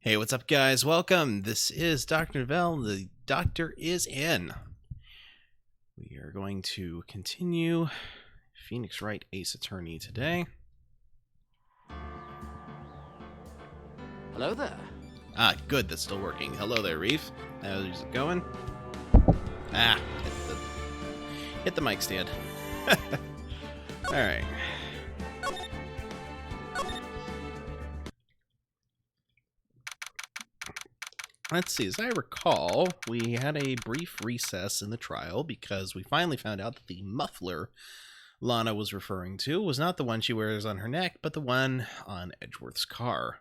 Hey, what's up, guys? Welcome. This is Dr. Novelle. The doctor is in. We are going to continue Phoenix Wright Ace Attorney today. Hello there. Ah, good. That's still working. Hello there, Reef. How's it going? Ah, hit the mic stand. All right. Let's see, as I recall, we had a brief recess in the trial because we finally found out that the muffler Lana was referring to was not the one she wears on her neck, but the one on Edgeworth's car.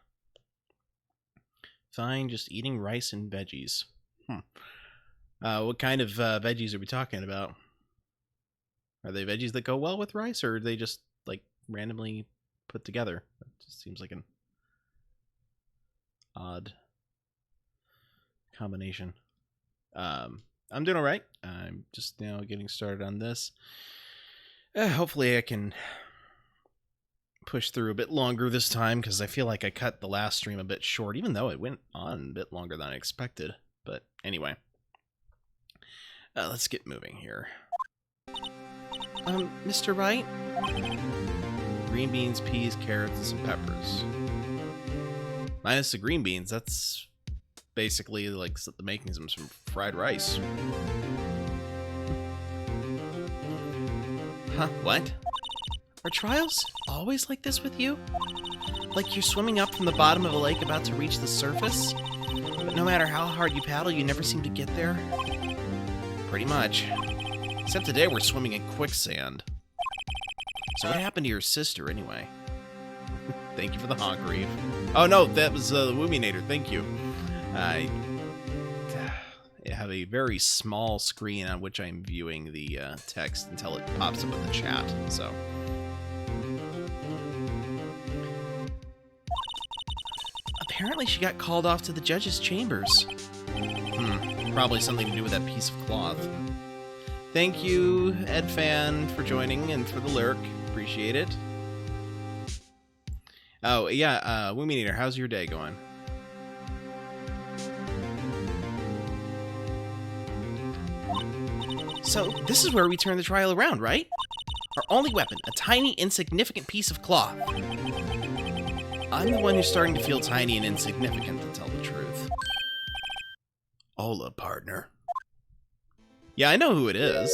Fine, just eating rice and veggies. What kind of veggies are we talking about? Are they veggies that go well with rice, or are they just, like, randomly put together? That just seems like an odd combination. I'm doing all right. I'm just now getting started on this. Hopefully I can push through a bit longer this time, because I feel like I cut the last stream a bit short, even though it went on a bit longer than I expected. But anyway, let's get moving here. Mr. Wright? Green beans, peas, carrots, and some peppers. Minus the green beans, that's basically like the makings of some fried rice. Huh? What? Are trials always like this with you? Like you're swimming up from the bottom of a lake about to reach the surface? But no matter how hard you paddle, you never seem to get there? Pretty much. Except today we're swimming in quicksand. So what happened to your sister, anyway? Thank you for the honk, Reef. Oh no, that was the Woominator, thank you. I have a very small screen on which I'm viewing the text until it pops up in the chat, so. Apparently she got called off to the judge's chambers. Probably something to do with that piece of cloth. Thank you, EdFan, for joining and for the lurk. Appreciate it. Oh, yeah, Woominator, how's your day going? So, this is where we turn the trial around, right? Our only weapon, a tiny, insignificant piece of cloth. I'm the one who's starting to feel tiny and insignificant, to tell the truth. Hola, partner. Yeah, I know who it is.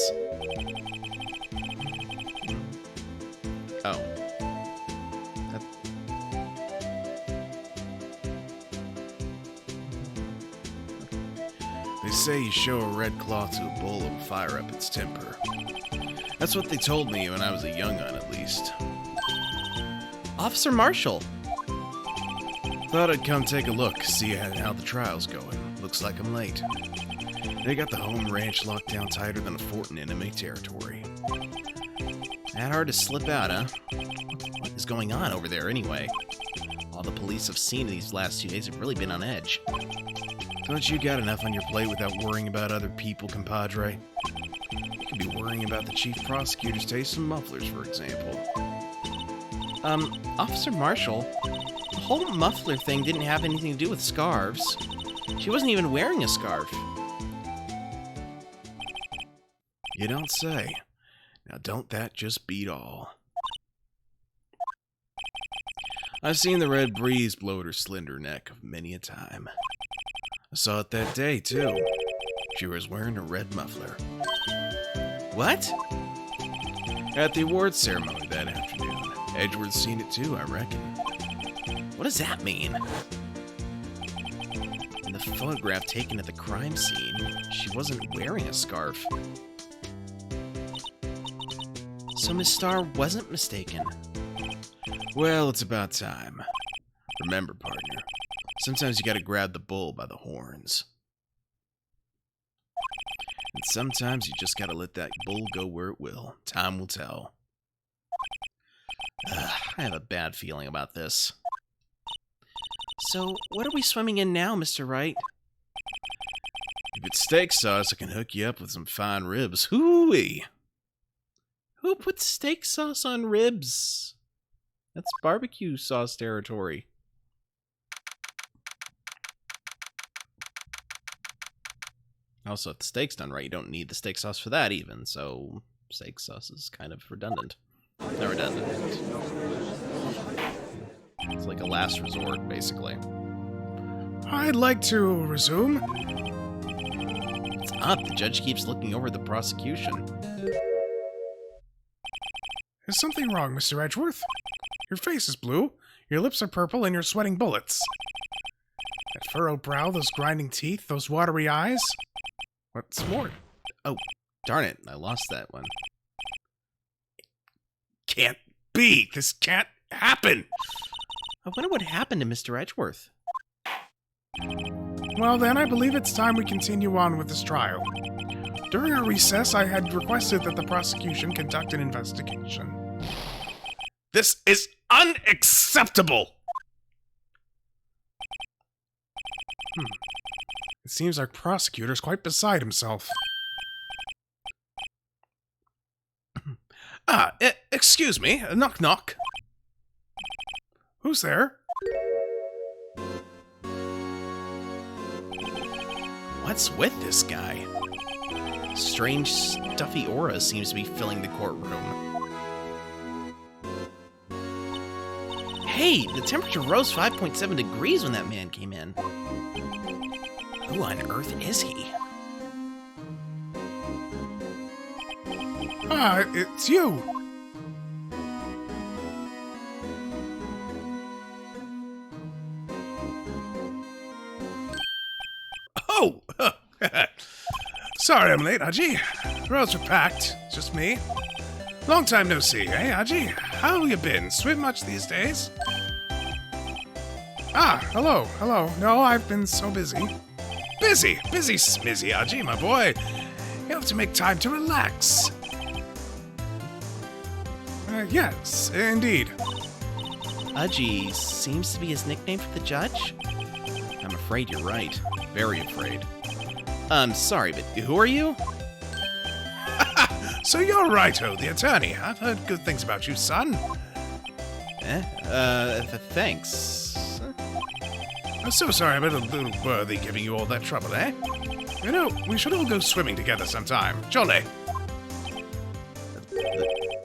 Oh. They say you show a red cloth to a bull and fire up its temper. That's what they told me when I was a young un, at least. Officer Marshall! Thought I'd come take a look, see how the trial's going. Looks like I'm late. They got the home ranch locked down tighter than a fort in enemy territory. That hard to slip out, huh? What is going on over there, anyway? All the police have seen these last 2 days have really been on edge. Don't you got enough on your plate without worrying about other people, compadre? You could be worrying about the chief prosecutor's taste in mufflers, for example. Officer Marshall, the whole muffler thing didn't have anything to do with scarves. She wasn't even wearing a scarf. You don't say. Now don't that just beat all? I've seen the red breeze blow at her slender neck many a time. I saw it that day, too. She was wearing a red muffler. What? At the awards ceremony that afternoon. Edgeworth's seen it too, I reckon. What does that mean? In the photograph taken at the crime scene, she wasn't wearing a scarf. So Miss Starr wasn't mistaken. Well, it's about time. Remember, partner, sometimes you gotta grab the bull by the horns. And sometimes you just gotta let that bull go where it will. Time will tell. I have a bad feeling about this. So, what are we swimming in now, Mr. Wright? If it's steak sauce, I can hook you up with some fine ribs. Hooey! Who puts steak sauce on ribs? That's barbecue sauce territory. Also, if the steak's done right, you don't need the steak sauce for that even, so steak sauce is kind of redundant. Not redundant. It's like a last resort, basically. I'd like to resume. What's up? The judge keeps looking over the prosecution. Is something wrong, Mr. Edgeworth? Your face is blue, your lips are purple, and you're sweating bullets. That furrowed brow, those grinding teeth, those watery eyes. What's more? Oh, darn it. I lost that one. Can't be. This can't happen. I wonder what happened to Mr. Edgeworth. Well, then, I believe it's time we continue on with this trial. During our recess, I had requested that the prosecution conduct an investigation. This is unacceptable! It seems our prosecutor's quite beside himself. Excuse me. Knock, knock. Who's there? What's with this guy? Strange, stuffy aura seems to be filling the courtroom. Hey, the temperature rose 5.7 degrees when that man came in. Who on earth is he? It's you! Oh! Sorry I'm late, Aji. The roads are packed. Just me. Long time no see, eh, Aji? How you been? Swim much these days? Hello. No, I've been so busy. Busy smizzy, Aji, my boy. You have to make time to relax. Yes, indeed. Aji seems to be his nickname for the judge? I'm afraid you're right. Very afraid. I'm sorry, but who are you? So you're Righto, the attorney. I've heard good things about you, son. Thanks. I'm so sorry about a little worthy giving you all that trouble, eh? You know, we should all go swimming together sometime. Jolly.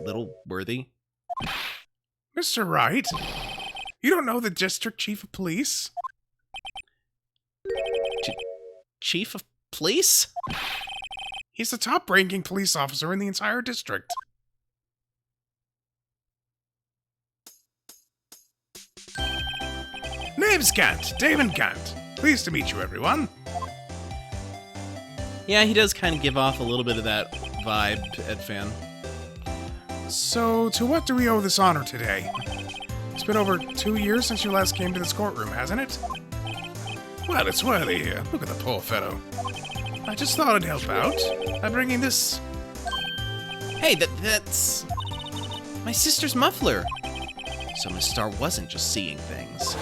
Little worthy? Mr. Wright, you don't know the district chief of police? Chief of police? He's the top-ranking police officer in the entire district. Name's Gant, Damon Gant. Pleased to meet you, everyone. Yeah, he does kind of give off a little bit of that vibe, Edfan. So, to what do we owe this honor today? It's been over 2 years since you last came to this courtroom, hasn't it? Well, it's worthy here. Look at the poor fellow. I just thought I'd help out by bringing this... Hey, that's... my sister's muffler. So Miss Starr wasn't just seeing things.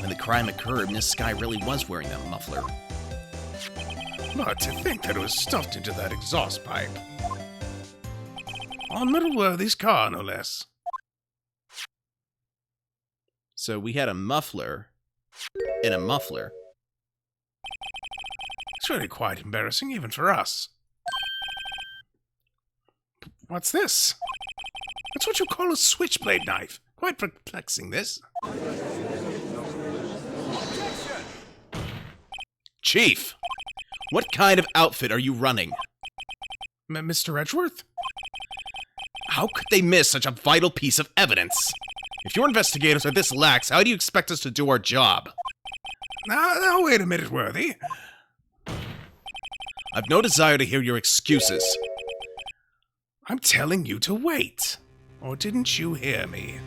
When the crime occurred, Miss Sky really was wearing that muffler. But to think that it was stuffed into that exhaust pipe. On little Worthy's car, no less. So we had a muffler in a muffler. It's really quite embarrassing, even for us. What's this? That's what you call a switchblade knife. Quite perplexing, this. Chief, what kind of outfit are you running? Mr. Edgeworth? How could they miss such a vital piece of evidence? If your investigators are this lax, how do you expect us to do our job? Now, wait a minute, Worthy. I've no desire to hear your excuses. I'm telling you to wait. Or didn't you hear me?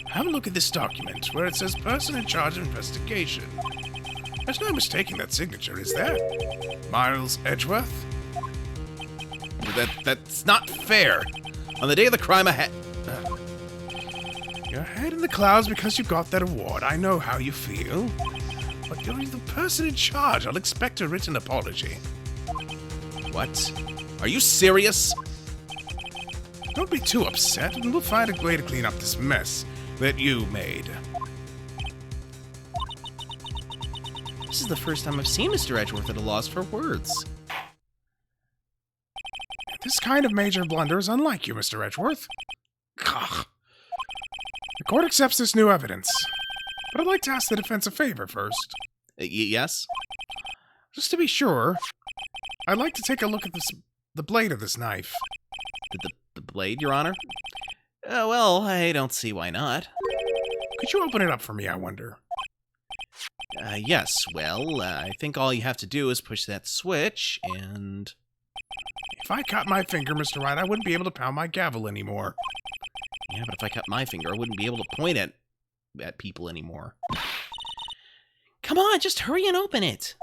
Have a look at this document, where it says person in charge of investigation. There's no mistaking that signature, is there? Miles Edgeworth? That's not fair. On the day of the crime, Your head in the clouds because you got that award. I know how you feel. But you're the person in charge. I'll expect a written apology. What? Are you serious? Don't be too upset, and we'll find a way to clean up this mess that you made. This is the first time I've seen Mr. Edgeworth at a loss for words. This kind of major blunder is unlike you, Mr. Edgeworth. Ugh. The court accepts this new evidence, but I'd like to ask the defense a favor first. Yes? Just to be sure, I'd like to take a look at the blade of this knife. The blade, Your Honor? Well, I don't see why not. Could you open it up for me, I wonder? Yes, well, I think all you have to do is push that switch, and... If I cut my finger, Mr. Wright, I wouldn't be able to pound my gavel anymore. Yeah, but if I cut my finger, I wouldn't be able to point at people anymore. Come on, just hurry and open it!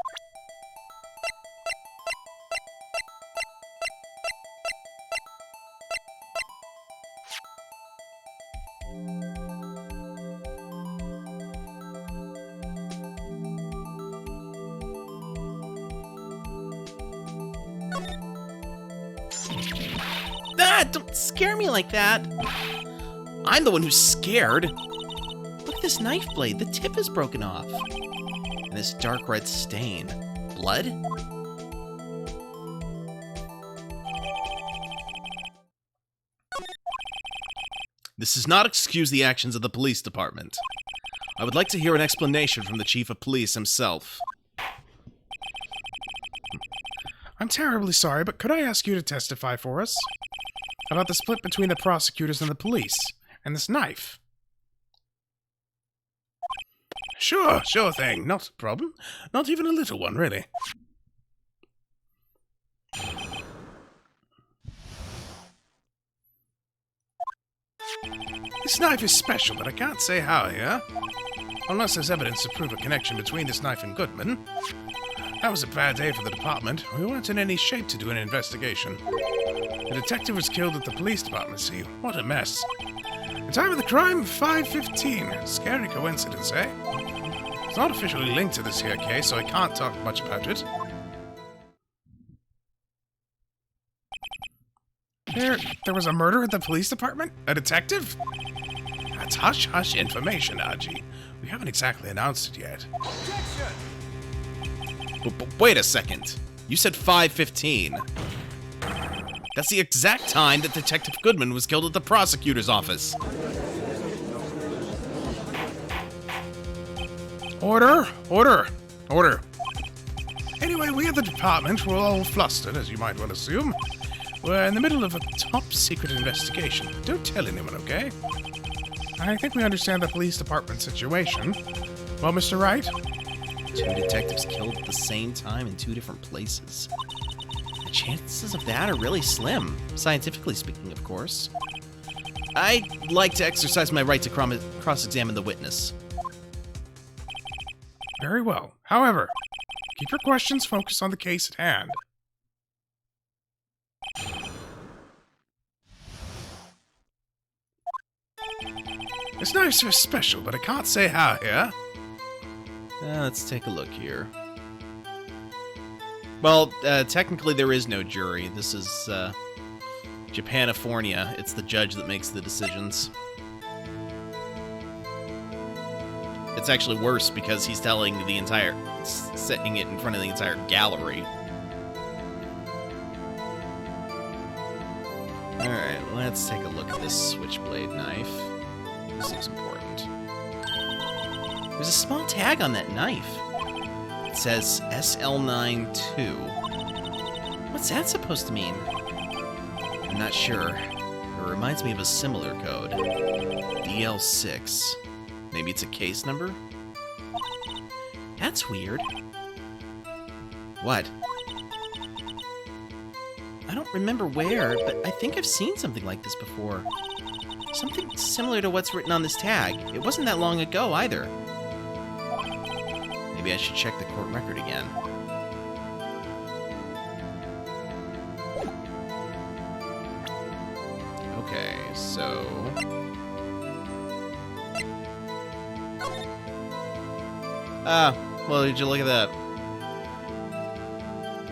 Ah, don't scare me like that. I'm the one who's scared. Look at this knife blade. The tip is broken off. And this dark red stain. Blood? This does not excuse the actions of the police department. I would like to hear an explanation from the chief of police himself. I'm terribly sorry, but could I ask you to testify for us? About the split between the prosecutors and the police, and this knife. Sure thing. Not a problem. Not even a little one, really. This knife is special, but I can't say how here. Unless there's evidence to prove a connection between this knife and Goodman. That was a bad day for the department. We weren't in any shape to do an investigation. The detective was killed at the police department, see? What a mess. The time of the crime, 5:15. Scary coincidence, eh? It's not officially linked to this here case, so I can't talk much about it. There was a murder at the police department? A detective? That's hush-hush information, Aji. We haven't exactly announced it yet. But wait a second. You said 5:15. That's the exact time that Detective Goodman was killed at the prosecutor's office. Order! Order! Order! Anyway, we at the department were all flustered, as you might well assume. We're in the middle of a top-secret investigation. Don't tell anyone, okay? I think we understand the police department situation. Well, Mr. Wright? 2 detectives killed at the same time in 2 different places. The chances of that are really slim, scientifically speaking, of course. I'd like to exercise my right to cross-examine the witness. Very well. However, keep your questions focused on the case at hand. This knife's so special, but I can't say how here. Let's take a look here. Well, technically there is no jury. This is, Japanifornia. It's the judge that makes the decisions. It's actually worse because he's telling the entire... setting it in front of the entire gallery. Alright, let's take a look at this switchblade knife. This looks important. There's a small tag on that knife. It says SL92. What's that supposed to mean? I'm not sure. It reminds me of a similar code. DL6. Maybe it's a case number? That's weird. What? I don't remember where, but I think I've seen something like this before. Something similar to what's written on this tag. It wasn't that long ago, either. Maybe I should check the court record again. Okay, so... Ah, well, did you look at that?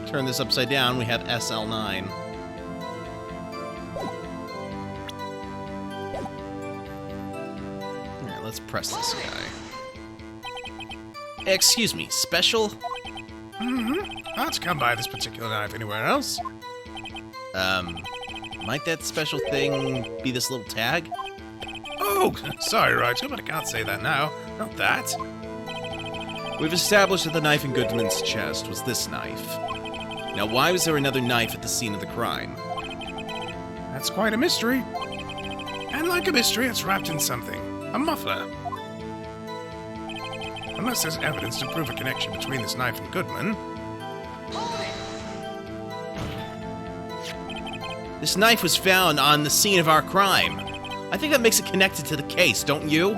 Turn this upside down, we have SL9. Alright, let's press this guy. Excuse me, special? Hard to come by this particular knife anywhere else. Might that special thing be this little tag? Oh, sorry, Wright, but I can't say that now. Not that. We've established that the knife in Goodman's chest was this knife. Now, why was there another knife at the scene of the crime? That's quite a mystery. And like a mystery, it's wrapped in something. A muffler. Unless there's evidence to prove a connection between this knife and Goodman. This knife was found on the scene of our crime. I think that makes it connected to the case, don't you?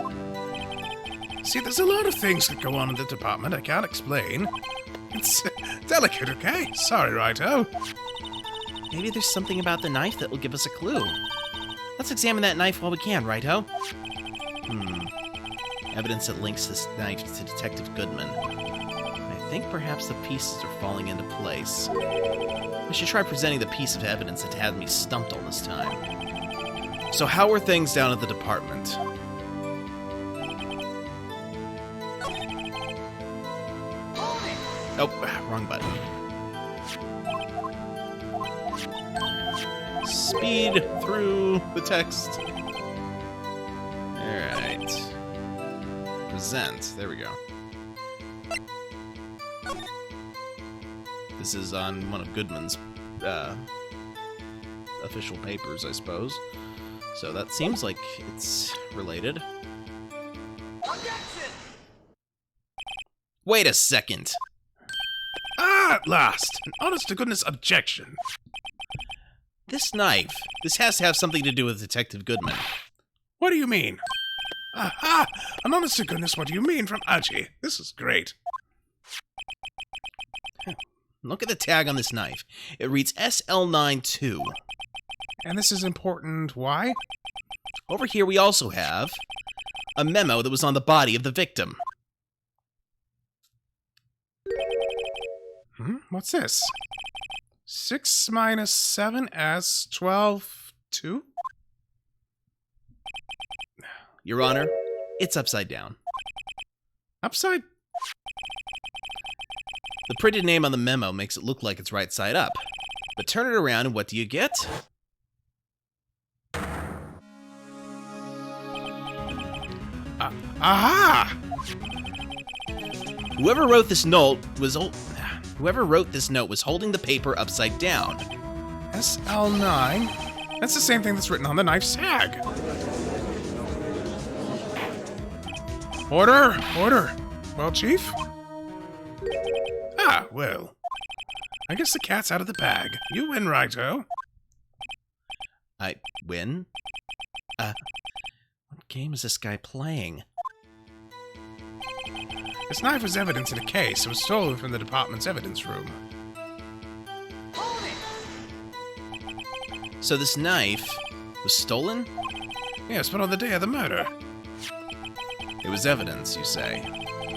See, there's a lot of things that go on in the department I can't explain. It's delicate, okay? Sorry, Righto. Maybe there's something about the knife that will give us a clue. Let's examine that knife while we can, Righto? Evidence that links this knife to Detective Goodman. I think perhaps the pieces are falling into place. I should try presenting the piece of evidence that had me stumped all this time. So how are things down at the department? Oh, wrong button. Speed through the text. Alright. Present. There we go. This is on one of Goodman's official papers, I suppose. So that seems like it's related. Objection! Wait a second. Ah, at last! An honest-to-goodness objection. This knife. This has to have something to do with Detective Goodman. What do you mean? Aha! An honest-to-goodness, what do you mean from Archie? This is great. Look at the tag on this knife. It reads SL92. And this is important. Why? Over here we also have a memo that was on the body of the victim. What's this? 6 minus 7 as 12 2? Your Honor, it's upside down. Upside? The printed name on the memo makes it look like it's right side up. But turn it around and what do you get? Aha! Whoever wrote this note was holding the paper upside down. SL9? That's the same thing that's written on the knife's tag. Order! Order! Well, Chief? Ah, well. I guess the cat's out of the bag. You win, Righto. I win? What game is this guy playing? This knife was evidence in a case. It was stolen from the department's evidence room. So this knife was stolen? Yes, but on the day of the murder. It was evidence, you say.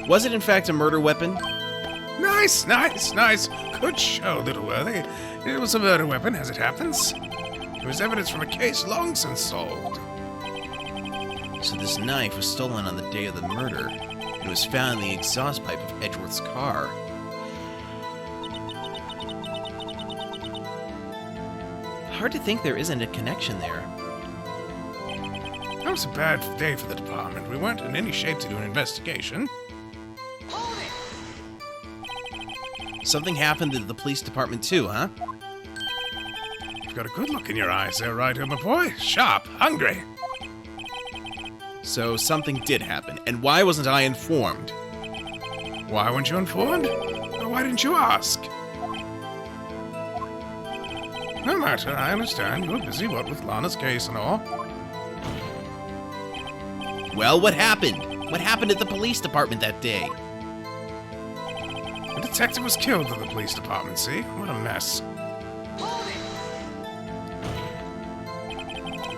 Was it in fact a murder weapon? Nice, nice, nice. Good show, Little Worthy. It was a murder weapon, as it happens. It was evidence from a case long since solved. So this knife was stolen on the day of the murder. It was found in the exhaust pipe of Edgeworth's car. hard to think there isn't a connection there. That was a bad day for the department. We weren't in any shape to do an investigation. Something happened to the police department too, huh? You've got a good look in your eyes there, Wright, my boy. Sharp, hungry. So something did happen, and why wasn't I informed? Why weren't you informed? Or why didn't you ask? No matter, I understand. You're busy, what with Lana's case and all. Well, what happened? What happened at the police department that day? The detective was killed at the police department, see? What a mess.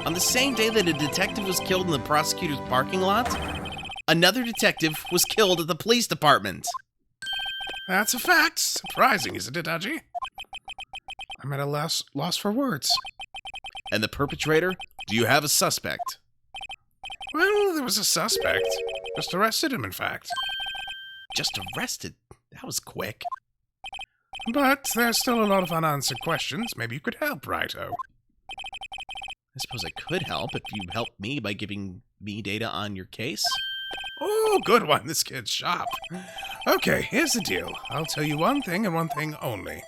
On the same day that a detective was killed in the prosecutor's parking lot, another detective was killed at the police department. That's a fact. Surprising, isn't it, Haji? I'm at a loss for words. And the perpetrator? Do you have a suspect? Well, there was a suspect. Just arrested him, in fact. Just arrested? That was quick. But there's still a lot of unanswered questions. Maybe you could help, Righto. I suppose I could help if you helped me by giving me data on your case. Oh, good one. This kid's sharp. Okay, here's the deal. I'll tell you one thing and one thing only.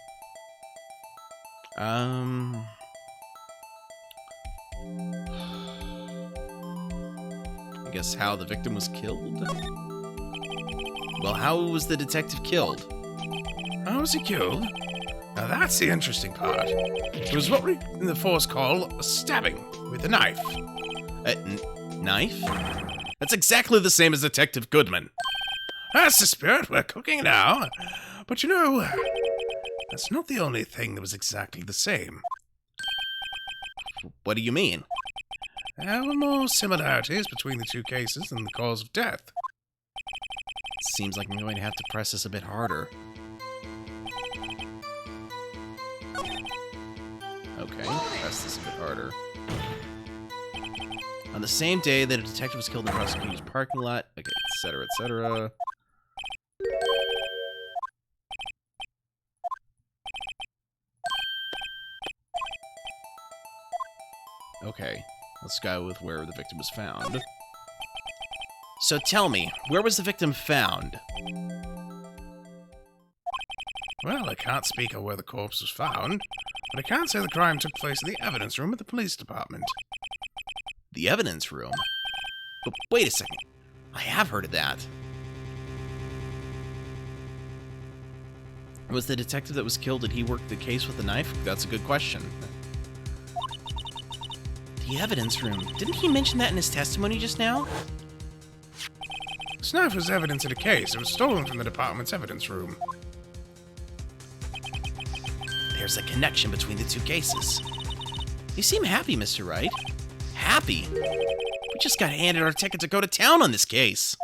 I guess how the victim was killed? Well, how was the detective killed? How was he killed? Now that's the interesting part. It was what we in the force call a stabbing with a knife. Knife? That's exactly the same as Detective Goodman. That's the spirit. We're cooking now. But you know, that's not the only thing that was exactly the same. What do you mean? There were more similarities between the two cases than the cause of death. Seems like I'm going to have to press this a bit harder. Okay, press this a bit harder. On the same day that a detective was killed in the prosecutor's parking lot, okay, etc., etc. Okay, let's go with where the victim was found. So tell me, where was the victim found? Well, I can't speak of where the corpse was found, but I can say the crime took place in the evidence room at the police department. The evidence room? But wait a second. I have heard of that. Was the detective that was killed, did he work the case with a knife? That's a good question. The evidence room. Didn't he mention that in his testimony just now? This knife was evidence in a case. It was stolen from the department's evidence room. There's a connection between the two cases. You seem happy, Mr. Wright. Happy? We just got handed our ticket to go to town on this case.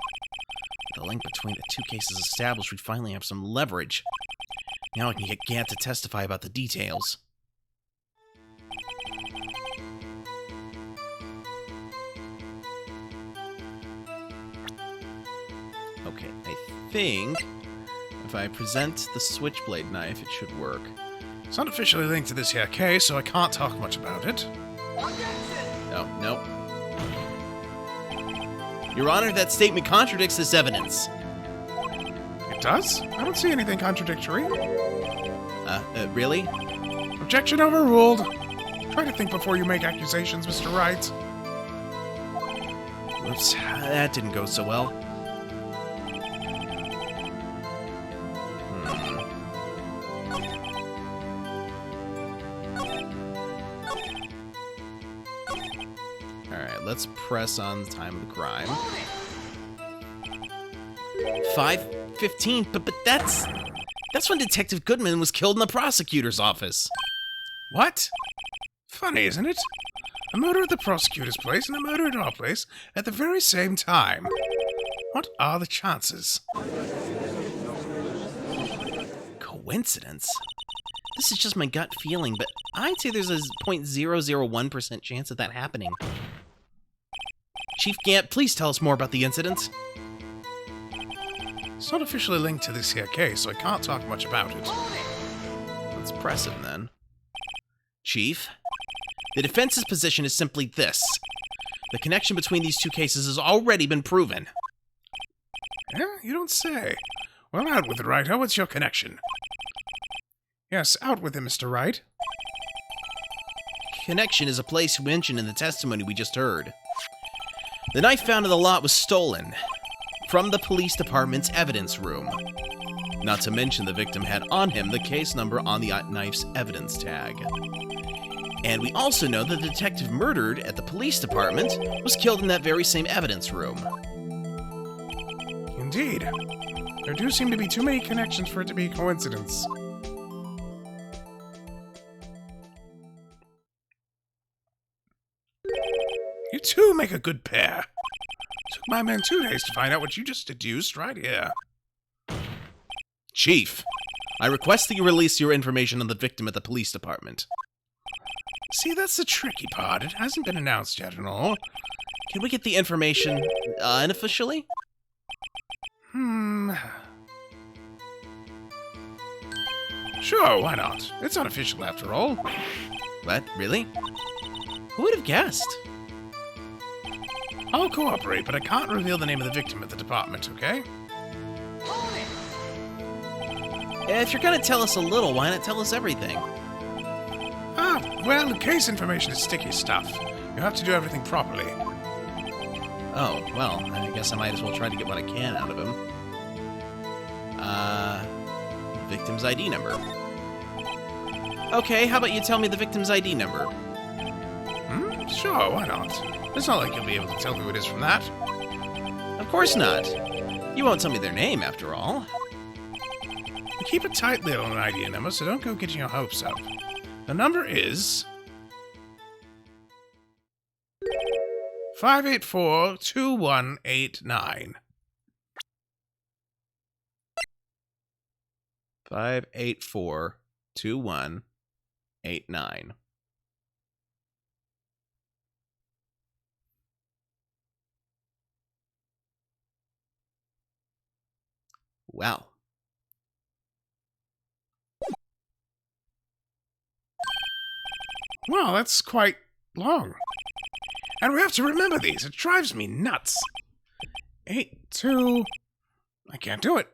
With the link between the two cases established, we finally have some leverage. Now I can get Gant to testify about the details. Okay, I think if I present the switchblade knife, it should work. It's not officially linked to this here case, so I can't talk much about it. No, nope. Your Honor, that statement contradicts this evidence. It does? I don't see anything contradictory. Really? Objection overruled. Try to think before you make accusations, Mr. Wright. Oops, that didn't go so well. Alright, let's press on the time of the crime. 5:15, but that's when Detective Goodman was killed in the prosecutor's office. What? Funny, isn't it? A murder at the prosecutor's place and a murder at our place at the very same time. What are the chances? Coincidence? This is just my gut feeling, but I'd say there's a 0.001% chance of that happening. Chief Gant, please tell us more about the incident. It's not officially linked to this here case, so I can't talk much about it. Let's press him then. Chief, The defense's position is simply this. The connection between these two cases has already been proven. Yeah, you don't say. Well, out with it, Wright. What's your connection? Yes, out with it, Mr. Wright. Connection is a place mentioned in the testimony we just heard. The knife found in the lot was stolen from the police department's evidence room. Not to mention the victim had on him the case number on the knife's evidence tag. And we also know that the detective murdered at the police department was killed in that very same evidence room. Indeed. There do seem to be too many connections for it to be a coincidence. You two make a good pair. Took my men 2 days to find out what you just deduced right here. Chief, I request that you release your information on the victim at the police department. See, that's the tricky part. It hasn't been announced yet and all. Can we get the information unofficially? Sure, why not? It's unofficial after all. What? Really? Who would have guessed? I'll cooperate, but I can't reveal the name of the victim at the department, okay? If you're gonna tell us a little, why not tell us everything? Well, case information is sticky stuff. You have to do everything properly. Oh, well, I guess I might as well try to get what I can out of him. Victim's ID number. Okay, how about you tell me the victim's ID number? Sure, why not? It's not like you'll be able to tell who it is from that. Of course not. You won't tell me their name, after all. You keep a tight lid on an ID number, so don't go getting your hopes up. The number is 584-2189. 584-2189. Well. Well, that's quite long. And we have to remember these. It drives me nuts. 82... I can't do it.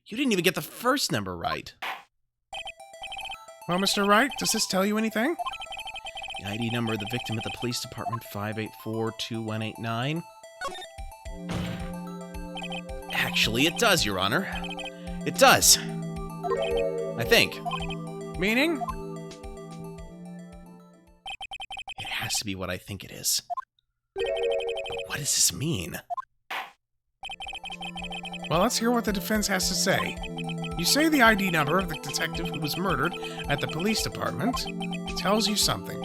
You didn't even get the first number right. Well, Mr. Wright, does this tell you anything? The ID number of the victim at the police department, 584-2189. Actually, it does, Your Honor. It does. I think. Meaning? It has to be what I think it is. But what does this mean? Well, let's hear what the defense has to say. You say the ID number of the detective who was murdered at the police department tells you something.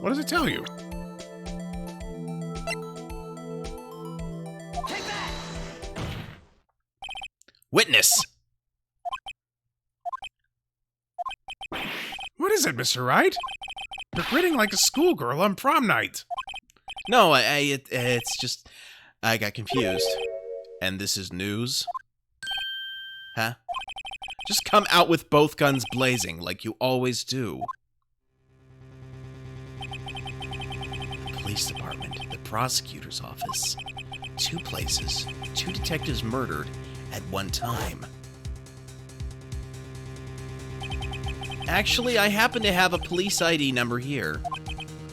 What does it tell you? Take that! Witness! What is it, Mr. Wright? You're grinning like a schoolgirl on prom night. No, it's just... I got confused. And this is news? Huh? Just come out with both guns blazing, like you always do. The police department, the prosecutor's office. 2 places, 2 detectives murdered at one time. Actually, I happen to have a police ID number here.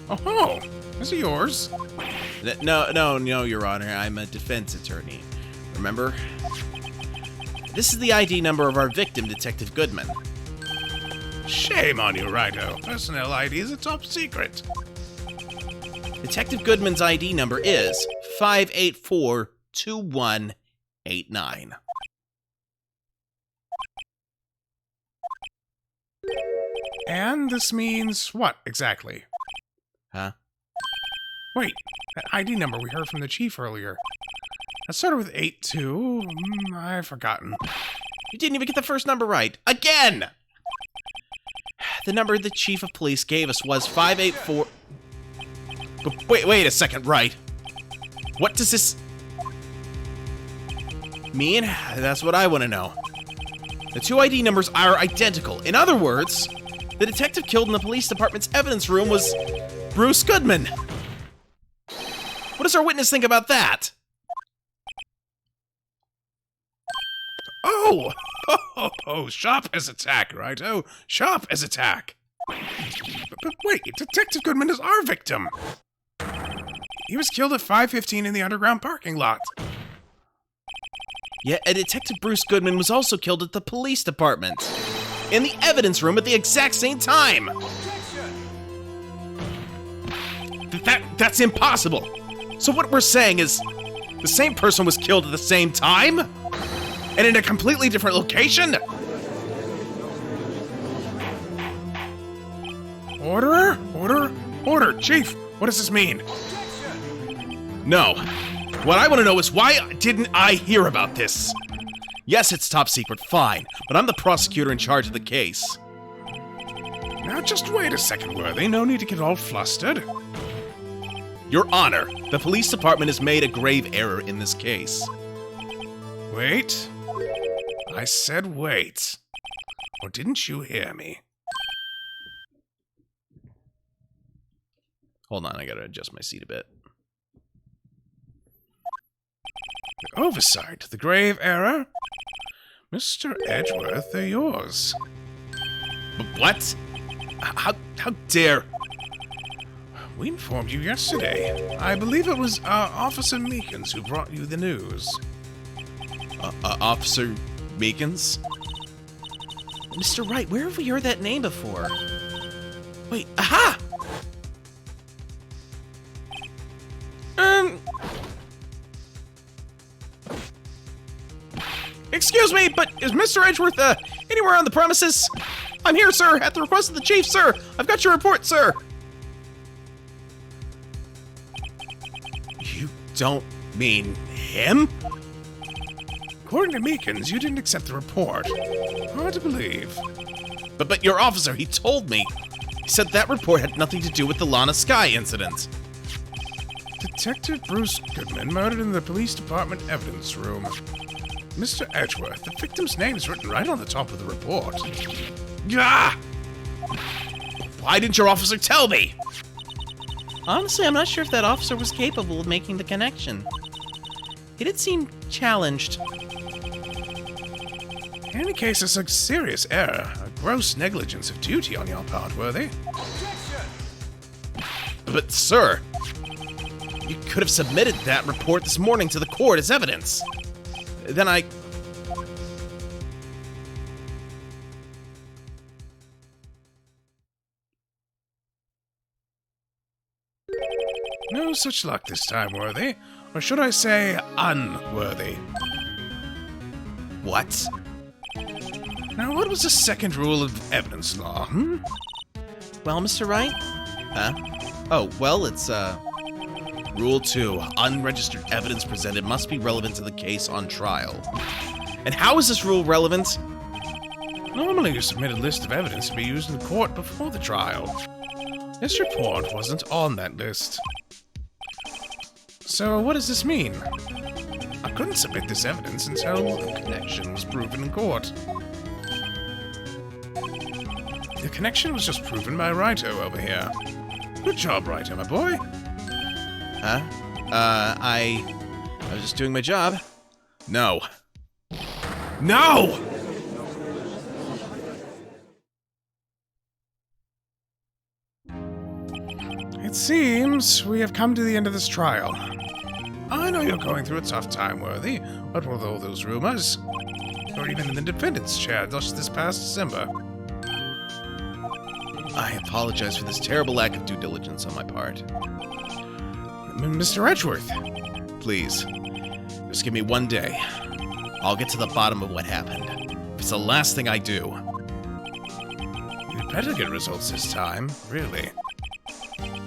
Oh, is it yours? No, Your Honor. I'm a defense attorney. Remember? This is the ID number of our victim, Detective Goodman. Shame on you, Righto. Personnel ID is a top secret. Detective Goodman's ID number is 584-2189. And this means what, exactly? Huh? Wait, that ID number we heard from the chief earlier. That started with 82. I've forgotten. You didn't even get the first number right. Again! The number the chief of police gave us was 584... But wait a second, Wright. What does this... mean? That's what I want to know. The 2 ID numbers are identical. In other words, The detective killed in the police department's evidence room was Bruce Goodman. What does our witness think about that? Oh! Oh, sharp as attack, right? Oh, sharp as attack. But wait, Detective Goodman is our victim. He was killed at 5:15 in the underground parking lot. Yeah, and Detective Bruce Goodman was also killed at the police department. In the evidence room at the exact same time. That's impossible. So what we're saying is the same person was killed at the same time? And in a completely different location? Order? Order! Chief, what does this mean? No. What I want to know is why didn't I hear about this? Yes, it's top secret, fine, but I'm the prosecutor in charge of the case. Now just wait a second, Worthy. No need to get all flustered. Your Honor, the police department has made a grave error in this case. Wait. I said wait. Or didn't you hear me? Hold on, I gotta adjust my seat a bit. The oversight, the grave error. Mr. Edgeworth, they're yours. What? How dare... We informed you yesterday. I believe it was Officer Meekins who brought you the news. Officer Meekins? Mr. Wright, where have we heard that name before? Wait, aha! Excuse me, but is Mr. Edgeworth, anywhere on the premises? I'm here, sir, at the request of the chief, sir. I've got your report, sir. You don't mean him? According to Meekins, you didn't accept the report. Hard to believe. But your officer, he told me. He said that report had nothing to do with the Lana Sky incident. Detective Bruce Goodman murdered in the police department evidence room. Mr. Edgeworth, the victim's name is written right on the top of the report. Ah! Why didn't your officer tell me? Honestly, I'm not sure if that officer was capable of making the connection. He did seem challenged. In any case, it's a serious error, a gross negligence of duty on your part, Worthy. But, sir, you could have submitted that report this morning to the court as evidence. Then I... No such luck this time, Worthy. Or should I say, unworthy. What? Now, what was the second rule of evidence law, Well, Mr. Wright? Huh? Oh, well, it's, Rule 2. Unregistered evidence presented must be relevant to the case on trial. And how is this rule relevant? Normally, you submit a list of evidence to be used in court before the trial. This report wasn't on that list. So, what does this mean? I couldn't submit this evidence until the connection was proven in court. The connection was just proven by Righto over here. Good job, Righto, my boy. Huh? I was just doing my job. No. No! It seems we have come to the end of this trial. I know you're going through a tough time, Worthy, what with all those rumors? Or even in the defendant's chair just this past December. I apologize for this terrible lack of due diligence on my part. Mr. Edgeworth. Please, just give me one day. I'll get to the bottom of what happened. If it's the last thing I do. You'd better get results this time, really.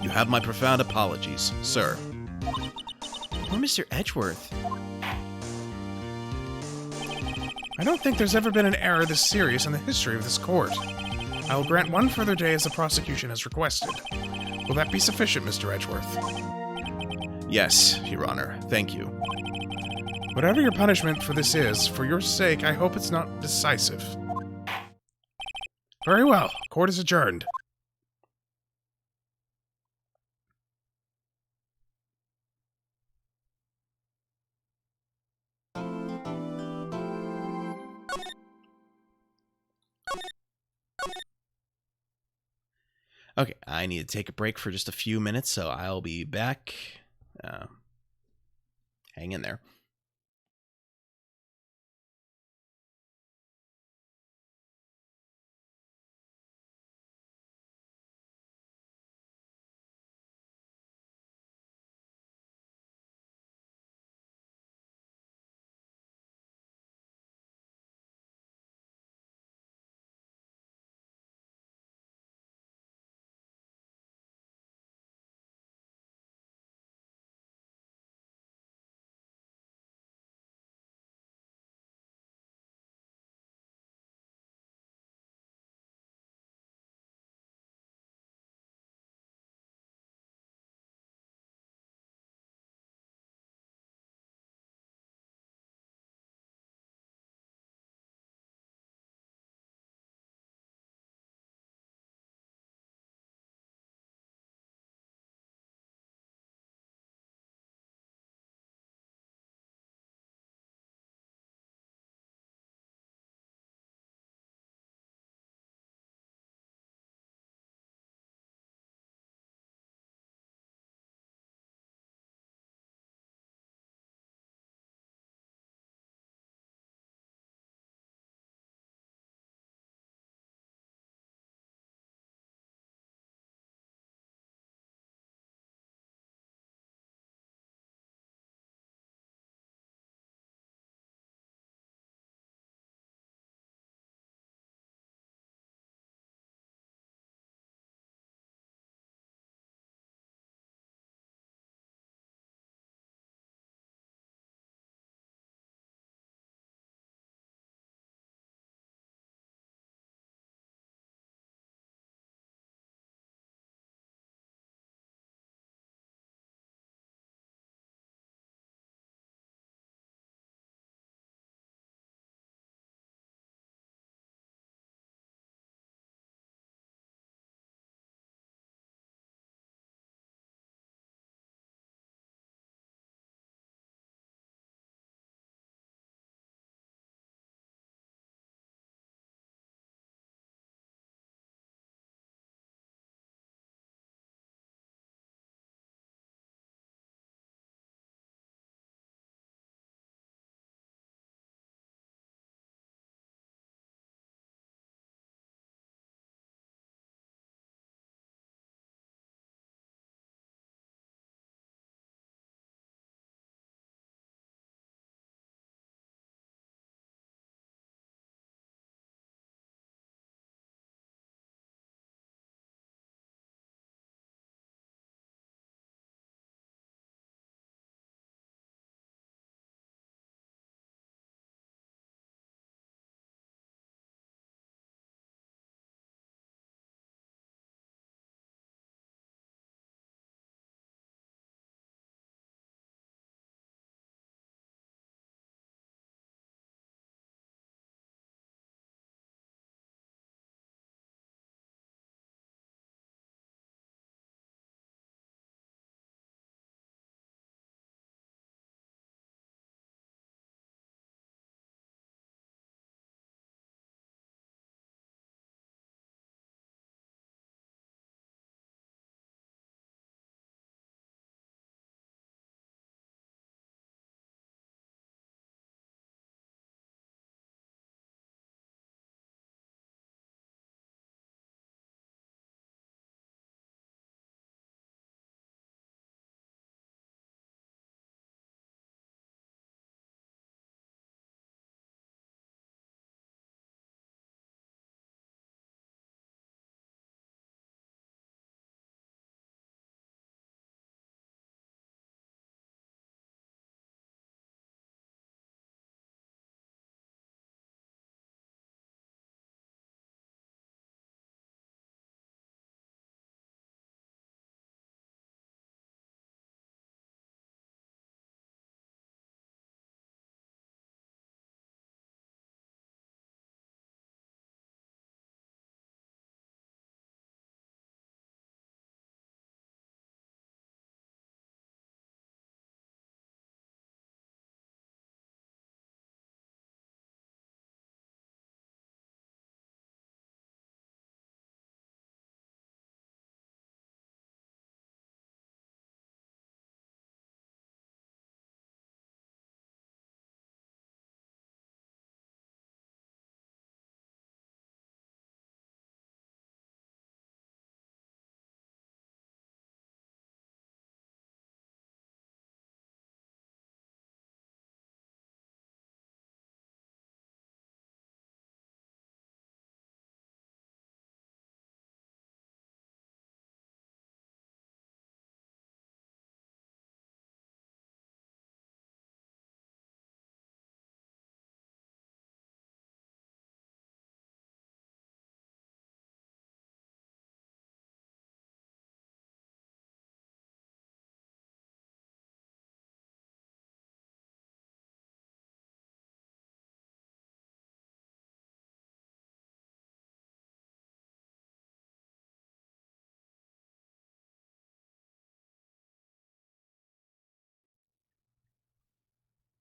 You have my profound apologies, sir. Or Mr. Edgeworth. I don't think there's ever been an error this serious in the history of this court. I will grant one further day as the prosecution has requested. Will that be sufficient, Mr. Edgeworth? Yes, Your Honor. Thank you. Whatever your punishment for this is, for your sake, I hope it's not decisive. Very well. Court is adjourned. Okay, I need to take a break for just a few minutes, so I'll be back. Hang in there.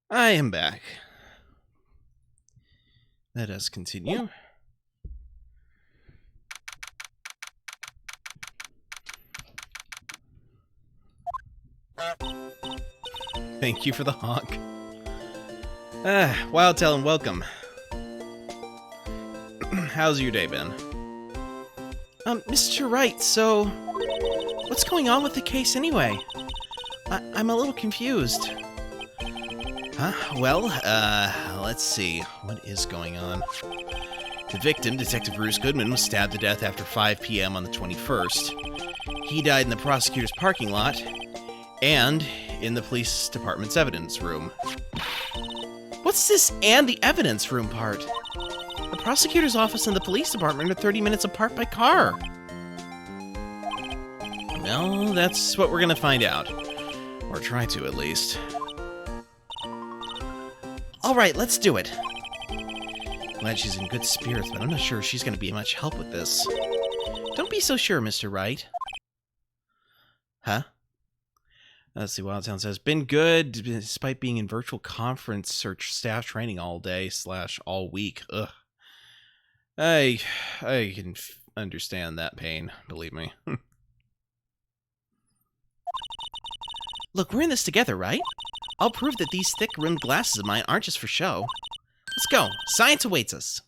I am back. Let us continue. Thank you for the honk. Wildtail and welcome. How's your day been? Mr. Wright, so what's going on with the case anyway? I'm a little confused. Huh? Well, let's see. What is going on? The victim, Detective Bruce Goodman, was stabbed to death after 5 p.m. on the 21st. He died in the prosecutor's parking lot and in the police department's evidence room. What's this "and the evidence room" part? The prosecutor's office and the police department are 30 minutes apart by car. Well, that's what we're gonna find out. Or try to, at least. Alright, let's do it. Glad she's in good spirits, but I'm not sure she's gonna be much help with this. Don't be so sure, Mr. Wright. Huh? Let's see, Wildtown says, been good, despite being in virtual conference search staff training all day / all week. Ugh. I can understand that pain, believe me. Look, we're in this together, right? I'll prove that these thick-rimmed glasses of mine aren't just for show. Let's go. Science awaits us.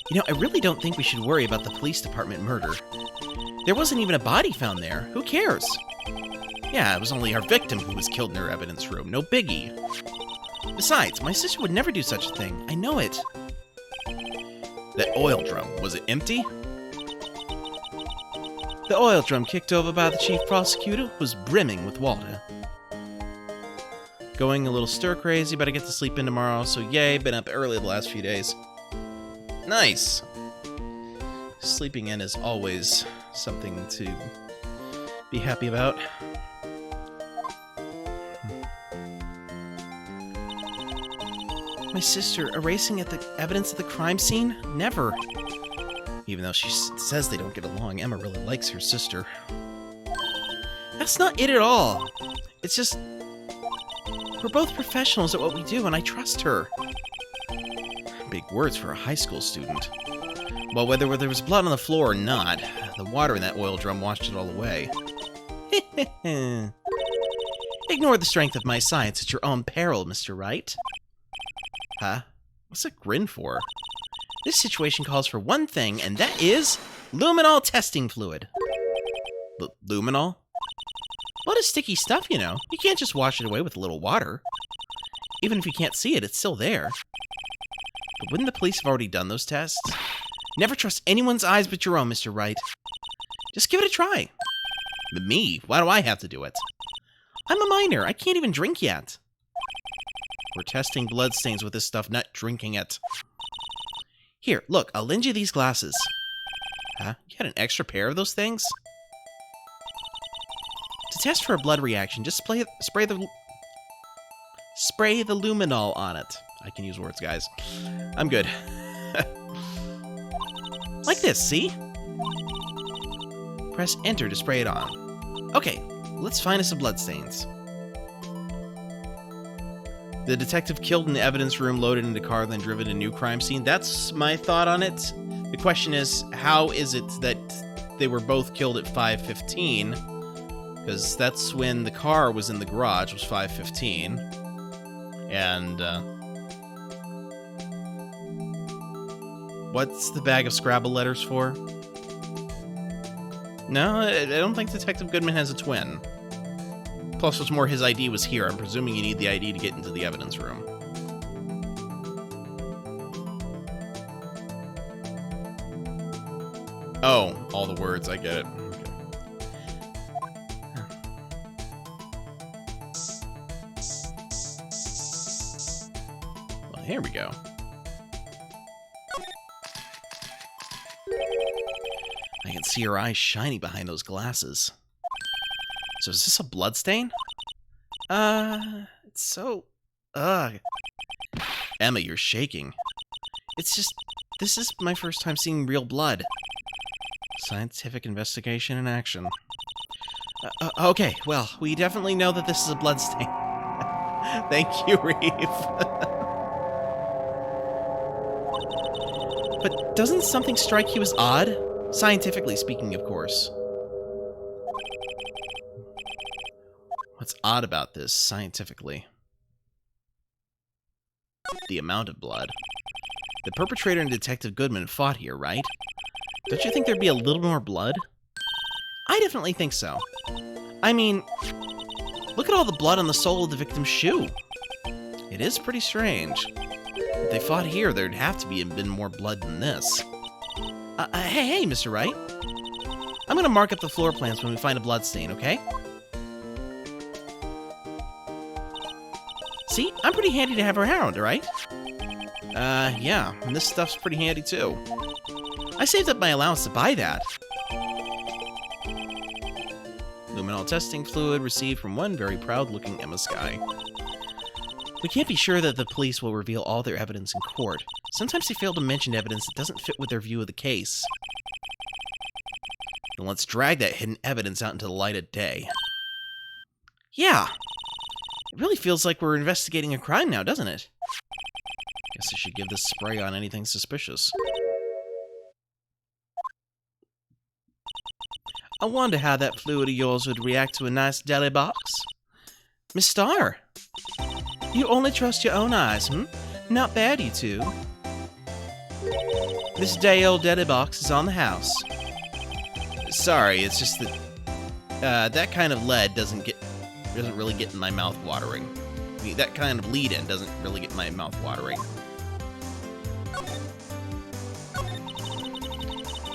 You know, I really don't think we should worry about the police department murder. There wasn't even a body found there. Who cares? Yeah, it was only our victim who was killed in her evidence room. No biggie. Besides, my sister would never do such a thing. I know it. That oil drum, was it empty? The oil drum kicked over by the chief prosecutor was brimming with water. Going a little stir-crazy, but I get to sleep in tomorrow, so yay, been up early the last few days. Nice! Sleeping in is always something to be happy about. My sister erasing at the evidence of the crime scene? Never. Even though she says they don't get along, Emma really likes her sister. That's not it at all. It's just, we're both professionals at what we do, and I trust her. Big words for a high school student. Well, whether there was blood on the floor or not, the water in that oil drum washed it all away. Ignore the strength of my science at your own peril, Mr. Wright. Huh? What's that grin for? This situation calls for one thing, and that is luminol testing fluid. Luminol? Blood is sticky stuff, you know. You can't just wash it away with a little water. Even if you can't see it, it's still there. But wouldn't the police have already done those tests? Never trust anyone's eyes but your own, Mr. Wright. Just give it a try. But me? Why do I have to do it? I'm a minor. I can't even drink yet. We're testing bloodstains with this stuff, not drinking it. Here, look, I'll lend you these glasses. Huh? You had an extra pair of those things? To test for a blood reaction, just spray the luminol on it. I can use words, guys. I'm good. Like this, see? Press enter to spray it on. Okay, let's find us some bloodstains. The detective killed in the evidence room, loaded into car, then driven to a new crime scene. That's my thought on it. The question is, how is it that they were both killed at 5:15? Because that's when the car was in the garage, was 5:15. And, what's the bag of Scrabble letters for? No, I don't think Detective Goodman has a twin. Plus, what's more, his ID was here. I'm presuming you need the ID to get into the evidence room. Oh, all the words. I get it. Well, here we go. I can see her eyes shiny behind those glasses. So is this a bloodstain? It's so... Ugh. Emma, you're shaking. It's just... This is my first time seeing real blood. Scientific investigation in action. Okay, well, we definitely know that this is a bloodstain. Thank you, Reeve. But doesn't something strike you as odd? Scientifically speaking, of course. What's odd about this, scientifically? The amount of blood. The perpetrator and Detective Goodman fought here, right? Don't you think there'd be a little more blood? I definitely think so. I mean, look at all the blood on the sole of the victim's shoe. It is pretty strange. If they fought here, there'd have to be been more blood than this. Hey, Mr. Wright. I'm gonna mark up the floor plans when we find a bloodstain, okay? See, I'm pretty handy to have around, right? Yeah, and this stuff's pretty handy too. I saved up my allowance to buy that. Luminol testing fluid received from one very proud-looking Emma Sky. We can't be sure that the police will reveal all their evidence in court. Sometimes they fail to mention evidence that doesn't fit with their view of the case. Then let's drag that hidden evidence out into the light of day. Yeah! It really feels like we're investigating a crime now, doesn't it? Guess I should give this spray on anything suspicious. I wonder how that fluid of yours would react to a nice deli box. Miss Starr! You only trust your own eyes, hmm? Not bad, you two. This day-old deli box is on the house. Sorry, it's just that that kind of lead doesn't really get in my mouth watering. I mean, that kind of lead-in doesn't really get my mouth watering.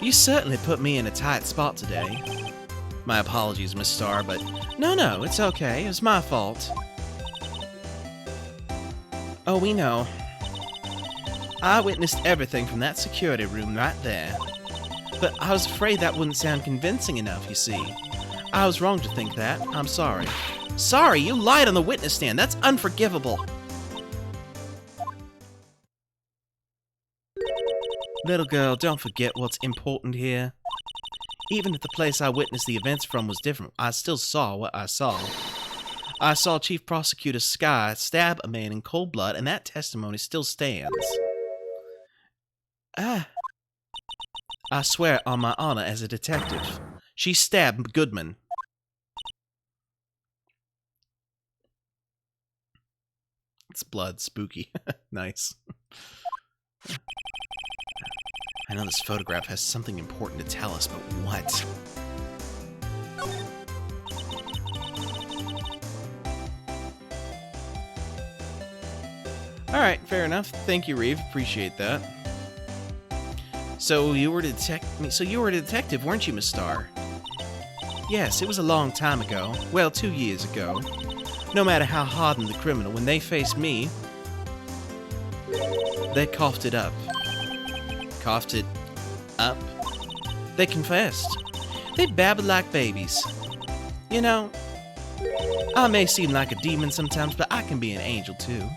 You certainly put me in a tight spot today. My apologies, Miss Starr, but no, it's okay. It was my fault. Oh, we know. I witnessed everything from that security room right there. But I was afraid that wouldn't sound convincing enough, you see. I was wrong to think that. I'm sorry. Sorry, you lied on the witness stand. That's unforgivable. Little girl, don't forget what's important here. Even if the place I witnessed the events from was different, I still saw what I saw. I saw Chief Prosecutor Sky stab a man in cold blood, and that testimony still stands. I swear on my honor as a detective. She stabbed Goodman. It's blood, spooky. Nice. I know this photograph has something important to tell us, but what? Alright, fair enough. Thank you, Reeve. Appreciate that. So you were a detective, weren't you, Miss Starr? Yes, it was a long time ago. Well, 2 years ago. No matter how hardened the criminal, when they faced me, they coughed it up. Coughed it up? They confessed. They babbled like babies. You know, I may seem like a demon sometimes, but I can be an angel too.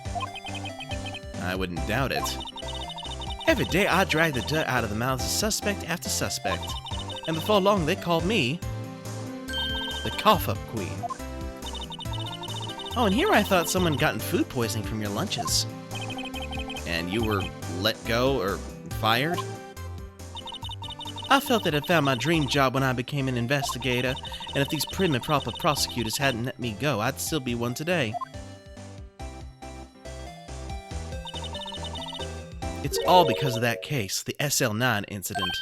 I wouldn't doubt it. Every day I drag the dirt out of the mouths of suspect after suspect. And before long they called me the cough-up queen. Oh, and here I thought someone had gotten food poisoning from your lunches. And you were let go or fired? I felt that I found my dream job when I became an investigator, and if these prim and proper prosecutors hadn't let me go, I'd still be one today. It's all because of that case, the SL9 incident.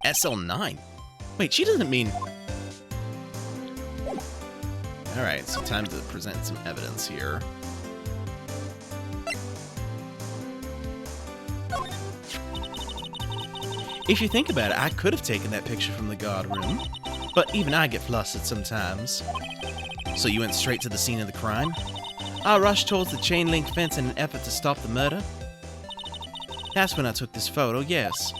SL9? Wait, she doesn't mean... Alright, so time to present some evidence here. If you think about it, I could have taken that picture from the guard room, but even I get flustered sometimes. So you went straight to the scene of the crime? I rushed towards the chain link fence in an effort to stop the murder? That's when I took this photo, yes.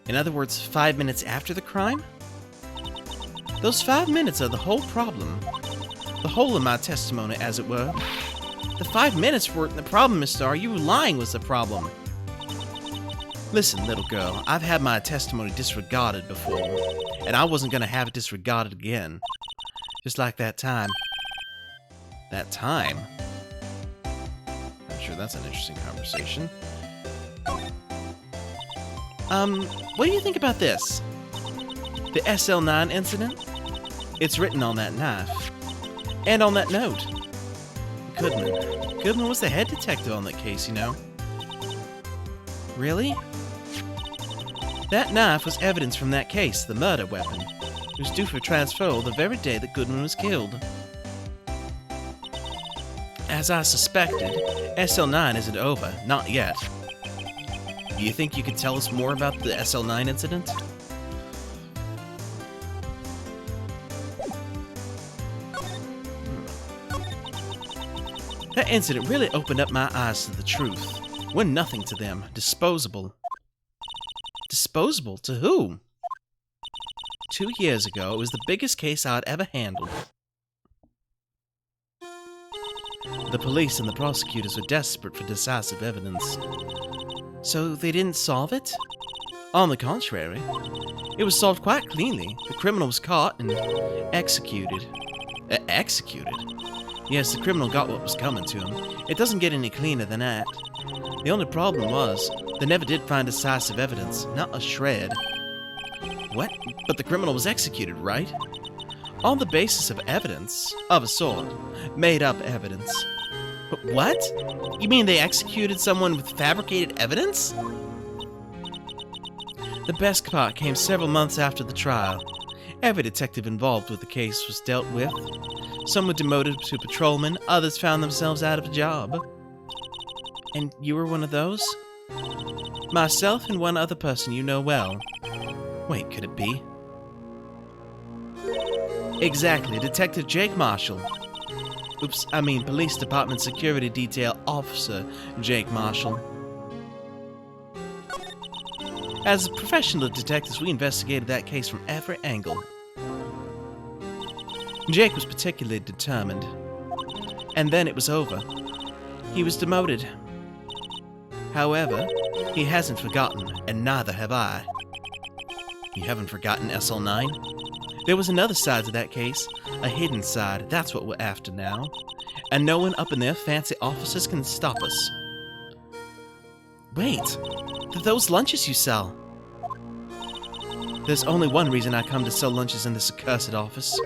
In other words, 5 minutes after the crime? Those 5 minutes are the whole problem. The whole of my testimony, as it were. The 5 minutes weren't the problem, Miss Starr. You lying was the problem. Listen, little girl, I've had my testimony disregarded before, and I wasn't gonna have it disregarded again. Just like that time. That time? I'm sure that's an interesting conversation. What do you think about this? The SL9 incident? It's written on that knife. And on that note. Goodman. Goodman was the head detective on that case, you know. Really? That knife was evidence from that case, the murder weapon. It was due for transfer the very day that Goodman was killed. As I suspected, SL9 isn't over, not yet. Do you think you could tell us more about the SL9 incident? That incident really opened up my eyes to the truth. We're nothing to them. Disposable. Disposable? To who? 2 years ago, it was the biggest case I'd ever handled. The police and the prosecutors were desperate for decisive evidence. So they didn't solve it? On the contrary, it was solved quite cleanly. The criminal was caught and executed. Executed? Yes, the criminal got what was coming to him. It doesn't get any cleaner than that. The only problem was, they never did find decisive evidence, not a shred. What? But the criminal was executed, right? On the basis of evidence, of a sort. Made up evidence. But what? You mean they executed someone with fabricated evidence? The best part came several months after the trial. Every detective involved with the case was dealt with. Some were demoted to patrolmen, others found themselves out of a job. And you were one of those? Myself and one other person you know well. Wait, could it be? Exactly, Detective Jake Marshall. Oops, I mean Police Department Security Detail Officer Jake Marshall. As professional detectives, we investigated that case from every angle. Jake was particularly determined. And then it was over. He was demoted. However, he hasn't forgotten, and neither have I. You haven't forgotten SL9? There was another side to that case, a hidden side. That's what we're after now. And no one up in their fancy offices can stop us. Wait, those lunches you sell. There's only one reason I come to sell lunches in this accursed office.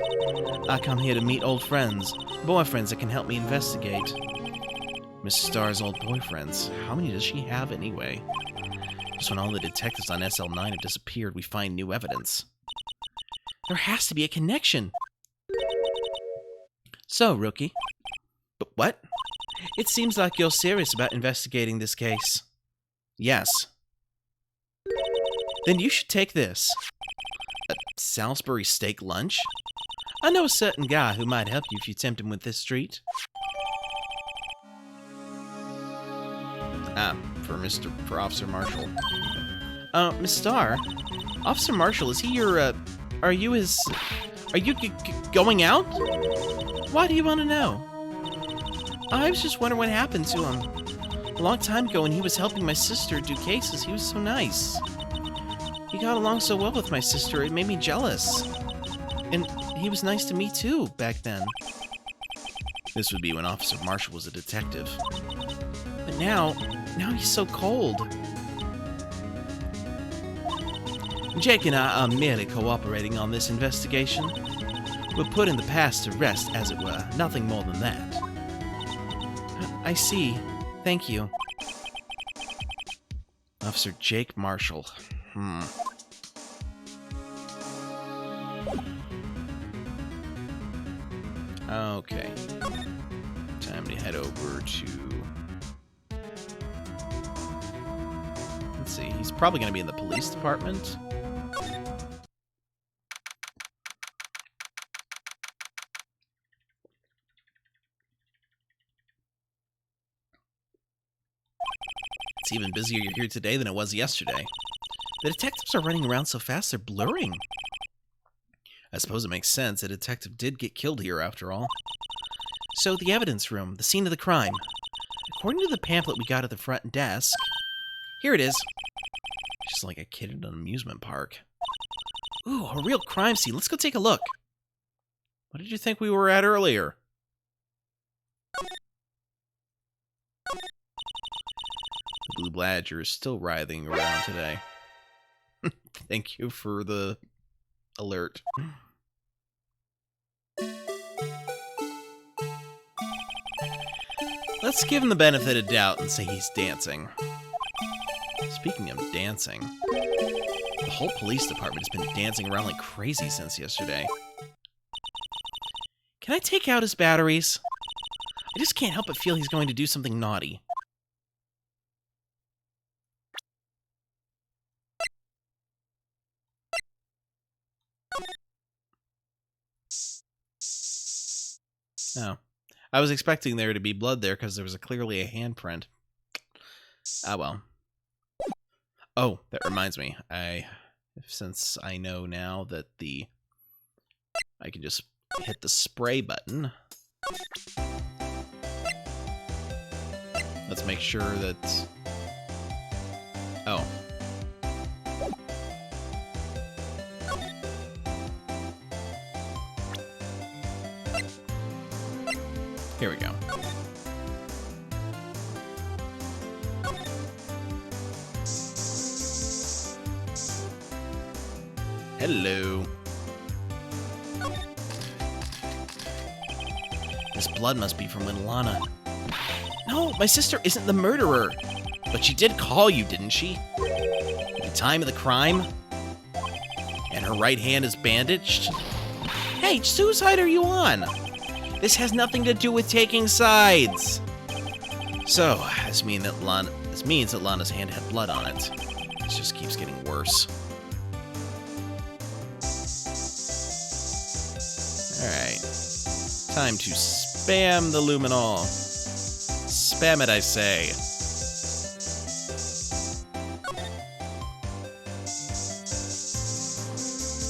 I come here to meet old friends, boyfriends that can help me investigate. Mrs. Starr's old boyfriends. How many does she have anyway? Just when all the detectives on SL9 have disappeared, we find new evidence. There has to be a connection. So, Rookie. But what? It seems like you're serious about investigating this case. Yes. Then you should take this. A Salisbury steak lunch? I know a certain guy who might help you if you tempt him with this treat. For Officer Marshall. Miss Starr? Officer Marshall, is he your, are you going out? Why do you want to know? I was just wondering what happened to him. A long time ago when he was helping my sister do cases, he was so nice. He got along so well with my sister, it made me jealous. And he was nice to me too, back then. This would be when Officer Marshall was a detective. But now he's so cold. Jake and I are merely cooperating on this investigation. We're putting the past to rest, as it were, nothing more than that. I see. Thank you. Officer Jake Marshall. Okay. Time to head over to... Let's see, he's probably going to be in the police department. It's even busier here today than it was yesterday. The detectives are running around so fast they're blurring. I suppose it makes sense. A detective did get killed here after all. So, the evidence room, the scene of the crime. According to the pamphlet we got at the front desk... Here it is. just like a kid in an amusement park. Ooh, a real crime scene. Let's go take a look. What did you think we were at earlier? The Blue Badger is still writhing around today. Thank you for the alert. Let's give him the benefit of doubt and say he's dancing. Speaking of dancing, the whole police department has been dancing around like crazy since yesterday. Can I take out his batteries? I just can't help but feel he's going to do something naughty. Oh. I was expecting there to be blood there because there was clearly a handprint. Ah, well. Oh, that reminds me. Since I know now that I can just hit the spray button. Let's make sure that... Oh. Here we go. Hello. This blood must be from when Lana... No, my sister isn't the murderer. But she did call you, didn't she? At the time of the crime? And her right hand is bandaged? Hey, whose side are you on? This has nothing to do with taking sides. So, this means that Lana's hand had blood on it. This just keeps getting worse. Alright. Time to spam the luminol. Spam it, I say.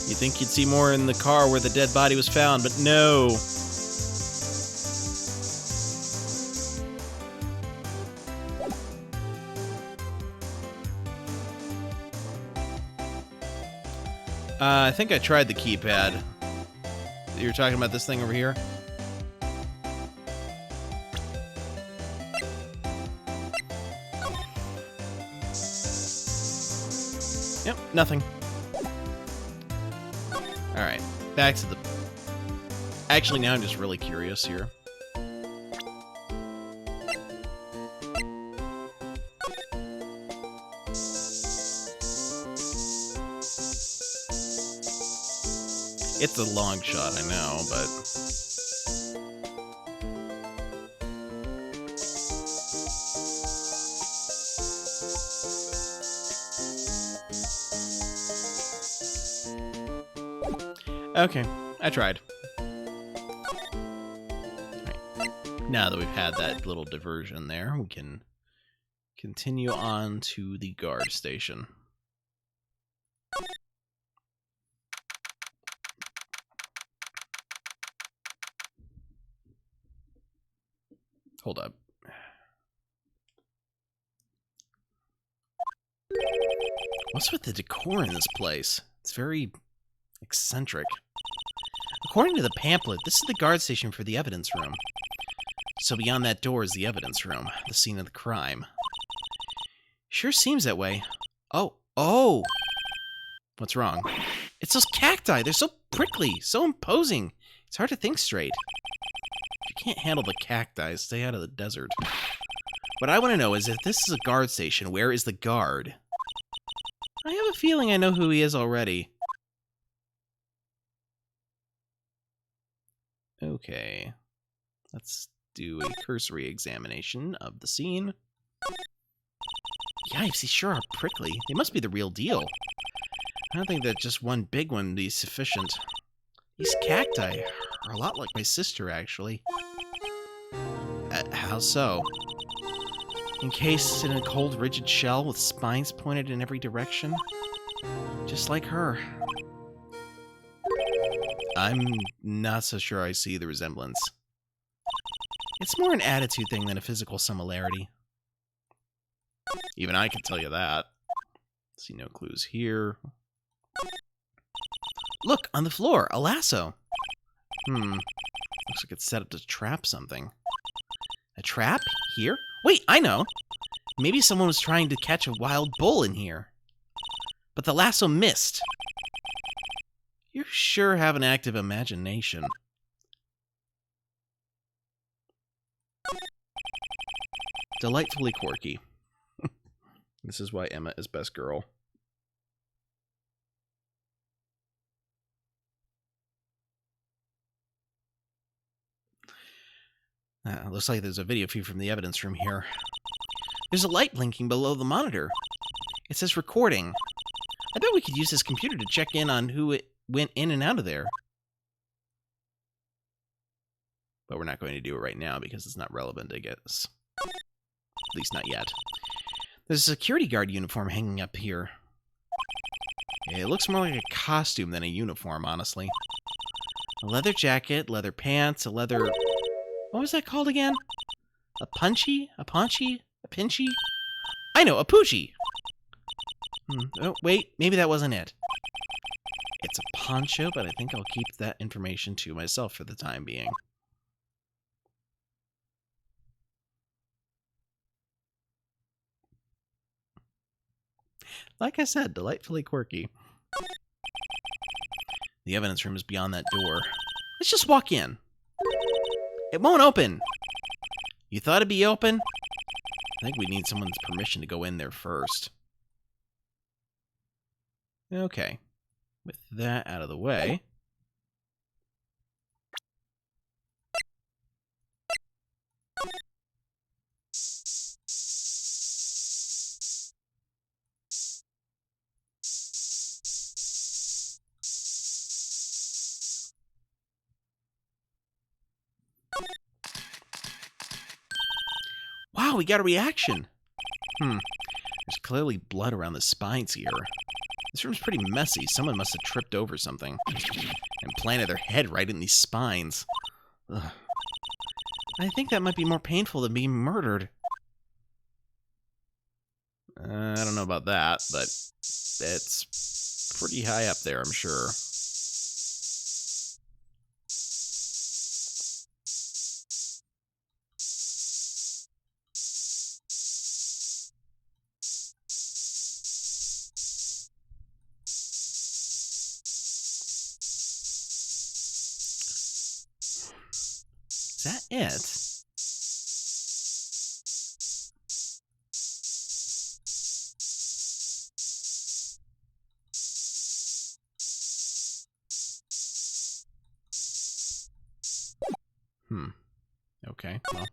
You think you'd see more in the car where the dead body was found, but no. I think I tried the keypad. You were talking about this thing over here? Yep, nothing. Alright, back to the... Actually, now I'm just really curious here. It's a long shot, I know, but... Okay, I tried. Right. Now that we've had that little diversion there, we can continue on to the guard station. Hold up. What's with the decor in this place? It's very eccentric. According to the pamphlet, this is the guard station for the evidence room. So beyond that door is the evidence room, the scene of the crime. Sure seems that way. Oh! What's wrong? It's those cacti! They're so prickly, so imposing. It's hard to think straight. If you can't handle the cacti, stay out of the desert. What I want to know is, if this is a guard station, where is the guard? I have a feeling I know who he is already. Okay. Let's do a cursory examination of the scene. Yipes, these sure are prickly. They must be the real deal. I don't think that just one big one would be sufficient. These cacti are a lot like my sister, actually. How so? Encased in a cold, rigid shell with spines pointed in every direction? Just like her. I'm not so sure I see the resemblance. It's more an attitude thing than a physical similarity. Even I can tell you that. See no clues here. Look, on the floor, a lasso. Looks like it's set up to trap something. A trap? Here? Wait, I know. Maybe someone was trying to catch a wild bull in here. But the lasso missed. You sure have an active imagination. Delightfully quirky. This is why Emma is best girl. Looks like there's a video feed from the evidence room here. There's a light blinking below the monitor. It says recording. I bet we could use this computer to check in on who it went in and out of there. But we're not going to do it right now because it's not relevant, I guess. At least not yet. There's a security guard uniform hanging up here. It looks more like a costume than a uniform, honestly. A leather jacket, leather pants, a leather... What was that called again? A punchy? A paunchy? A pinchy? I know, a poochie! Oh, wait, maybe that wasn't it. It's a poncho, but I think I'll keep that information to myself for the time being. Like I said, delightfully quirky. The evidence room is beyond that door. Let's just walk in. It won't open. You thought it'd be open? I think we need someone's permission to go in there first. Okay. With that out of the way... Wow, we got a reaction. There's clearly blood around the spines here. This room's pretty messy. Someone must have tripped over something and planted their head right in these spines. Ugh. I think that might be more painful than being murdered. I don't know about that, but it's pretty high up there, I'm sure. Is that it? Okay, well.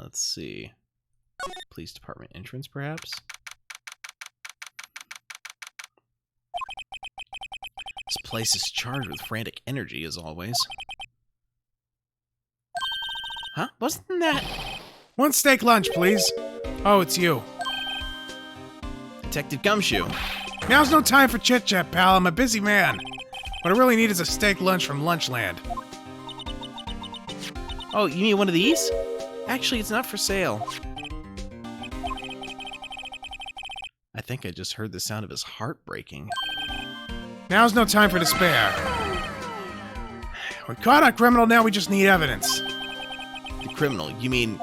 Let's see. Police department entrance, perhaps? This place is charged with frantic energy, as always. Huh? Wasn't that... One steak lunch, please. Oh, it's you. Detective Gumshoe? Now's no time for chit-chat, pal. I'm a busy man. What I really need is a steak lunch from Lunchland. Oh, you need one of these? Actually, it's not for sale. I think I just heard the sound of his heart breaking. Now's no time for despair. We caught our criminal, now we just need evidence. The criminal? You mean...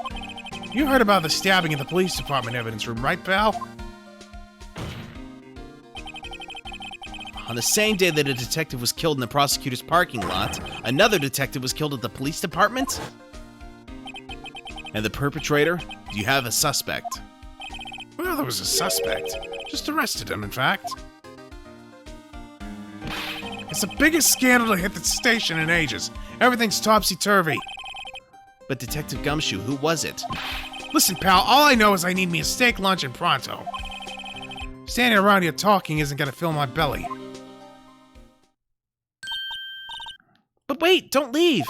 You heard about the stabbing in the police department evidence room, right, pal? On the same day that a detective was killed in the prosecutor's parking lot, another detective was killed at the police department? And the perpetrator? Do you have a suspect? Well, there was a suspect. Just arrested him, in fact. It's the biggest scandal to hit the station in ages. Everything's topsy-turvy. But Detective Gumshoe, who was it? Listen, pal, all I know is I need me a steak lunch and pronto. Standing around here talking isn't gonna fill my belly. But wait, don't leave!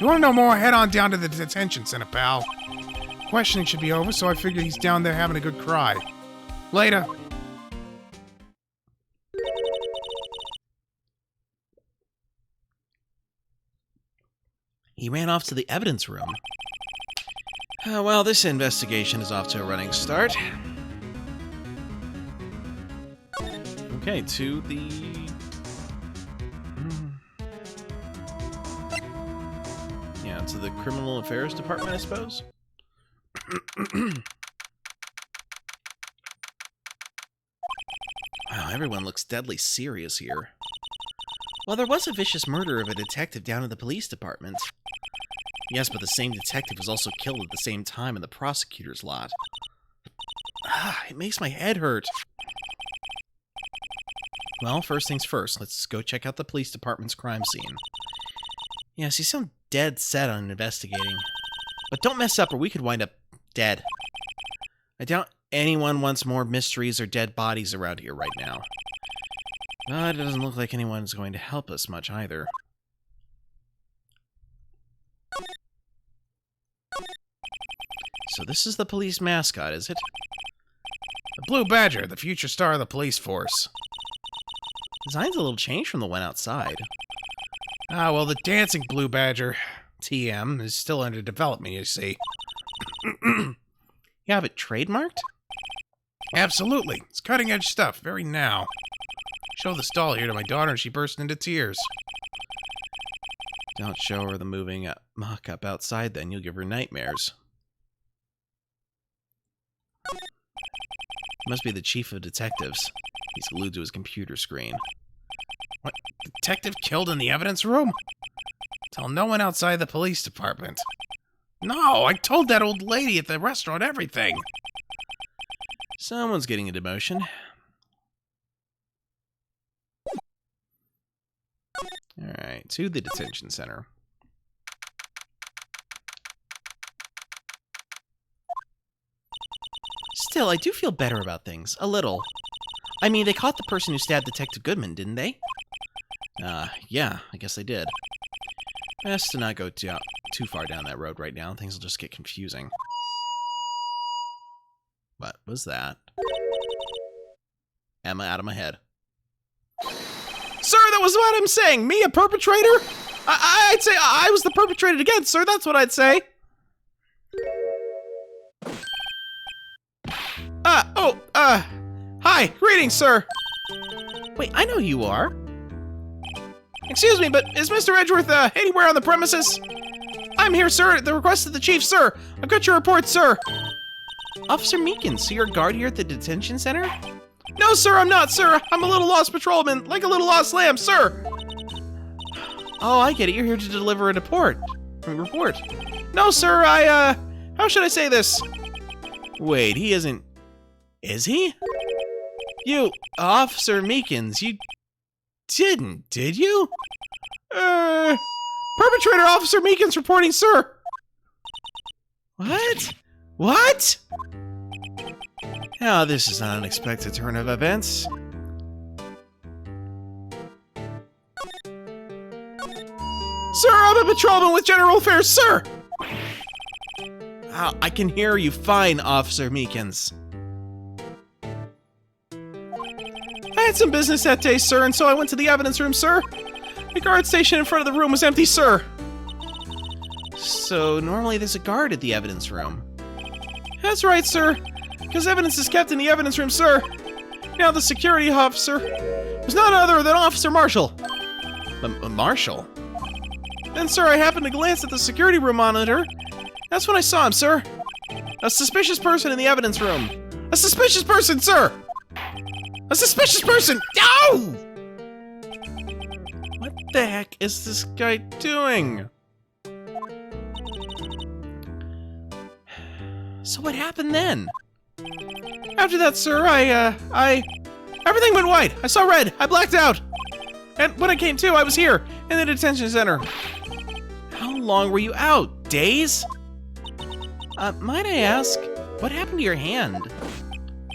You wanna know more? Head on down to the detention center, pal. Questioning should be over, so I figure he's down there having a good cry. Later. He ran off to the evidence room. Well, this investigation is off to a running start. Okay, to the... Yeah, to the Criminal Affairs Department, I suppose? Wow, everyone looks deadly serious here. Well, there was a vicious murder of a detective down in the police department. Yes, but the same detective was also killed at the same time in the prosecutor's lot. It makes my head hurt. Well, first things first, let's go check out the police department's crime scene. Yes, you sound dead set on investigating. But don't mess up or we could wind up dead. I doubt anyone wants more mysteries or dead bodies around here right now. But it doesn't look like anyone's going to help us much either. So this is the police mascot, is it? The Blue Badger, the future star of the police force. Design's a little changed from the one outside. Ah, well, the dancing Blue Badger, TM, is still under development, you see. You have it trademarked? Absolutely. It's cutting-edge stuff, very now. Show this doll here to my daughter and she burst into tears. Don't show her the moving mock-up outside then, you'll give her nightmares. Must be the chief of detectives. He's glued to his computer screen. What? Detective killed in the evidence room? Tell no one outside the police department. No, I told that old lady at the restaurant everything. Someone's getting a demotion. Alright, to the detention center. Still, I do feel better about things. A little. I mean, they caught the person who stabbed Detective Goodman, didn't they? Yeah, I guess they did. Best to not go too far down that road right now. Things will just get confusing. What was that? Am I out of my head? Sir, that was what I'm saying! Me, a perpetrator? I'd say I was the perpetrator again, sir. That's what I'd say. Hi. Greetings, sir. Wait, I know who you are. Excuse me, but is Mr. Edgeworth, anywhere on the premises? I'm here, sir, at the request of the chief, sir. I've got your report, sir. Officer Meekins, so you're a guard here at the detention center? No, sir, I'm not, sir. I'm a little lost patrolman, like a little lost lamb, sir. Oh, I get it. You're here to deliver a report. No, sir, how should I say this? Wait, he isn't... Is he? You, Officer Meekins, you didn't, did you? Perpetrator Officer Meekins reporting, sir. What? What? Oh, this is an unexpected turn of events. Sir, I'm a patrolman with General Affairs, sir! I can hear you fine, Officer Meekins. I had some business that day, sir, and so I went to the evidence room, sir. The guard station in front of the room was empty, sir. So, normally there's a guard at the evidence room. That's right, sir. Because evidence is kept in the evidence room, sir. Now the security officer was none other than Officer Marshall. Marshall? Then, sir, I happened to glance at the security room monitor. That's when I saw him, sir. A suspicious person in the evidence room. A suspicious person, sir! A suspicious person! No! What the heck is this guy doing? So what happened then? After that, sir, everything went white. I saw red. I blacked out. And when I came to, I was here, in the detention center. How long were you out? Days? Might I ask, what happened to your hand?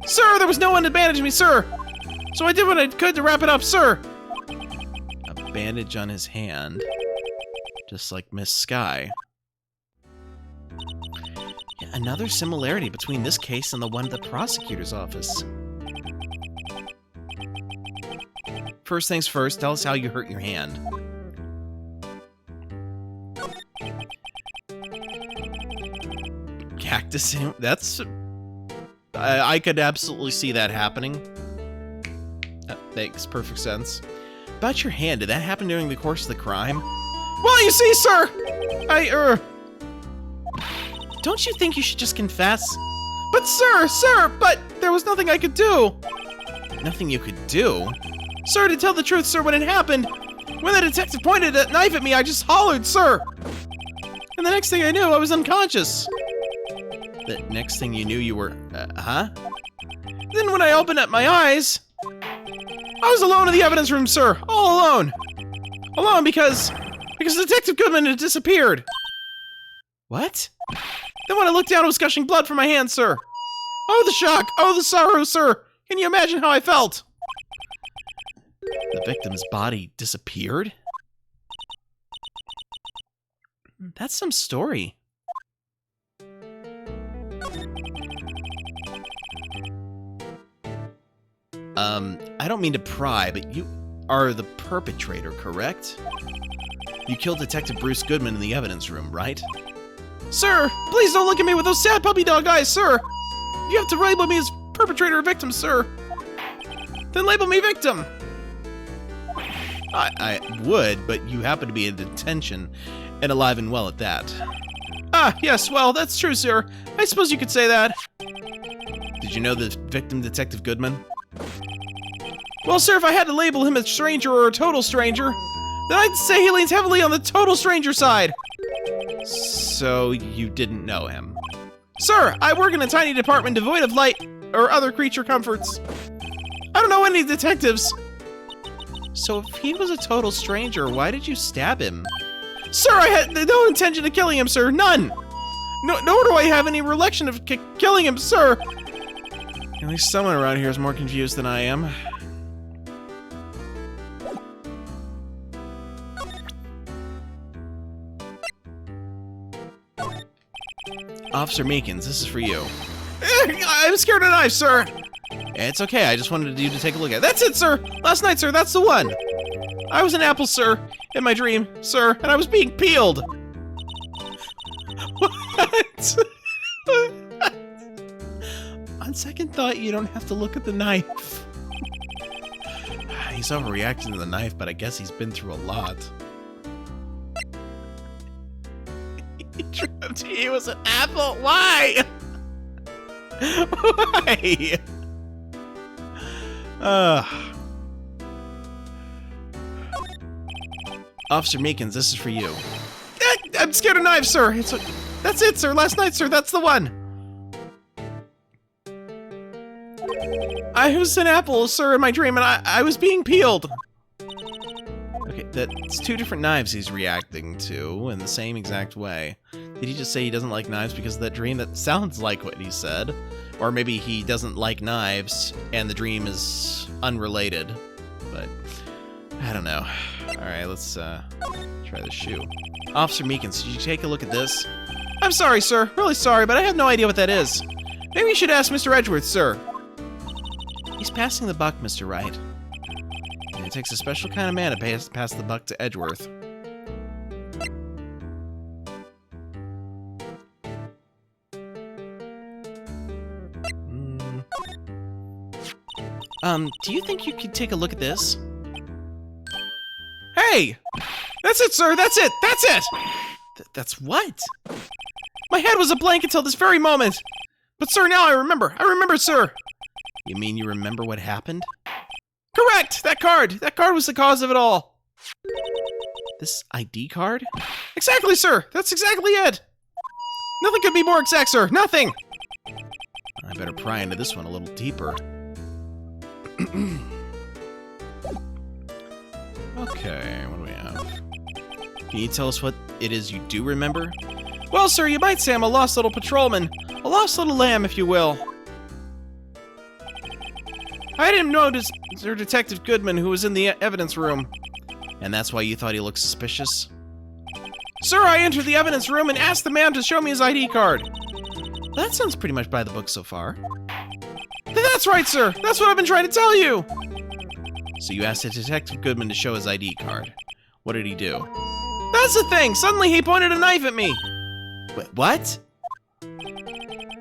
Sir, there was no one to bandage me, sir! So I did what I could to wrap it up, sir! A bandage on his hand. Just like Miss Sky. Yeah, another similarity between this case and the one at the prosecutor's office. First things first, tell us how you hurt your hand. That's... I could absolutely see that happening. That makes perfect sense. About your hand, did that happen during the course of the crime? Well, you see, sir! Don't you think you should just confess? But sir, but there was nothing I could do. Nothing you could do? Sir, to tell the truth, sir, when it happened, when the detective pointed a knife at me, I just hollered, sir. And the next thing I knew, I was unconscious. The next thing you knew, you were, huh? Then when I opened up my eyes, I was alone in the evidence room, sir. All alone. Alone because Detective Goodman had disappeared. What? Then when I looked down, it was gushing blood from my hand, sir. Oh, the shock. Oh, the sorrow, sir. Can you imagine how I felt? The victim's body disappeared? That's some story. I don't mean to pry, but you are the perpetrator, correct? You killed Detective Bruce Goodman in the evidence room, right? Sir, please don't look at me with those sad puppy dog eyes, sir! You have to label me as perpetrator or victim, sir. Then label me victim! I would, but you happen to be in detention, and alive and well at that. Ah, yes, well, that's true, sir. I suppose you could say that. Did you know the victim, Detective Goodman? Well, sir, if I had to label him a stranger or a total stranger, then I'd say he leans heavily on the total stranger side. So, you didn't know him? Sir, I work in a tiny department devoid of light or other creature comforts. I don't know any detectives. So if he was a total stranger, why did you stab him? Sir, I had no intention of killing him, sir. None. Nor do I have any recollection of killing him, sir. At least someone around here is more confused than I am. Officer Meekins, this is for you. I'm scared of knives, sir. It's okay, I just wanted you to take a look at it. That's it, sir! Last night, sir, that's the one! I was an apple, sir, in my dream, sir, and I was being peeled! What? On second thought, you don't have to look at the knife. He's overreacting to the knife, but I guess he's been through a lot. He dreamt he was an apple. Why? Why? Officer Meekins, this is for you. I'm scared of knives, sir. That's it, sir. Last night, sir. That's the one. I was an apple, sir, in my dream, and I was being peeled. Okay, that's two different knives he's reacting to in the same exact way. Did he just say he doesn't like knives because of that dream? That sounds like what he said. Or maybe he doesn't like knives and the dream is unrelated. But I don't know. Alright, let's try the shoe. Officer Meekins, did you take a look at this? I'm sorry, sir. Really sorry, but I have no idea what that is. Maybe you should ask Mr. Edgeworth, sir. He's passing the buck, Mr. Wright. And it takes a special kind of man to pass the buck to Edgeworth. Do you think you could take a look at this? Hey! That's it, sir! That's it! That's it! That's what? My head was a blank until this very moment! But sir, now I remember! I remember, sir! You mean you remember what happened? Correct! That card! That card was the cause of it all! This ID card? Exactly, sir! That's exactly it! Nothing could be more exact, sir! Nothing! I better pry into this one a little deeper. Okay, what do we have? Can you tell us what it is you do remember? Well, sir, you might say I'm a lost little patrolman. A lost little lamb, if you will. I didn't notice Sir Detective Goodman, who was in the evidence room. And that's why you thought he looked suspicious? Sir, I entered the evidence room and asked the man to show me his ID card. That sounds pretty much by the book so far. That's right, sir! That's what I've been trying to tell you! So you asked Detective Goodman to show his ID card. What did he do? That's the thing! Suddenly he pointed a knife at me! Wait, what?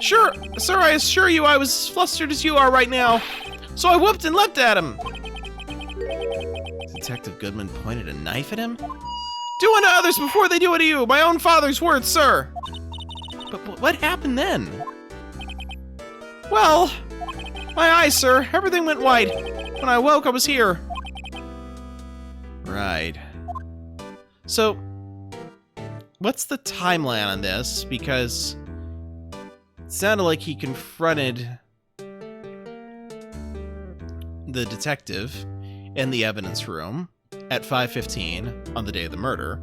Sure, sir, I assure you I was flustered as you are right now. So I whooped and leapt at him. Detective Goodman pointed a knife at him. Do unto others before they do unto you. My own father's words, sir. But what happened then? Well, my eyes, sir. Everything went white. When I woke, I was here. Right. So, what's the timeline on this? Because it sounded like he confronted the detective in the evidence room at 5:15 on the day of the murder.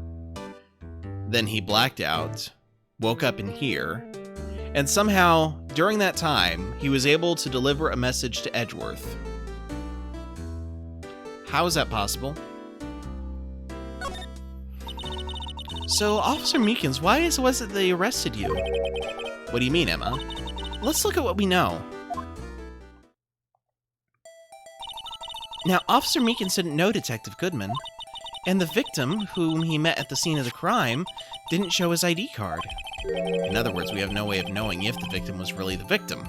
Then he blacked out, woke up in here, and somehow, during that time, he was able to deliver a message to Edgeworth. How is that possible? So, Officer Meekins, why was it they arrested you? What do you mean, Emma? Let's look at what we know. Now, Officer Meekins didn't know Detective Goodman, and the victim, whom he met at the scene of the crime, didn't show his ID card. In other words, we have no way of knowing if the victim was really the victim.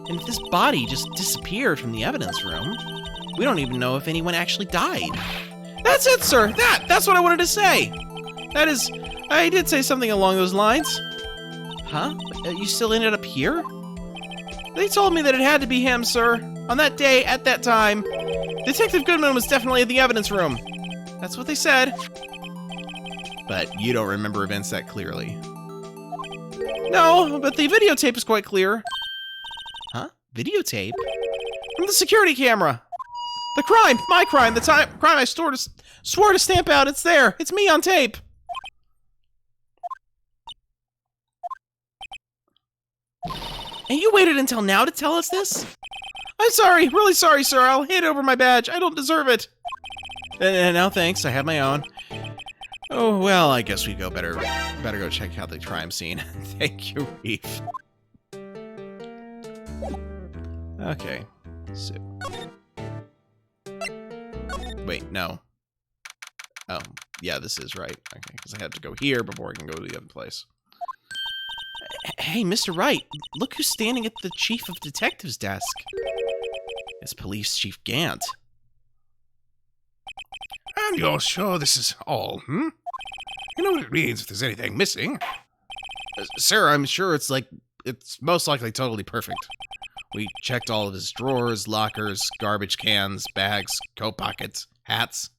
And if this body just disappeared from the evidence room, we don't even know if anyone actually died. That's it, sir! That's what I wanted to say! That is, I did say something along those lines. Huh? You still ended up here? They told me that it had to be him, sir. On that day, at that time, Detective Goodman was definitely in the evidence room. That's what they said. But you don't remember events that clearly. No, but the videotape is quite clear. Huh? Videotape? From the security camera. The crime! My crime! The crime I swore to stamp out! It's there! It's me on tape! And you waited until now to tell us this? I'm sorry, really sorry, sir. I'll hand over my badge. I don't deserve it. No, thanks. I have my own. Oh, well, I guess we better go check out the crime scene. Thank you, Reef. Okay. So. Wait, no. Oh, yeah, this is right. Okay, because I had to go here before I can go to the other place. Hey, Mr. Wright, look who's standing at the Chief of Detectives' desk. It's Police Chief Gant. And you're sure this is all, hmm? You know what it means if there's anything missing. Sir, I'm sure it's most likely totally perfect. We checked all of his drawers, lockers, garbage cans, bags, coat pockets, hats.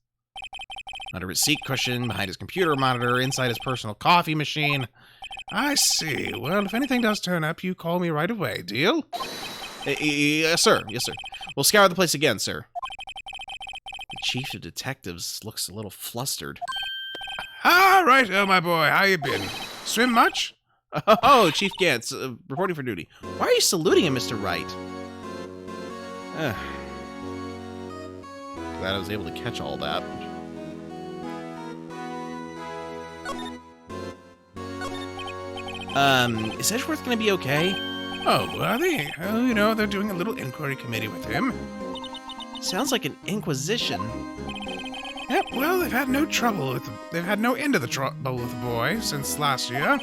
Under his seat cushion, behind his computer monitor, inside his personal coffee machine. I see. Well, if anything does turn up, you call me right away. Deal? Yes, sir. Yes, sir. We'll scour the place again, sir. The Chief of Detectives looks a little flustered. Ah, right. Oh, my boy. How you been? Swim much? Oh, Chief Gantz, reporting for duty. Why are you saluting him, Mr. Wright? Glad I was able to catch all that. Is Edgeworth gonna be okay? Oh, are they? Oh, you know, they're doing a little inquiry committee with him. Sounds like an inquisition. Yep, well, they've had no trouble with they've had no end of the trouble with the boy since last year.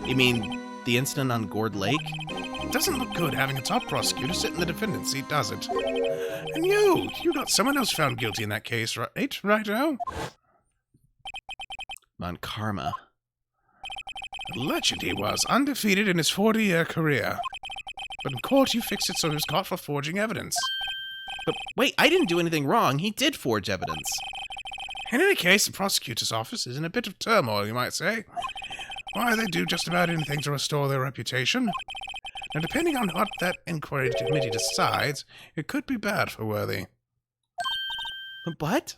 You mean the incident on Gourd Lake? It doesn't look good having a top prosecutor sit in the defendant's seat, does it? And you got someone else found guilty in that case, right? Righto? Karma. Alleged he was, undefeated in his 40-year career. But in court, you fixed it so he was caught for forging evidence. But wait, I didn't do anything wrong. He did forge evidence. In any case, the prosecutor's office is in a bit of turmoil, you might say. Why, they do just about anything to restore their reputation. And depending on what that inquiry committee decides, it could be bad for Worthy. What?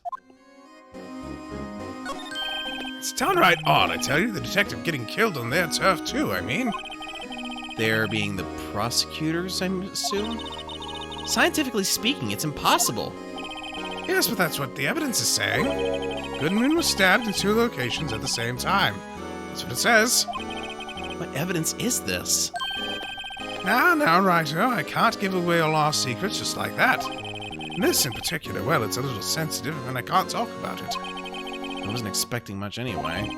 It's downright odd, I tell you, the detective getting killed on their turf, too, I mean. There being the prosecutors, I assume? Scientifically speaking, it's impossible. Yes, but that's what the evidence is saying. Goodman was stabbed in 2 locations at the same time. That's what it says. What evidence is this? Now, Righto, I can't give away all our secrets just like that. And this in particular, well, it's a little sensitive, and I can't talk about it. I wasn't expecting much anyway.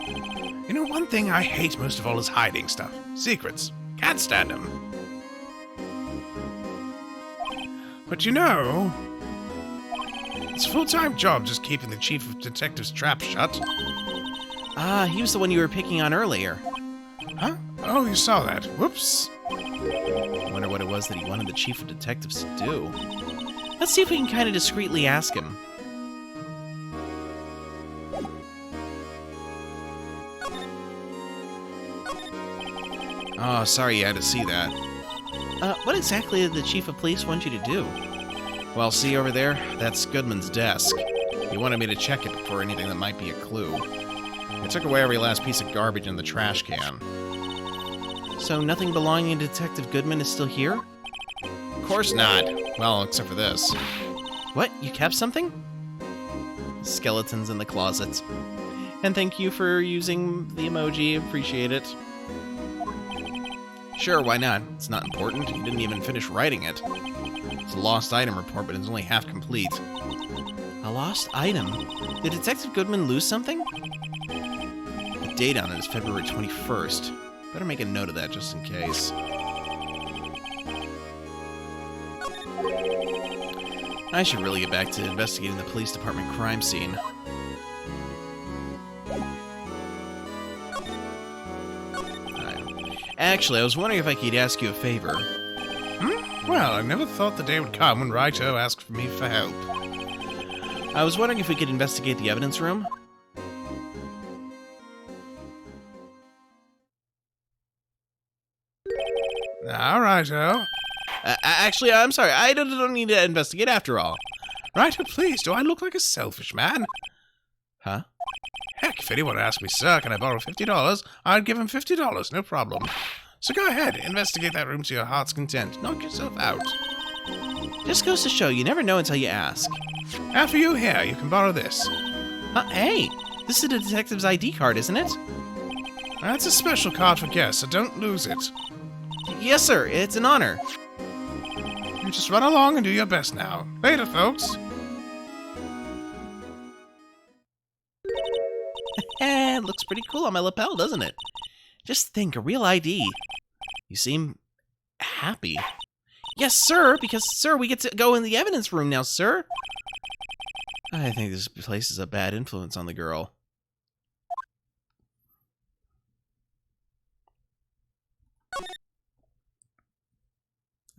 You know, one thing I hate most of all is hiding stuff. Secrets. Can't stand them. But you know, it's a full-time job just keeping the chief of detectives' trap shut. Ah, he was the one you were picking on earlier. Huh? Oh, you saw that. Whoops. I wonder what it was that he wanted the chief of detectives to do. Let's see if we can kind of discreetly ask him. Oh, sorry you had to see that. What exactly did the chief of police want you to do? Well, see over there? That's Goodman's desk. He wanted me to check it for anything that might be a clue. I took away every last piece of garbage in the trash can. So nothing belonging to Detective Goodman is still here? Of course not. Well, except for this. What? You kept something? Skeletons in the closet. And thank you for using the emoji. Appreciate it. Sure, why not? It's not important. You didn't even finish writing it. It's a lost item report, but it's only half complete. A lost item? Did Detective Goodman lose something? The date on it is February 21st. Better make a note of that just in case. I should really get back to investigating the police department crime scene. Actually, I was wondering if I could ask you a favor. Well, I never thought the day would come when Wright asked for me for help. I was wondering if we could investigate the evidence room. All right, Actually, I'm sorry. I don't need to investigate after all. Wright, please, do I look like a selfish man? Huh? Heck, if anyone asked me, sir, can I borrow $50, I'd give him $50, no problem. So go ahead, investigate that room to your heart's content. Knock yourself out. Just goes to show you never know until you ask. After you here, you can borrow this. Hey, this is the detective's ID card, isn't it? That's a special card for guests, so don't lose it. Yes, sir. It's an honor. You just run along and do your best now. Later, folks. It looks pretty cool on my lapel, doesn't it? Just think, a real ID. You seem happy. Yes, sir, because, sir, we get to go in the evidence room now, sir. I think this place is a bad influence on the girl.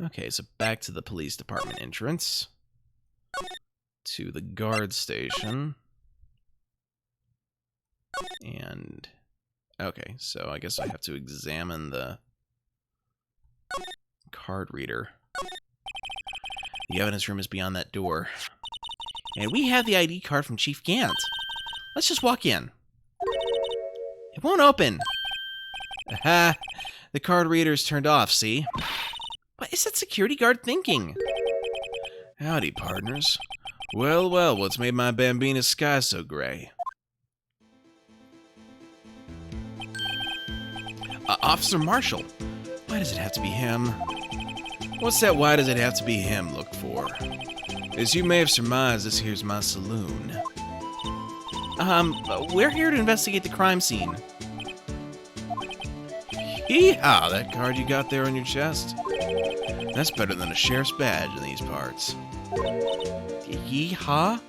Okay, so back to the police department entrance. To the guard station. And... okay, so I guess I have to examine the card reader. The evidence room is beyond that door. And we have the ID card from Chief Gant. Let's just walk in. It won't open. Aha! The card reader is turned off, see? What is that security guard thinking? Howdy, partners. Well, well, what's made my Bambina's sky so gray? Officer Marshall. Why does it have to be him? What's that why does it have to be him look for? As you may have surmised, this here's my saloon. We're here to investigate the crime scene. Yee-haw, that card you got there on your chest? That's better than a sheriff's badge in these parts. Yee-haw?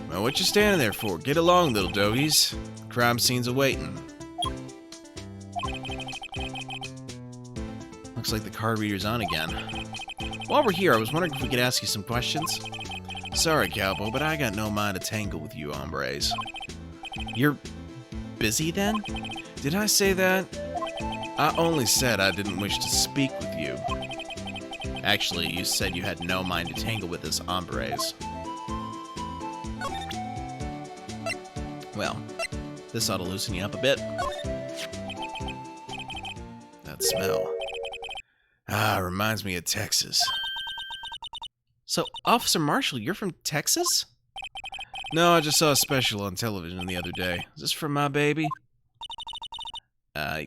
Well, what you standing there for? Get along, little dogies. The crime scene's awaiting. Looks like the card reader's on again. While we're here, I was wondering if we could ask you some questions. Sorry, cowboy, but I got no mind to tangle with you hombres. You're busy, then? Did I say that? I only said I didn't wish to speak with you. Actually, you said you had no mind to tangle with us hombres. Well, this ought to loosen you up a bit. That smell. Reminds me of Texas. So, Officer Marshall, you're from Texas? No, I just saw a special on television the other day. Is this from my baby?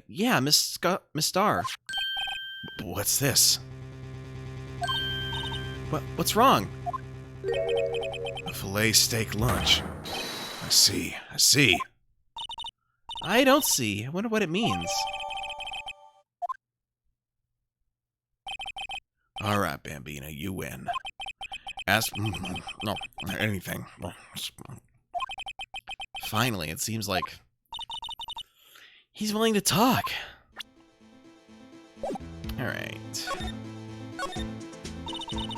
Yeah, Miss Starr. What's this? What's wrong? A filet steak lunch. I see. I see. I don't see. I wonder what it means. All right, Bambina, you win. Ask... No, anything. Finally, it seems like he's willing to talk. Alright.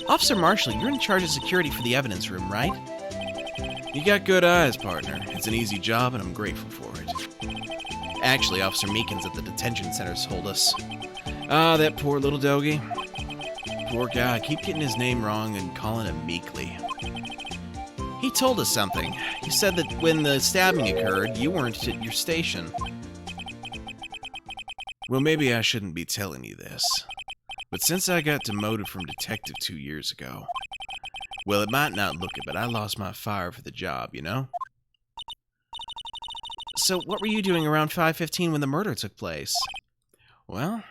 Officer Marshall, you're in charge of security for the evidence room, right? You got good eyes, partner. It's an easy job, and I'm grateful for it. Actually, Officer Meekins at the detention center told us. Ah, that poor little doggy. Poor guy, I keep getting his name wrong and calling him Meekly. He told us something. He said that when the stabbing occurred, you weren't at your station. Well, maybe I shouldn't be telling you this. But since I got demoted from detective 2 years ago, well, it might not look it, but I lost my fire for the job, you know? So what were you doing around 5:15 when the murder took place? Well,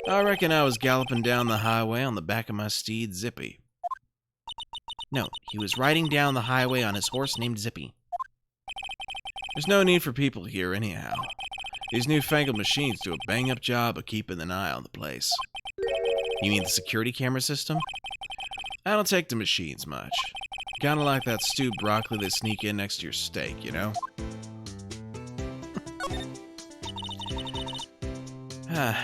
I reckon I was galloping down the highway on the back of my steed, Zippy. No, he was riding down the highway on his horse named Zippy. There's no need for people here anyhow. These newfangled machines do a bang-up job of keeping an eye on the place. You mean the security camera system? I don't take the machines much. Kinda like that stewed broccoli they sneak in next to your steak, you know?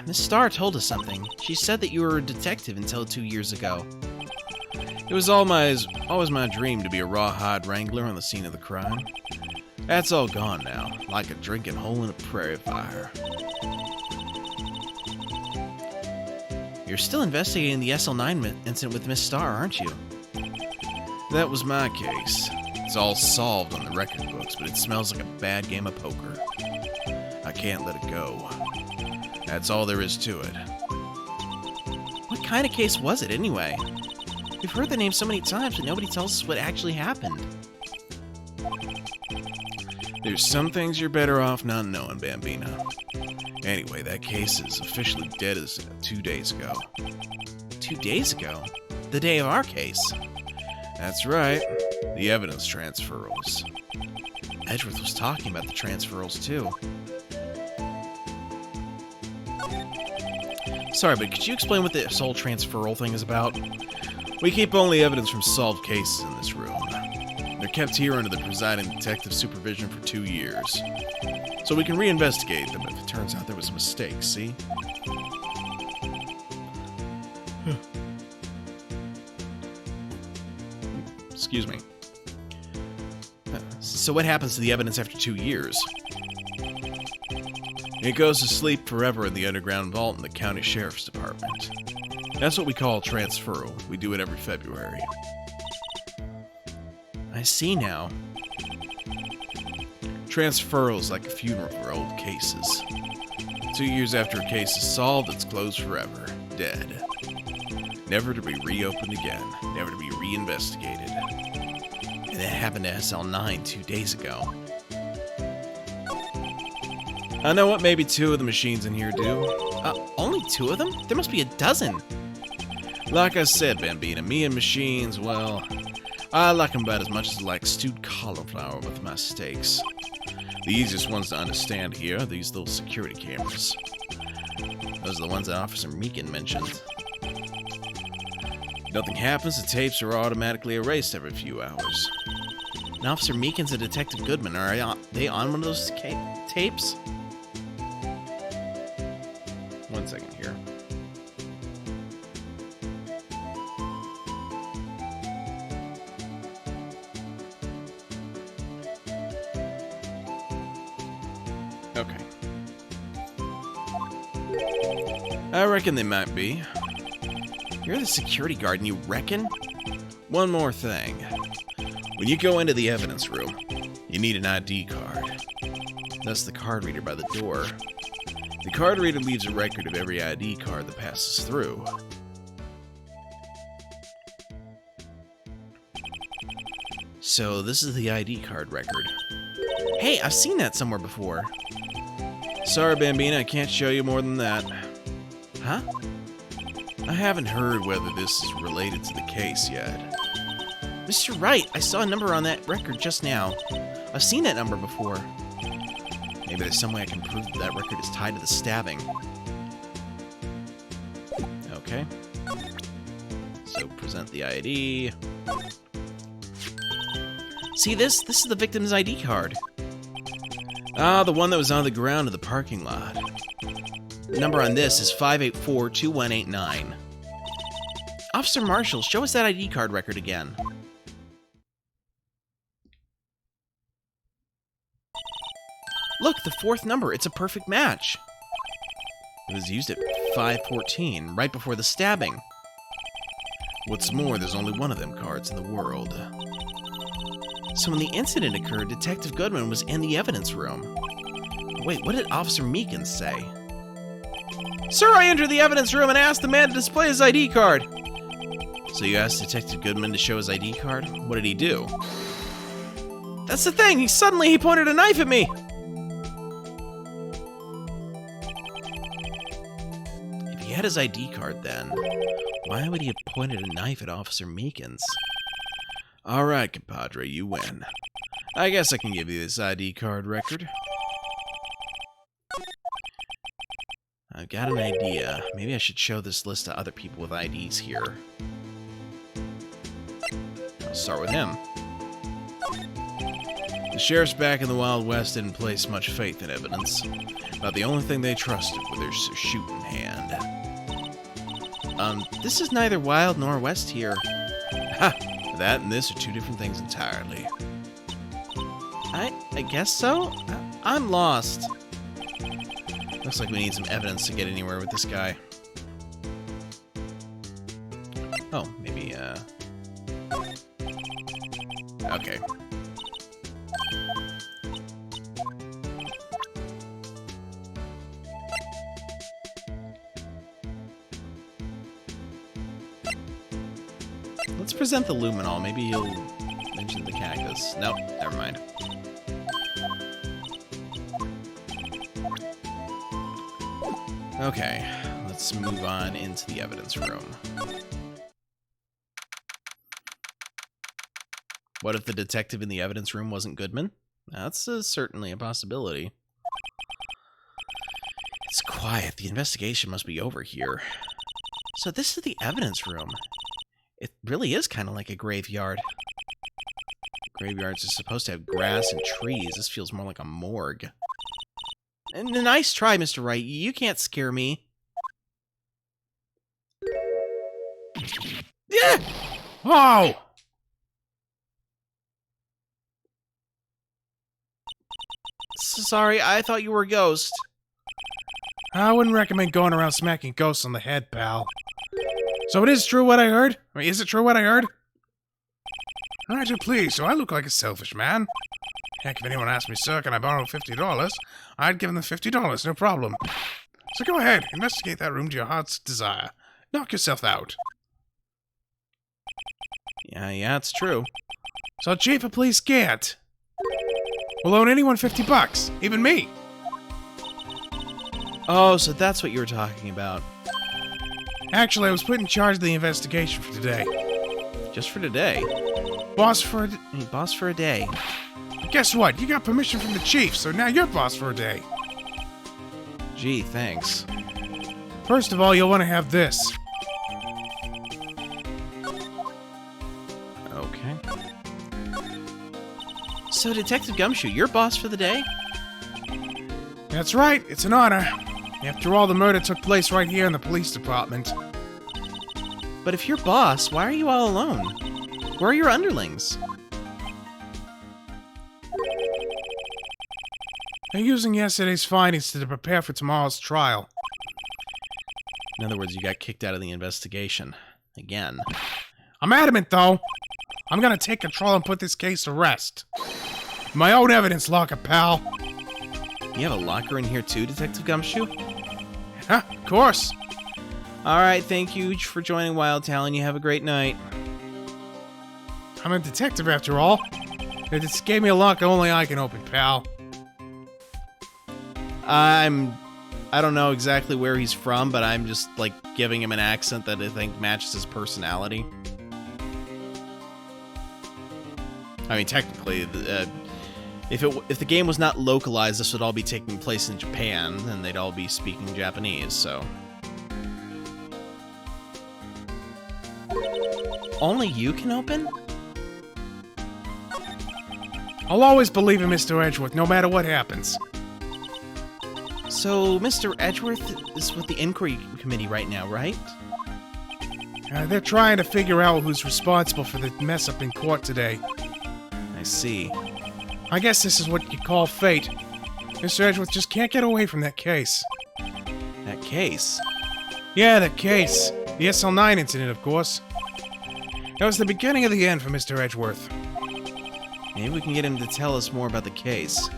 Miss Starr told us something. She said that you were a detective until 2 years ago. It was always my dream to be a rawhide wrangler on the scene of the crime. That's all gone now, like a drinking hole in a prairie fire. You're still investigating the SL9 incident with Miss Starr, aren't you? That was my case. It's all solved on the record books, but it smells like a bad game of poker. I can't let it go. That's all there is to it. What kind of case was it, anyway? We've heard the name so many times, but nobody tells us what actually happened. There's some things you're better off not knowing, Bambina. Anyway, that case is officially dead as 2 days ago. 2 days ago? The day of our case? That's right. The evidence transferals. Edgeworth was talking about the transferals, too. Sorry, but could you explain what this whole transferal thing is about? We keep only evidence from solved cases in this room. They're kept here under the presiding detective's supervision for 2 years. So we can reinvestigate them if it turns out there was a mistake, see? Excuse me. So what happens to the evidence after 2 years? It goes to sleep forever in the underground vault in the county sheriff's department. That's what we call transferal. We do it every February. I see now. Transferal's like a funeral for old cases. 2 years after a case is solved, it's closed forever. Dead. Never to be reopened again. Never to be reinvestigated. And that happened to SL9 2 days ago. I know what maybe 2 of the machines in here do. Only 2 of them? There must be a dozen. Like I said, Bambina, me and machines, well, I like them about as much as I like stewed cauliflower with my steaks. The easiest ones to understand here are these little security cameras. Those are the ones that Officer Meekin mentioned. If nothing happens, the tapes are automatically erased every few hours. And Officer Meekins and Detective Goodman, are they on one of those tapes? 1 second here. Okay. I reckon they might be. You're the security guard and you reckon? One more thing. When you go into the evidence room, you need an ID card. That's the card reader by the door. The card reader leaves a record of every ID card that passes through. So this is the ID card record. Hey, I've seen that somewhere before. Sorry, Bambina, I can't show you more than that. Huh? I haven't heard whether this is related to the case yet. Mr. Wright, I saw a number on that record just now. I've seen that number before. Maybe there's some way I can prove that record is tied to the stabbing. Okay. So present the ID. See this? This is the victim's ID card. Ah, the one that was on the ground in the parking lot. The number on this is 584-2189. Officer Marshall, show us that ID card record again. Look, the fourth number. It's a perfect match. It was used at 5:14, right before the stabbing. What's more, there's only one of them cards in the world. So when the incident occurred, Detective Goodman was in the evidence room. Wait, what did Officer Meekins say? Sir, I entered the evidence room and asked the man to display his ID card. So you asked Detective Goodman to show his ID card? What did he do? That's the thing! He pointed a knife at me! If he had his ID card then, why would he have pointed a knife at Officer Meekins? Alright, compadre, you win. I guess I can give you this ID card record. I've got an idea. Maybe I should show this list to other people with IDs here. I'll start with him. The sheriffs back in the Wild West didn't place much faith in evidence. About the only thing they trusted was their shooting hand. This is neither Wild nor West here. Ha! That and this are two different things entirely. I guess so? I'm lost. Looks like we need some evidence to get anywhere with this guy. Oh, maybe, okay. Let's present the luminol. Maybe he'll mention the cactus. Nope, never mind. Okay, let's move on into the evidence room. What if the detective in the evidence room wasn't Goodman? That's certainly a possibility. It's quiet. The investigation must be over here. So this is the evidence room. It really is kind of like a graveyard. Graveyards are supposed to have grass and trees. This feels more like a morgue. And a nice try, Mr. Wright. You can't scare me. Yeah! Oh! Sorry, I thought you were a ghost. I wouldn't recommend going around smacking ghosts on the head, pal. So it is true what I heard? Or is it true what I heard? Aren't you pleased? So I look like a selfish man. Heck, if anyone asked me, sir, can I borrow $50? I'd give them the $50, no problem. So go ahead, investigate that room to your heart's desire. Knock yourself out. Yeah, it's true. So chief of police can't. Will loan anyone $50, even me. Oh, so that's what you were talking about. Actually, I was put in charge of the investigation for today. Just for today? Boss for Boss for a day. Guess what? You got permission from the chief, so now you're boss for a day. Gee, thanks. First of all, you'll want to have this. Okay. So, Detective Gumshoe, you're boss for the day? That's right, it's an honor. After all, the murder took place right here in the police department. But if you're boss, why are you all alone? Where are your underlings? They're using yesterday's findings to prepare for tomorrow's trial. In other words, you got kicked out of the investigation. Again. I'm adamant, though. I'm gonna take control and put this case to rest. My own evidence locker, pal. You have a locker in here too, Detective Gumshoe? Huh, of course. Alright, thank you for joining Wild Talon. You have a great night. I'm a detective after all. They just gave me a locker only I can open, pal. I don't know exactly where he's from, but I'm just, like, giving him an accent that I think matches his personality. I mean, technically, If the game was not localized, this would all be taking place in Japan, and they'd all be speaking Japanese, so... Only you can open? I'll always believe in Mr. Edgeworth, no matter what happens. So, Mr. Edgeworth is with the Inquiry Committee right now, right? They're trying to figure out who's responsible for the mess up in court today. I see. I guess this is what you call fate. Mr. Edgeworth just can't get away from that case. That case? Yeah, that case. The SL9 incident, of course. That was the beginning of the end for Mr. Edgeworth. Maybe we can get him to tell us more about the case.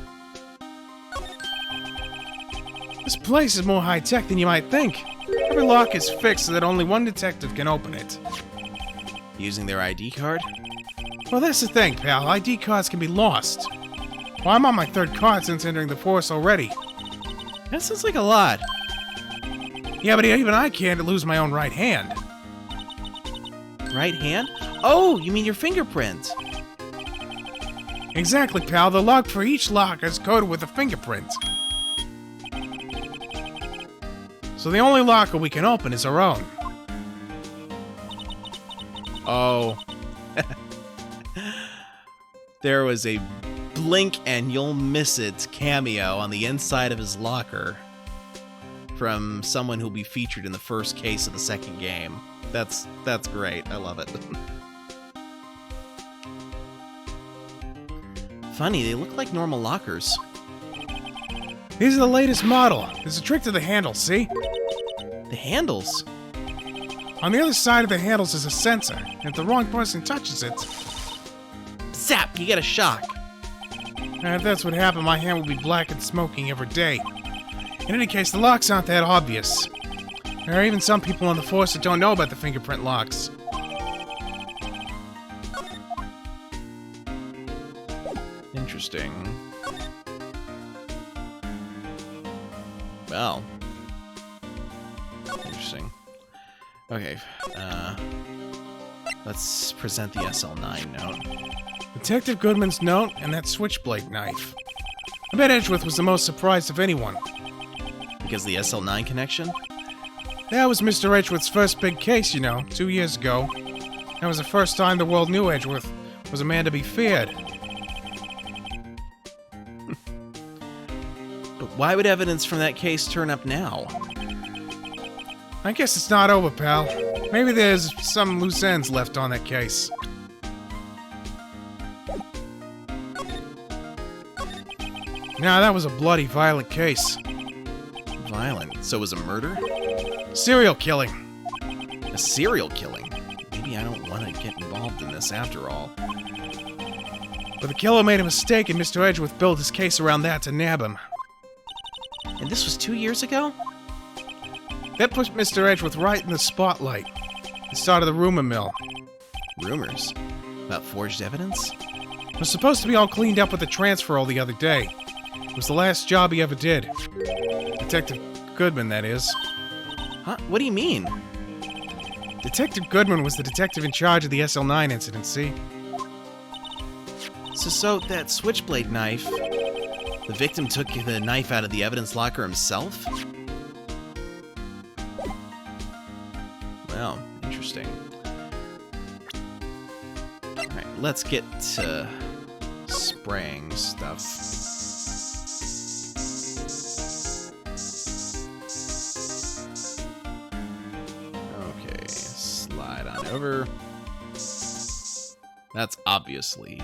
This place is more high-tech than you might think. Every lock is fixed so that only one detective can open it. Using their ID card? Well, that's the thing, pal. ID cards can be lost. Well, I'm on my third card since entering the force already. That sounds like a lot. Yeah, but even I can't lose my own right hand. Right hand? Oh, you mean your fingerprint. Exactly, pal. The log for each lock is coded with a fingerprint. So the only locker we can open is our own. Oh. There was a blink and you'll miss it cameo on the inside of his locker from someone who'll be featured in the first case of the second game. That's great. I love it. Funny, they look like normal lockers. These are the latest model. There's a trick to the handle, see? The handles? On the other side of the handles is a sensor, and if the wrong person touches it... Zap! You get a shock. If that's what happened, my hand would be black and smoking every day. In any case, the locks aren't that obvious. There are even some people on the force that don't know about the fingerprint locks. Interesting. Well. Interesting. Okay, let's present the SL9 note. Detective Goodman's note and that switchblade knife. I bet Edgeworth was the most surprised of anyone. Because the SL9 connection? That was Mr. Edgeworth's first big case, you know, 2 years ago. That was the first time the world knew Edgeworth was a man to be feared. But why would evidence from that case turn up now? I guess it's not over, pal. Maybe there's some loose ends left on that case. Now, that was a bloody, violent case. Violent? So it was a murder? Serial killing. A serial killing? Maybe I don't want to get involved in this after all. But the killer made a mistake and Mr. Edgeworth built his case around that to nab him. And this was 2 years ago? That pushed Mr. Edgeworth right in the spotlight. It started the rumor mill. Rumors? About forged evidence? It was supposed to be all cleaned up with the transfer all the other day. It was the last job he ever did. Detective Goodman, that is. Huh? What do you mean? Detective Goodman was the detective in charge of the SL9 incident, see? So that switchblade knife, the victim took the knife out of the evidence locker himself? Well, interesting. Alright, let's get to spraying stuff. Okay, slide on over. That's obviously...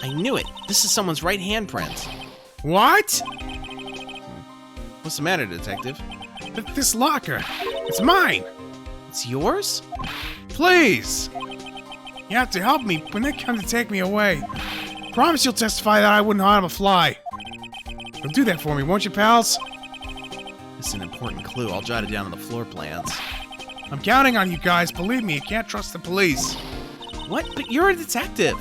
I knew it! This is someone's right handprint. What? What's the matter, detective? This locker. It's mine. It's yours? Please. You have to help me when they come to take me away. Promise you'll testify that I wouldn't harm a fly. You'll do that for me, won't you, pals? This is an important clue. I'll jot it down on the floor plans. I'm counting on you guys. Believe me, you can't trust the police. What? But you're a detective.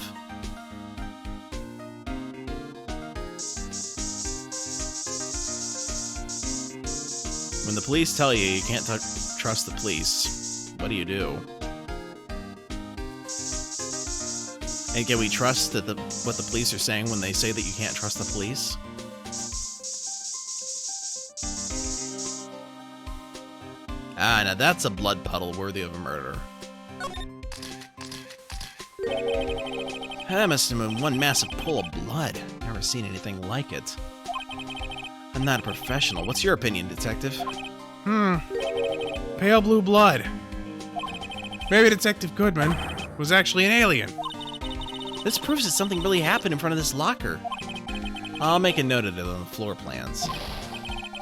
When the police tell you you can't trust the police, what do you do? And can we trust that what the police are saying when they say that you can't trust the police? Ah, now that's a blood puddle worthy of a murder. That must have been one massive pool of blood. Never seen anything like it. I'm not a professional. What's your opinion, detective? Pale blue blood. Maybe Detective Goodman was actually an alien. This proves that something really happened in front of this locker. I'll make a note of it on the floor plans.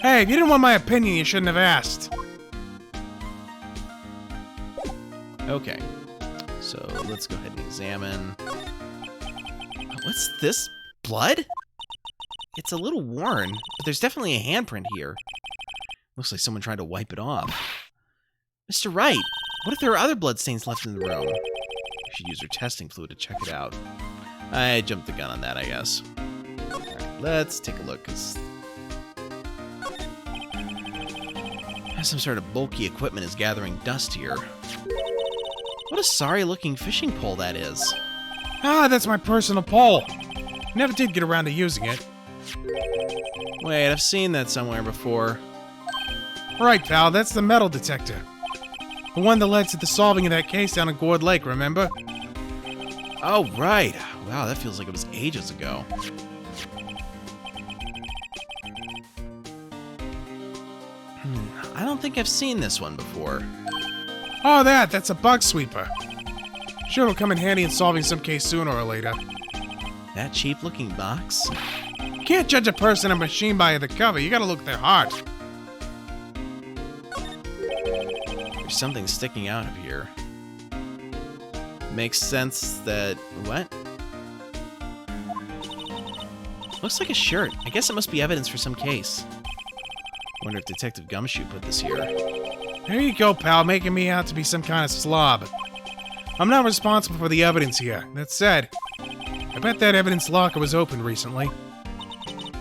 Hey, if you didn't want my opinion, you shouldn't have asked. Okay, so let's go ahead and examine. What's this? Blood? It's a little worn, but there's definitely a handprint here. Looks like someone tried to wipe it off. Mr. Wright, what if there are other bloodstains left in the room? We should use our testing fluid to check it out. I jumped the gun on that, I guess. Alright, let's take a look, because some sort of bulky equipment is gathering dust here. What a sorry-looking fishing pole that is. Ah, that's my personal pole. Never did get around to using it. Wait, I've seen that somewhere before. Right, pal, that's the metal detector. The one that led to the solving of that case down in Gourd Lake, remember? Oh, right. Wow, that feels like it was ages ago. I don't think I've seen this one before. Oh, that's a bug sweeper. Sure, it'll come in handy in solving some case sooner or later. That cheap-looking box? You can't judge a person or machine by the cover. You gotta look at their heart. There's something sticking out of here. Makes sense that... what? Looks like a shirt. I guess it must be evidence for some case. Wonder if Detective Gumshoe put this here. There you go, pal, making me out to be some kind of slob. I'm not responsible for the evidence here. That said, I bet that evidence locker was opened recently.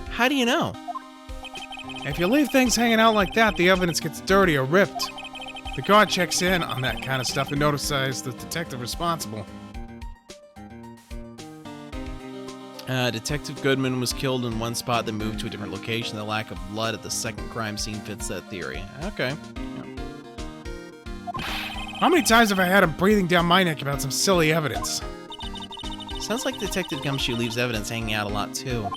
How do you know? If you leave things hanging out like that, the evidence gets dirty or ripped. The guard checks in on that kind of stuff and notifies the detective responsible. Detective Goodman was killed in one spot, then moved to a different location. The lack of blood at the second crime scene fits that theory. Okay. How many times have I had him breathing down my neck about some silly evidence? Sounds like Detective Gumshoe leaves evidence hanging out a lot, too.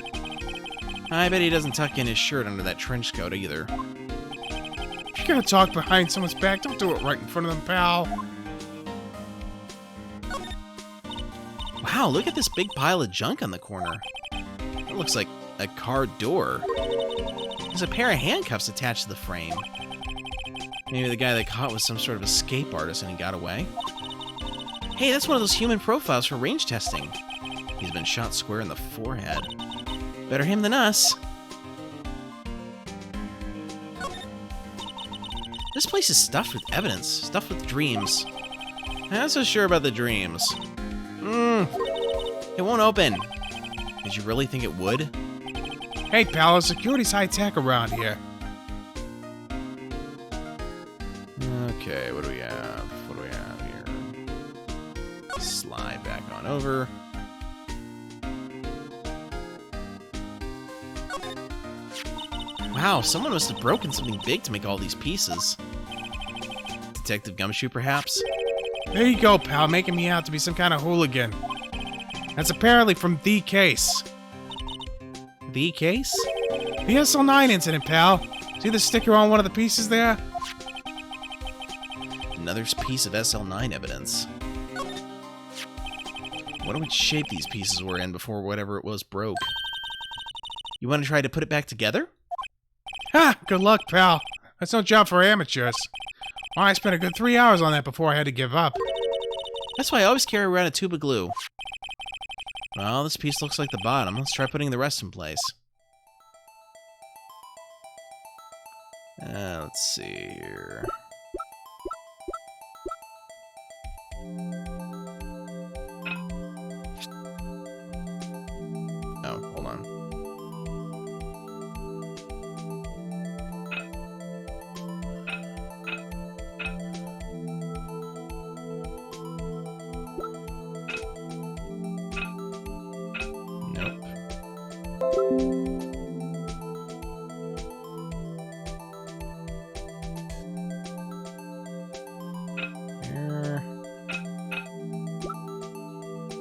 I bet he doesn't tuck in his shirt under that trench coat, either. If you're gonna talk behind someone's back, don't do it right in front of them, pal. Wow, look at this big pile of junk on the corner. It looks like a car door. There's a pair of handcuffs attached to the frame. Maybe the guy they caught was some sort of escape artist and he got away. Hey, that's one of those human profiles for range testing. He's been shot square in the forehead. Better him than us. This place is stuffed with evidence, stuffed with dreams. I'm not so sure about the dreams. It won't open. Did you really think it would? Hey, pal, our security's high-tech around here. Okay, what do we have? What do we have here? Slide back on over. Wow, someone must have broken something big to make all these pieces. Detective Gumshoe, perhaps? There you go, pal, making me out to be some kind of hooligan. That's apparently from The Case. The case? The SL9 incident, pal. See the sticker on one of the pieces there? Another piece of SL9 evidence. Wonder which shape these pieces were in before whatever it was broke. You want to try to put it back together? Ha! Good luck, pal. That's no job for amateurs. Well, I spent a good 3 hours on that before I had to give up. That's why I always carry around a tube of glue. Well, this piece looks like the bottom. Let's try putting the rest in place. Let's see here. Oh, hold on.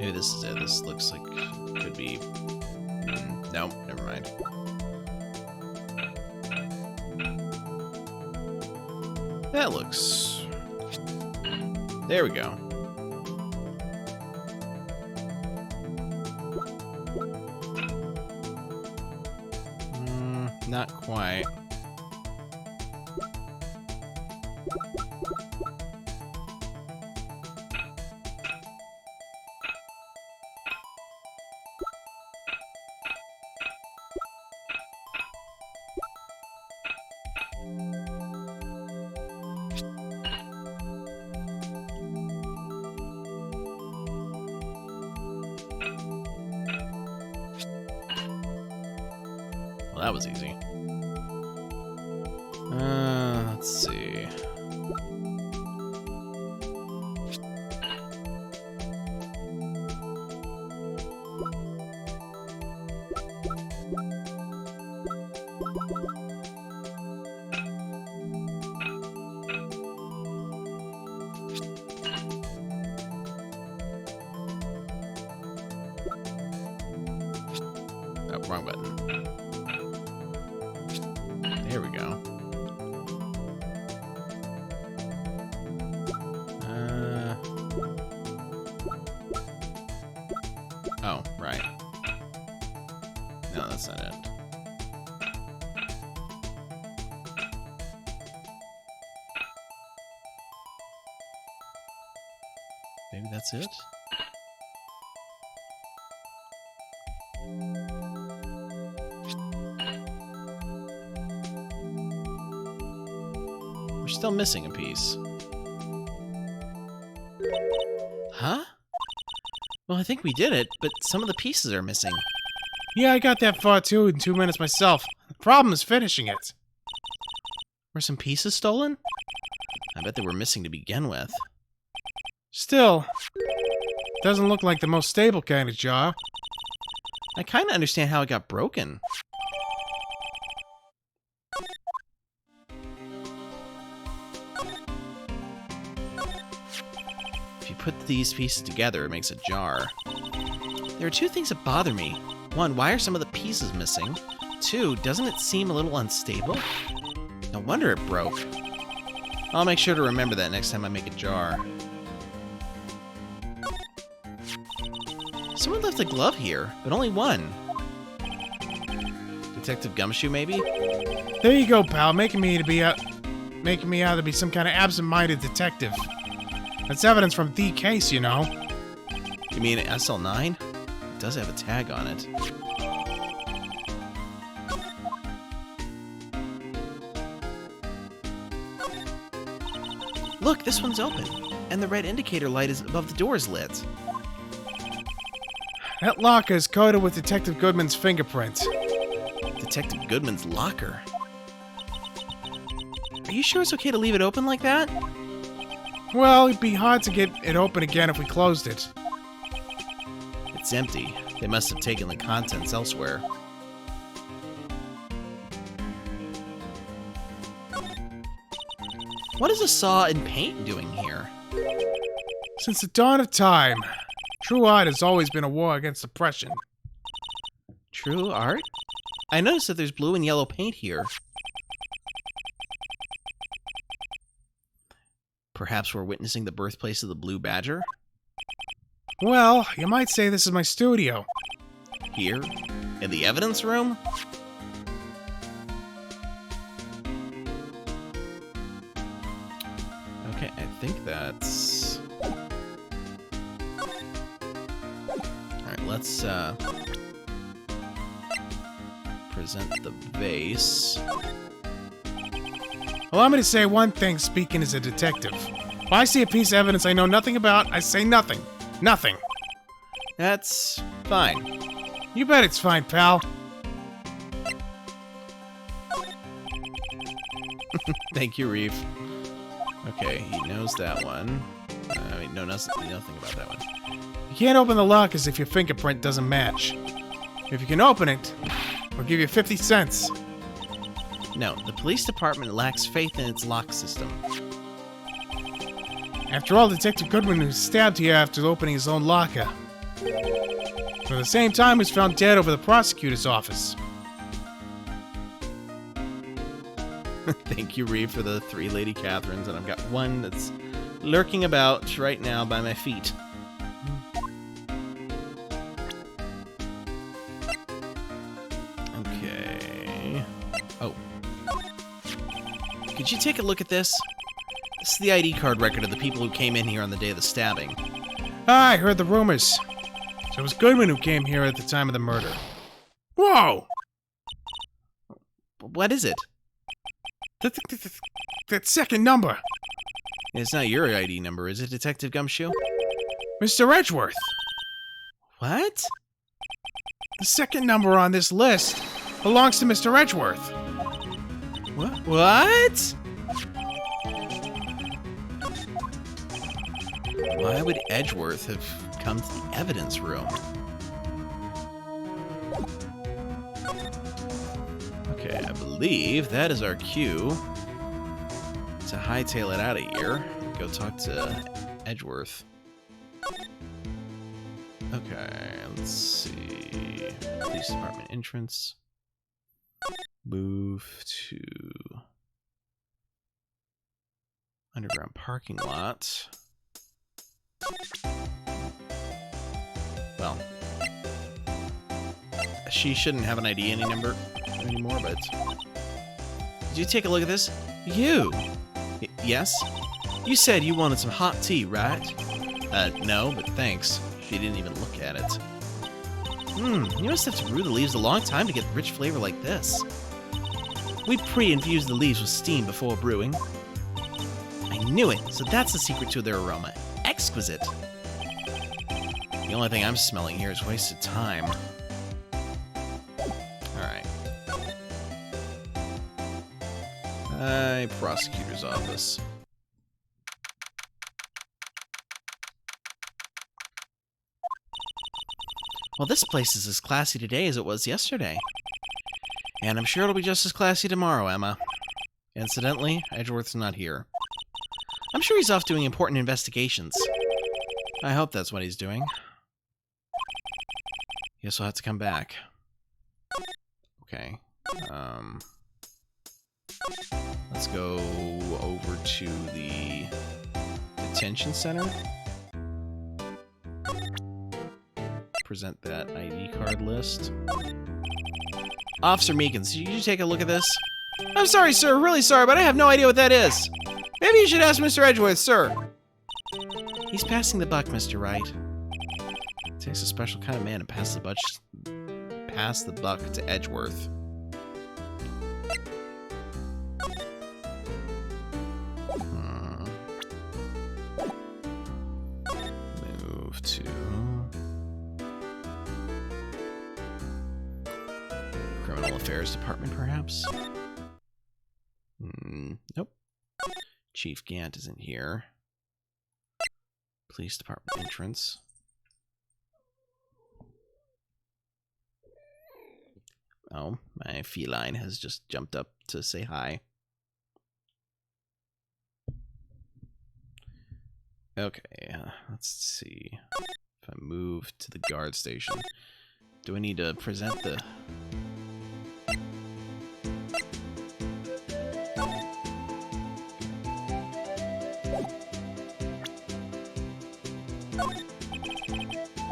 Maybe this is it. This looks like could be... Nope, never mind. That looks... There we go. Not quite. Well, that was easy. Let's see. Oh, wrong button. There we go. Oh, right. No, that's not it. Maybe that's it? We're still missing a piece. Huh? Well, I think we did it, but some of the pieces are missing. Yeah, I got that far too in 2 minutes myself. The problem is finishing it. Were some pieces stolen? I bet they were missing to begin with. Still, doesn't look like the most stable kind of jar. I kind of understand how it got broken. If you put these pieces together, it makes a jar. There are two things that bother me. One, why are some of the pieces missing? Two, doesn't it seem a little unstable? No wonder it broke. I'll make sure to remember that next time I make a jar. Someone left a glove here, but only one. Detective Gumshoe, maybe? There you go, pal, making me out to be some kind of absent-minded detective. That's evidence from the case, you know. You mean SL9? It does have a tag on it. Look, this one's open, and the red indicator light is above the door is lit. That locker is coated with Detective Goodman's fingerprint. Detective Goodman's locker? Are you sure it's okay to leave it open like that? Well, it'd be hard to get it open again if we closed it. It's empty. They must have taken the contents elsewhere. What is a saw and paint doing here? Since the dawn of time, true art has always been a war against oppression. True art? I noticed that there's blue and yellow paint here. Perhaps we're witnessing the birthplace of the Blue Badger? Well, you might say this is my studio. Here? In the evidence room? Okay, I think that's... Alright, let's, present the vase. Allow me to say one thing, speaking as a detective. If I see a piece of evidence I know nothing about, I say nothing. Nothing. That's fine. You bet it's fine, pal. Thank you, Reeve. Okay, he knows that one. Wait, no, nothing about that one. You can't open the lockers if your fingerprint doesn't match. If you can open it, I'll give you 50 cents. No, the police department lacks faith in its lock system. After all, Detective Goodman was stabbed here after opening his own locker. For the same time, he was found dead over the prosecutor's office. Thank you, Reeve, for the 3 Lady Catherines, and I've got one that's lurking about right now by my feet. Okay. Oh. Could you take a look at this? This is the ID card record of the people who came in here on the day of the stabbing. Ah, I heard the rumors. So it was Goodman who came here at the time of the murder. Whoa! What is it? That second number. It's not your ID number, is it, Detective Gumshoe? Mr. Edgeworth. What? The second number on this list belongs to Mr. Edgeworth. What? Why would Edgeworth have come to the evidence room? Okay, I believe that is our cue to hightail it out of here. Go talk to Edgeworth. Okay, let's see. Police department entrance. Move to underground parking lot. Well, she shouldn't have an ID number anymore, but... Did you take a look at this? You! Yes? You said you wanted some hot tea, right? No, but thanks. She didn't even look at it. You must have to brew the leaves a long time to get rich flavor like this. We pre-infuse the leaves with steam before brewing. I knew it, so that's the secret to their aroma. Exquisite. The only thing I'm smelling here is wasted time. Alright. Prosecutor's office. Well, this place is as classy today as it was yesterday. And I'm sure it'll be just as classy tomorrow, Emma. Incidentally, Edgeworth's not here. I'm sure he's off doing important investigations. I hope that's what he's doing. Guess we'll have to come back. Okay. Let's go over to the detention center. Present that ID card list. Officer Meekins, did you take a look at this? I'm sorry, sir. Really sorry, but I have no idea what that is. Maybe you should ask Mr. Edgeworth, sir. He's passing the buck, Mr. Wright. It takes a special kind of man to pass the buck to Edgeworth. Move to Criminal Affairs Department, perhaps? Nope. Chief Gant isn't here. Police Department entrance. Oh, my feline has just jumped up to say hi. Okay, let's see. If I move to the guard station, do I need to present the...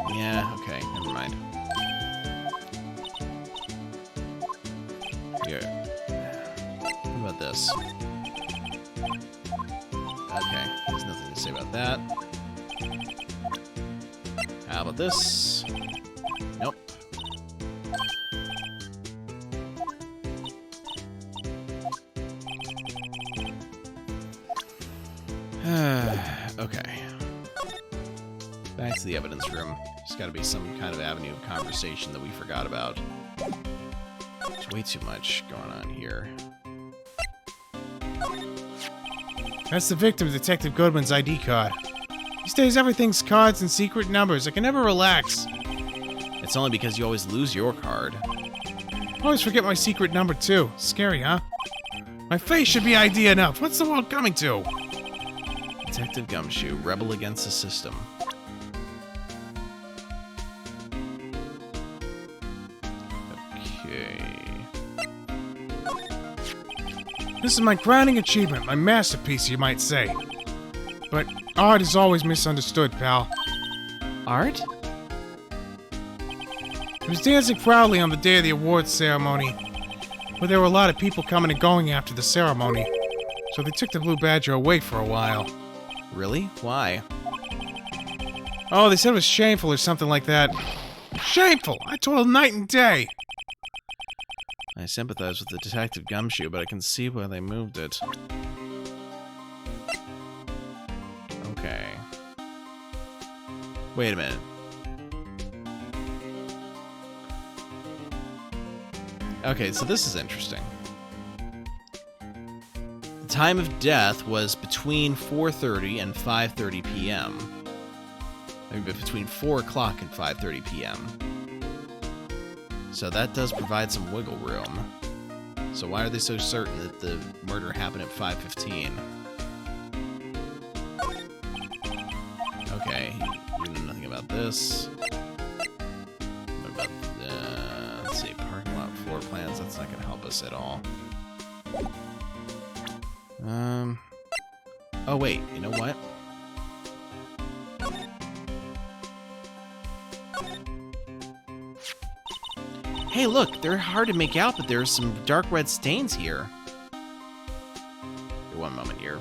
Yeah, okay, never mind. Yeah. What about this? Okay, there's nothing to say about that. How about this? Nope. Okay. Back to the evidence room. There's got to be some kind of avenue of conversation that we forgot about. There's way too much going on here. That's the victim, Detective Goodman's ID card. These days, everything's cards and secret numbers. I can never relax. It's only because you always lose your card. I always forget my secret number, too. Scary, huh? My face should be ID enough. What's the world coming to? Detective Gumshoe, rebel against the system. This is my crowning achievement, my masterpiece, you might say. But art is always misunderstood, pal. Art? I was dancing proudly on the day of the awards ceremony, but there were a lot of people coming and going after the ceremony, so they took the Blue Badger away for a while. Really? Why? Oh, they said it was shameful or something like that. Shameful! I toiled night and day! I sympathize with the Detective Gumshoe, but I can see why they moved it. Okay. Wait a minute. Okay, so this is interesting. The time of death was between 4:30 and 5:30 p.m. I mean, between 4 o'clock and 5:30 p.m. So that does provide some wiggle room. So why are they so certain that the murder happened at 5:15? Okay, you know nothing about this. What about, let's see, parking lot floor plans? That's not going to help us at all. Oh wait, you know what? Hey, look, they're hard to make out, but there are some dark red stains here. Wait, one moment here.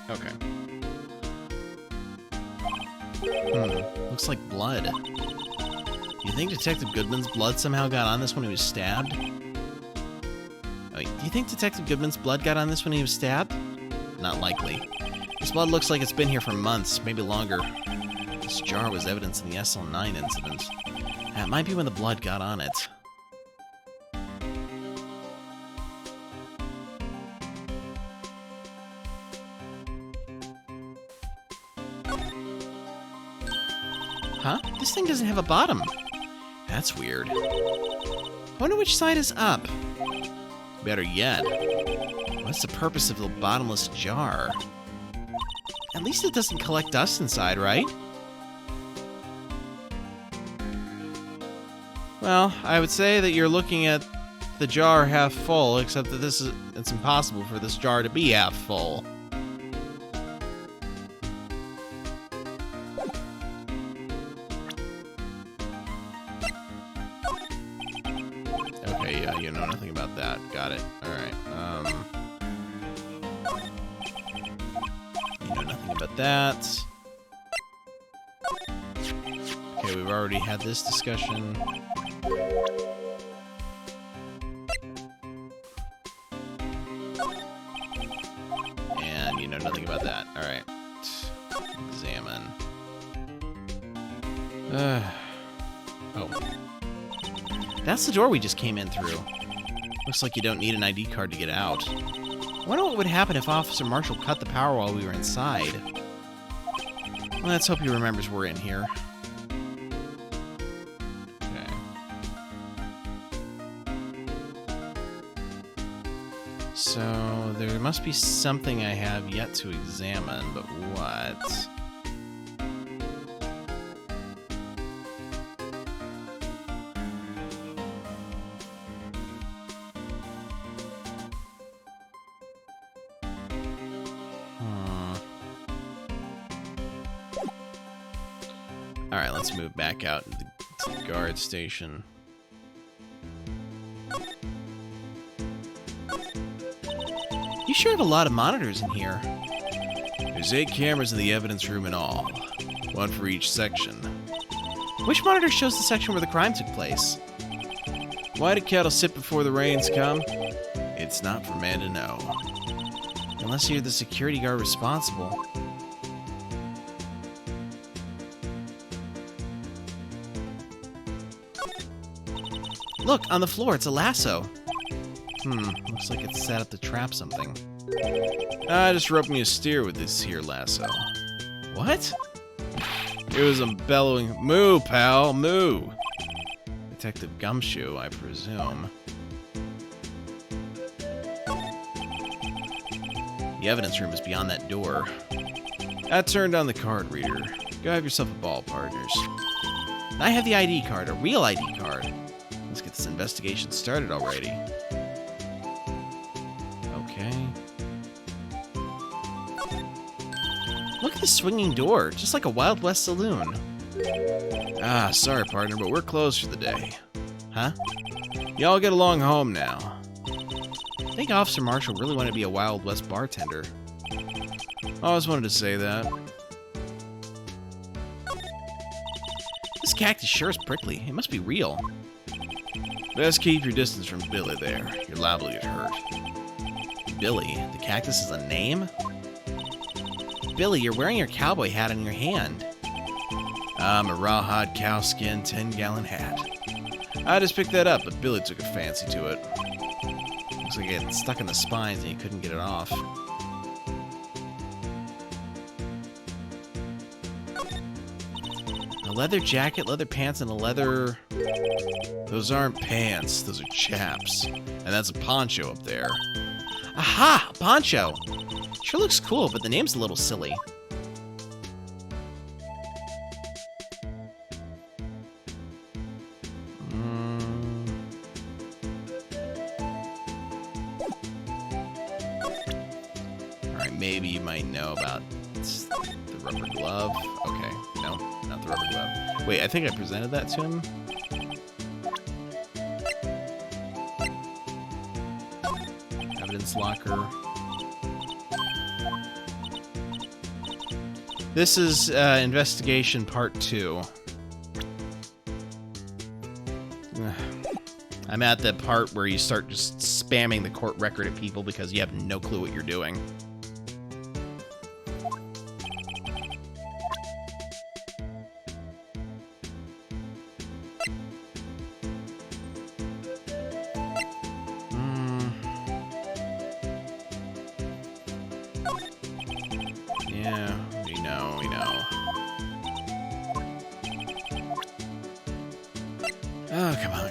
Okay. Looks like blood. You think Detective Goodman's blood somehow got on this when he was stabbed? Wait, do you think Detective Goodman's blood got on this when he was stabbed? Not likely. This blood looks like it's been here for months, maybe longer. This jar was evidence in the SL9 incident. That might be when the blood got on it. Huh? This thing doesn't have a bottom. That's weird. I wonder which side is up. Better yet, what's the purpose of the bottomless jar? At least it doesn't collect dust inside, right? Well, I would say that you're looking at the jar half full, except that it's impossible for this jar to be half full. Okay, yeah, you know nothing about that. Got it. Alright, you know nothing about that. Okay, we've already had this discussion. And you know nothing about that. Alright. Examine. Oh. That's the door we just came in through. Looks like you don't need an ID card to get out. I wonder what would happen if Officer Marshall cut the power while we were inside. Well, let's hope he remembers we're in here. Okay. So, there must be something I have yet to examine, but what? Alright, let's move back out to the guard station. You sure have a lot of monitors in here. There's 8 cameras in the evidence room in all. 1 for each section. Which monitor shows the section where the crime took place? Why do cattle sit before the rains come? It's not for man to know. Unless you're the security guard responsible. Look, on the floor, it's a lasso. Looks like it's set up to trap something. I just roped me a steer with this here lasso. What? It was a bellowing, "Moo, pal, moo!" Detective Gumshoe, I presume. The evidence room is beyond that door. I turned on the card reader. Go have yourself a ball, partners. I have the ID card, a real ID card. Let's get this investigation started already. Okay. Look at the swinging door, just like a Wild West saloon. Ah, sorry, partner, but we're closed for the day. Huh? Y'all get along home now. I think Officer Marshall really wanted to be a Wild West bartender. I always wanted to say that. This cactus sure is prickly. It must be real. Best keep your distance from Billy there. You're liable to get hurt. Billy? The cactus is a name? Billy, you're wearing your cowboy hat on your hand. I'm a rawhide cowskin 10-gallon hat. I just picked that up, but Billy took a fancy to it. Looks like it got stuck in the spines and he couldn't get it off. A leather jacket, leather pants, and a leather... Those aren't pants, those are chaps. And that's a poncho up there. Aha! A poncho! Sure looks cool, but the name's a little silly. Alright, maybe you might know about the rubber glove. Okay, no, not the rubber glove. Wait, I think I presented that to him. Evidence locker. This is investigation part 2. I'm at the part where you start just spamming the court record at people because you have no clue what you're doing. Yeah, we know. Oh, come on.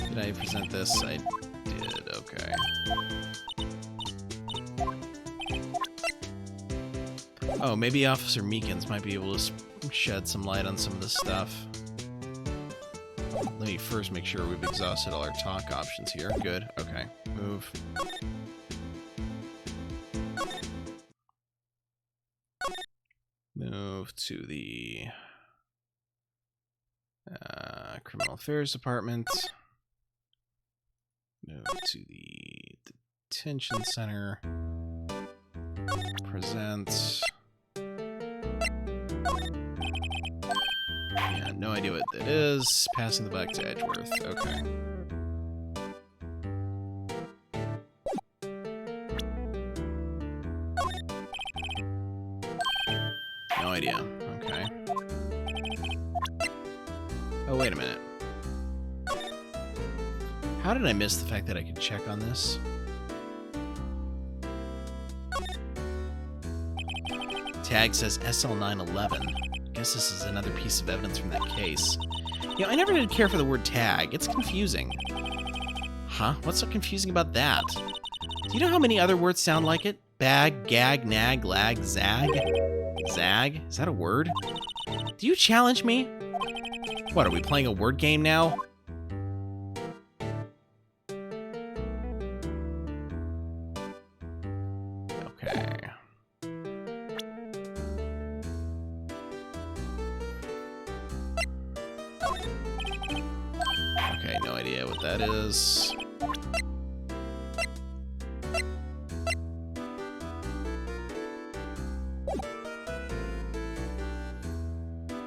Did I present this? I did, okay. Oh, maybe Officer Meekins might be able to shed some light on some of this stuff. Let me first make sure we've exhausted all our talk options here. Good, okay. Move. Move to the Criminal Affairs Department. Move to the Detention Center. Present. Yeah, no idea what that is. Passing the buck to Edgeworth. Okay. No idea. Okay. Oh, wait a minute. How did I miss the fact that I could check on this? Tag says SL911. Guess this is another piece of evidence from that case. You know, I never did care for the word tag. It's confusing. Huh? What's so confusing about that? Do you know how many other words sound like it? Bag, gag, nag, lag, zag? Zag? Is that a word? Do you challenge me? What, are we playing a word game now? Okay. Okay, no idea what that is.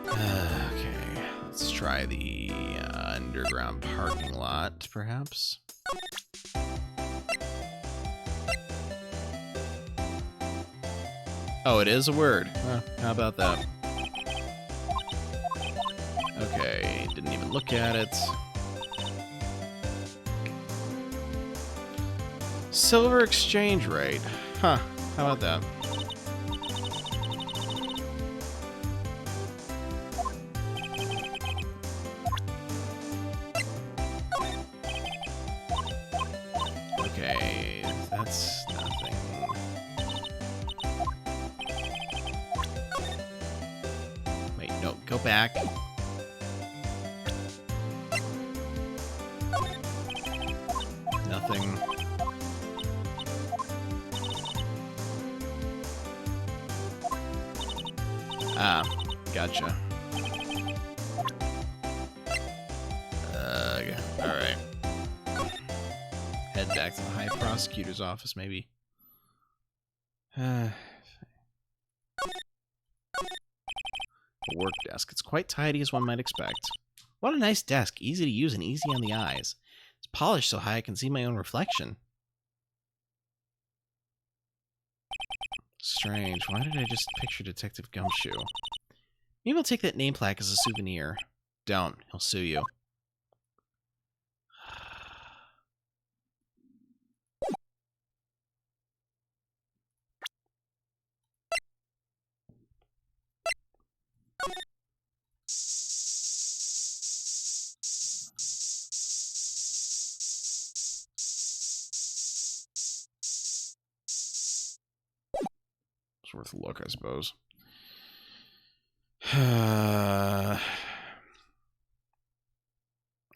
Okay, let's try the underground parking lot, perhaps. Oh, it is a word. How about that? Okay, didn't even look at it. Silver exchange rate. Huh, how about that? back. Nothing. Ah, gotcha. Alright. Head back to the High Prosecutor's office, maybe. Work desk. It's quite tidy as one might expect. What a nice desk. Easy to use and easy on the eyes. It's polished so high I can see my own reflection. Strange. Why did I just picture Detective Gumshoe? Maybe I'll take that name plaque as a souvenir. Don't. He'll sue you. It's worth a look, I suppose.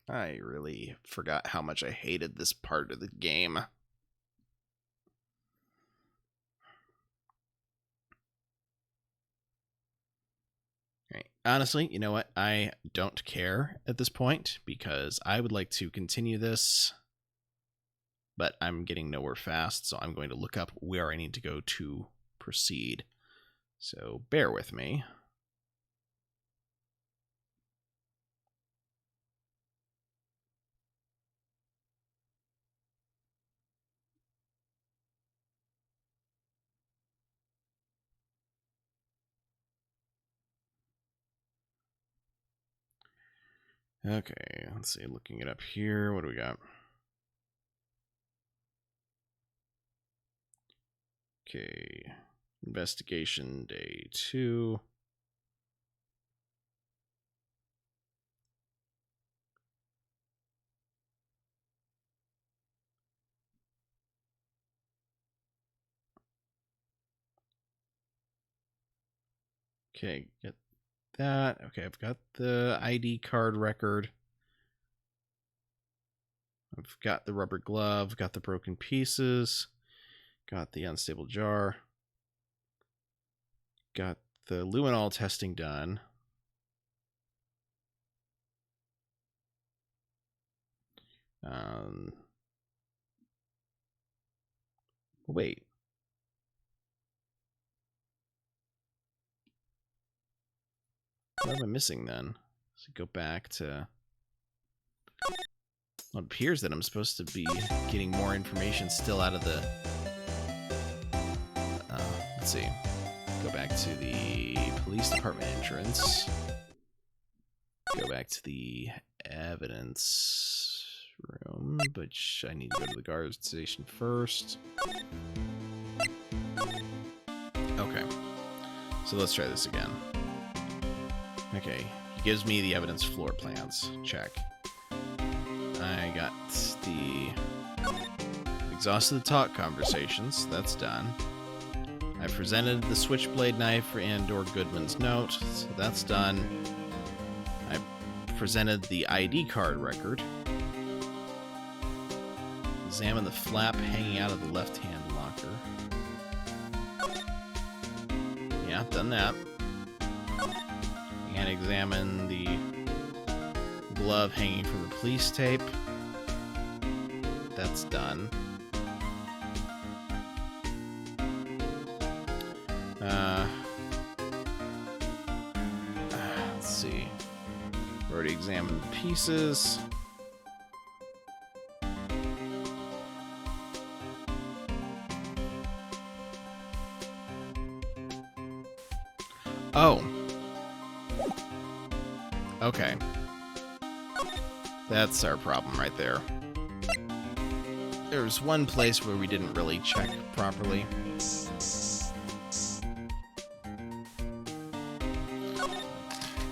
I really forgot how much I hated this part of the game. Right. Honestly, you know what? I don't care at this point because I would like to continue this, but I'm getting nowhere fast, so I'm going to look up where I need to go to proceed. So bear with me. Okay, let's see, looking it up here. What do we got? Okay, investigation day 2. Okay, get that. Okay, I've got the ID card record. I've got the rubber glove, got the broken pieces, got the unstable jar, got the luminol testing done. Wait. What am I missing then? So go back to... Well, it appears that I'm supposed to be getting more information still out of the... let's see. Go back to the police department entrance. Go back to the evidence room, but I need to go to the guard station first. Okay. So let's try this again. Okay, he gives me the evidence floor plans. Check. I got the exhausted the talk conversations. That's done. I presented the switchblade knife and or Goodman's note. So that's done. I presented the ID card record. Examine the flap hanging out of the left-hand locker. Yeah, done that. And examine the glove hanging from the police tape. That's done. Let's see. Already examined the pieces. Oh. Okay. That's our problem right there. There's one place where we didn't really check properly.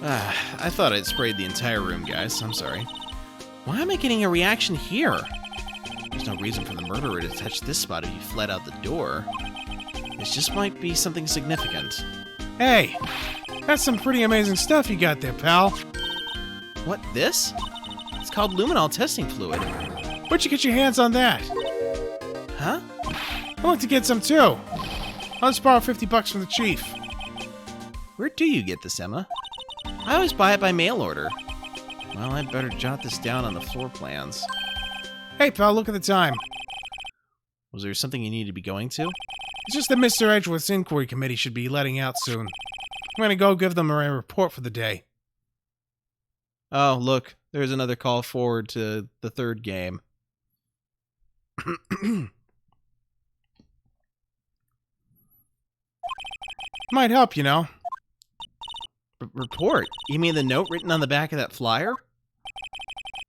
I thought I'd sprayed the entire room, guys. I'm sorry. Why am I getting a reaction here? There's no reason for the murderer to touch this spot if he fled out the door. This just might be something significant. Hey! That's some pretty amazing stuff you got there, pal. What, this? It's called luminol testing fluid. Where'd you get your hands on that? Huh? I want to get some too. I'll just borrow $50 from the chief. Where do you get this, Emma? I always buy it by mail order. Well, I'd better jot this down on the floor plans. Hey, pal, look at the time. Was there something you need to be going to? It's just that Mr. Edgeworth's inquiry committee should be letting out soon. I'm gonna go give them a report for the day. Oh, look, there's another call forward to the third game. Might help, you know. Report? You mean the note written on the back of that flyer?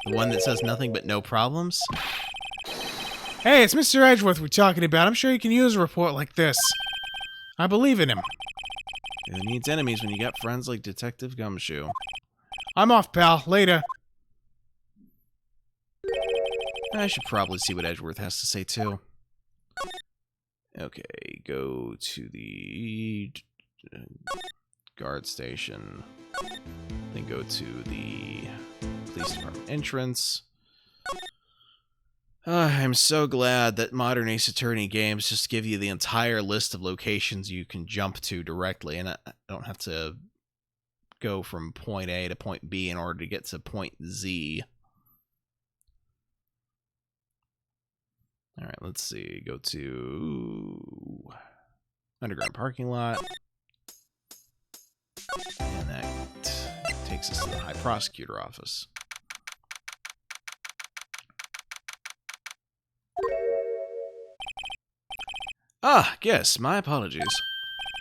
The one that says nothing but no problems? Hey, it's Mr. Edgeworth we're talking about. I'm sure he can use a report like this. I believe in him. Who needs enemies when you got friends like Detective Gumshoe? I'm off, pal. Later. I should probably see what Edgeworth has to say, too. Okay, go to the guard station. Then go to the police department entrance. I'm so glad that modern Ace Attorney games just give you the entire list of locations you can jump to directly, and I don't have to go from point A to point B in order to get to point Z. Alright, let's see. Go to underground parking lot. And that takes us to the High Prosecutor office. Ah, yes, my apologies.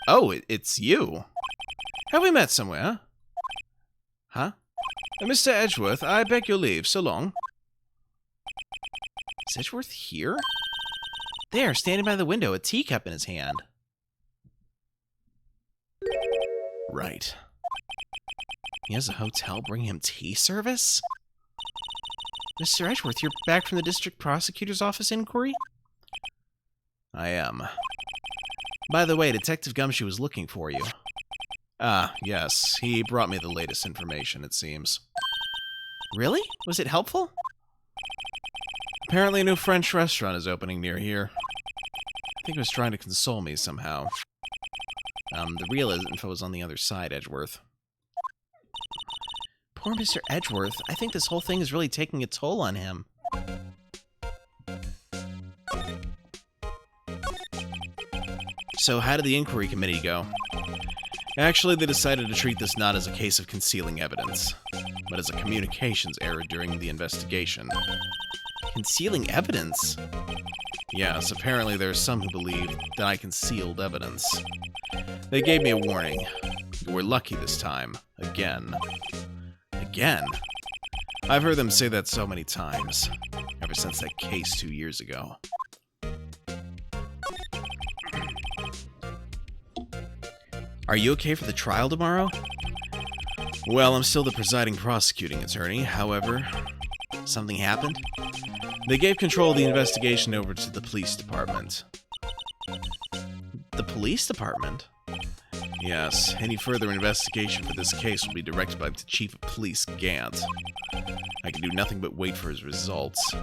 Oh, it's you. Have we met somewhere? Huh? Mr. Edgeworth, I beg your leave. So long. Is Edgeworth here? There, standing by the window, a teacup in his hand. Right. He has a hotel bringing him tea service? Mr. Edgeworth, you're back from the district prosecutor's office inquiry? I am. By the way, Detective Gumshoe was looking for you. Ah, yes. He brought me the latest information, it seems. Really? Was it helpful? Apparently a new French restaurant is opening near here. I think he was trying to console me somehow. The real info is on the other side, Edgeworth. Poor Mr. Edgeworth. I think this whole thing is really taking a toll on him. So how did the inquiry committee go? Actually, they decided to treat this not as a case of concealing evidence, but as a communications error during the investigation. Concealing evidence? Yes, apparently there are some who believe that I concealed evidence. They gave me a warning. You were lucky this time. Again. Again? I've heard them say that so many times, ever since that case 2 years ago. Are you okay for the trial tomorrow? Well, I'm still the presiding prosecuting attorney. However, something happened. They gave control of the investigation over to the police department. The police department? Yes, any further investigation for this case will be directed by the Chief of Police, Gant. I can do nothing but wait for his results.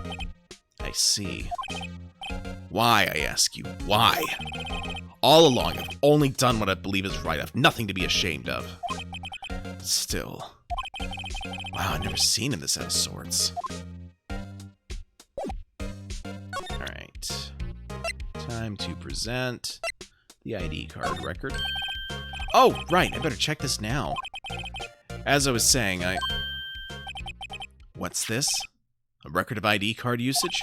I see. Why, I ask you, why? All along, I've only done what I believe is right. I've nothing to be ashamed of. But still. Wow, I've never seen him this out of sorts. Alright. Time to present the ID card record. Oh, right, I better check this now. As I was saying, What's this? A record of ID card usage?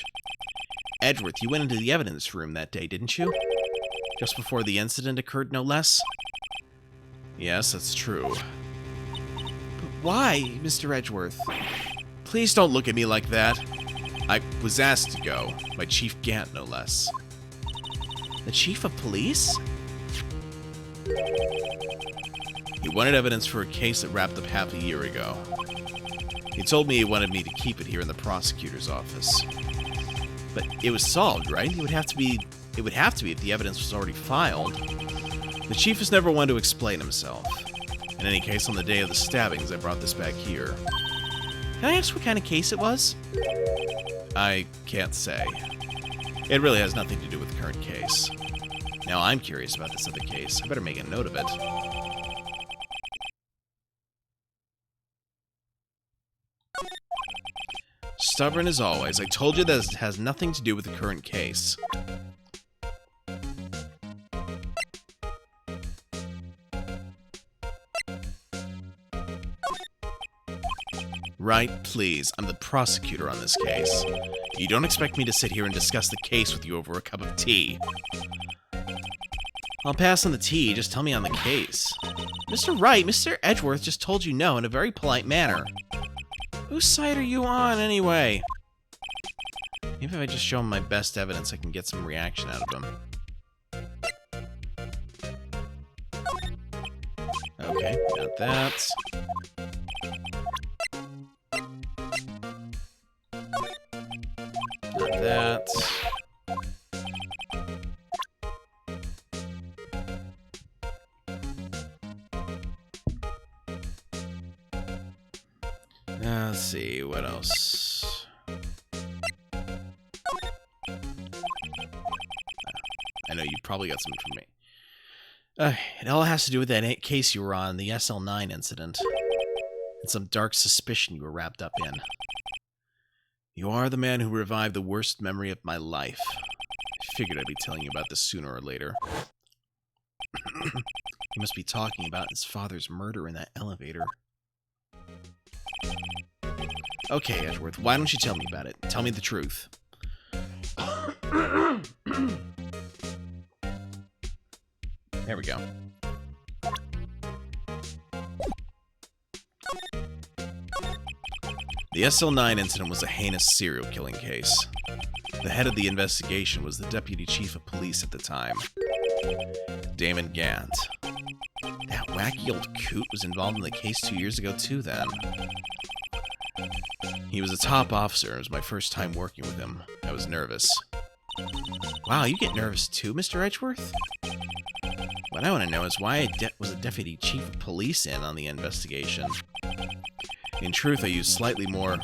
Edgeworth, you went into the evidence room that day, didn't you? Just before the incident occurred, no less? Yes, that's true. But why, Mr. Edgeworth? Please don't look at me like that. I was asked to go, by Chief Gant, no less. The Chief of Police? He wanted evidence for a case that wrapped up half a year ago. He told me he wanted me to keep it here in the prosecutor's office. But it was solved, right? It would have to be if the evidence was already filed. The chief has never one to explain himself. In any case, on the day of the stabbings, I brought this back here. Can I ask what kind of case it was? I can't say. It really has nothing to do with the current case. Now I'm curious about this other case. I better make a note of it. Stubborn as always. I told you that it has nothing to do with the current case. Right, please. I'm the prosecutor on this case. You don't expect me to sit here and discuss the case with you over a cup of tea. I'll pass on the tea, just tell me on the case. Mr. Wright, Mr. Edgeworth just told you no in a very polite manner. Whose side are you on, anyway? Maybe if I just show him my best evidence, I can get some reaction out of him. Okay, got that. Got that. Let's see, what else? I know you probably got something from me. It all has to do with that case you were on, the SL9 incident. And some dark suspicion you were wrapped up in. You are the man who revived the worst memory of my life. I figured I'd be telling you about this sooner or later. He must be talking about his father's murder in that elevator. Okay, Edgeworth, why don't you tell me about it? Tell me the truth. There we go. The SL9 incident was a heinous serial killing case. The head of the investigation was the deputy chief of police at the time, Damon Gant. That wacky old coot was involved in the case 2 years ago too, then. He was a top officer. It was my first time working with him. I was nervous. Wow, you get nervous too, Mr. Edgeworth? What I want to know is why was a deputy chief of police in on the investigation. In truth, I used slightly more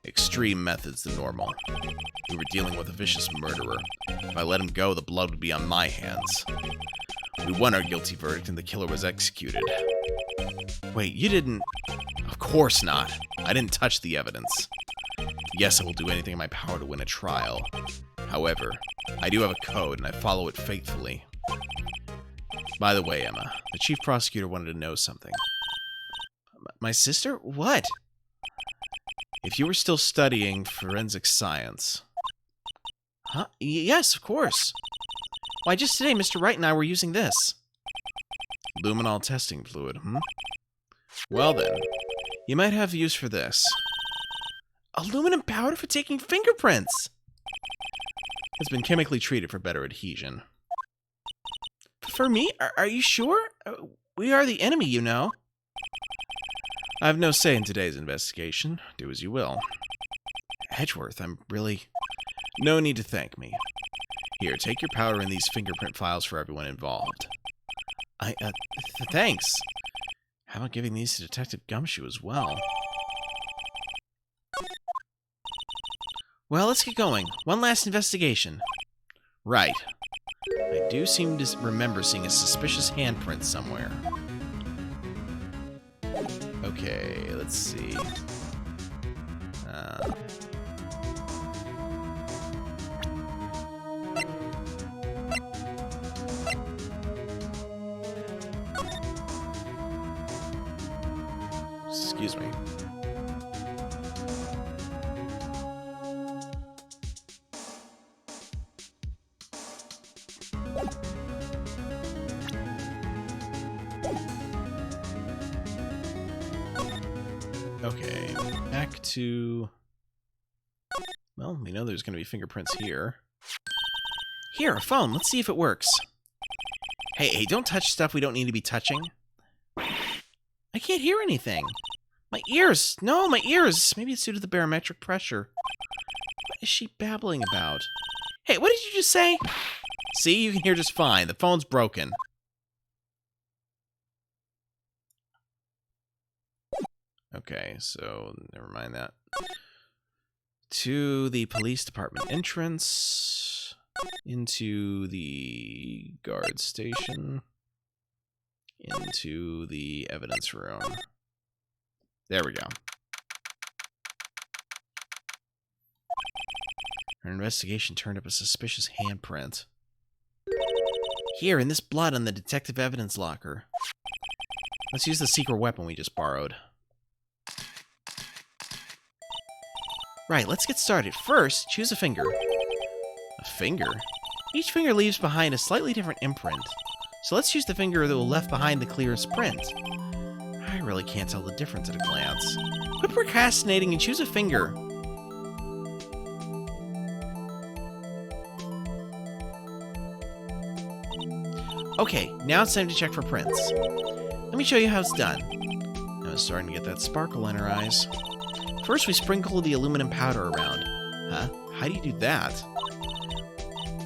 extreme methods than normal. We were dealing with a vicious murderer. If I let him go, the blood would be on my hands. We won our guilty verdict and the killer was executed. Wait, you didn't... Of course not. I didn't touch the evidence. Yes, I will do anything in my power to win a trial. However, I do have a code and I follow it faithfully. By the way, Emma, the chief prosecutor wanted to know something. My sister? What? If you were still studying forensic science... Huh? Yes, of course. Why, just today, Mr. Wright and I were using this. Luminol testing fluid, Well then, you might have use for this. Aluminum powder for taking fingerprints! It's been chemically treated for better adhesion. For me? Are you sure? We are the enemy, you know. I have no say in today's investigation. Do as you will. Edgeworth, I'm really... No need to thank me. Here, take your powder in these fingerprint files for everyone involved. Thanks. How about giving these to Detective Gumshoe as well? Well, let's get going. One last investigation. Right. I do seem to remember seeing a suspicious handprint somewhere. Okay, let's see. Excuse me. Okay, back to... Well, we know there's going to be fingerprints here. Here, a phone. Let's see if it works. Hey, don't touch stuff we don't need to be touching. I can't hear anything. My ears! No, my ears! Maybe it's due to the barometric pressure. What is she babbling about? Hey, what did you just say? See, you can hear just fine. The phone's broken. Okay, so never mind that. To the police department entrance, into the guard station, into the evidence room. There we go. Our investigation turned up a suspicious handprint. Here, in this blood on the detective evidence locker. Let's use the secret weapon we just borrowed. Right, let's get started. First, choose a finger. A finger? Each finger leaves behind a slightly different imprint. So let's choose the finger that will left behind the clearest print. I really can't tell the difference at a glance. Quit procrastinating and choose a finger. Okay, now it's time to check for prints. Let me show you how it's done. Now it's starting to get that sparkle in her eyes. First, we sprinkle the aluminum powder around. Huh? How do you do that?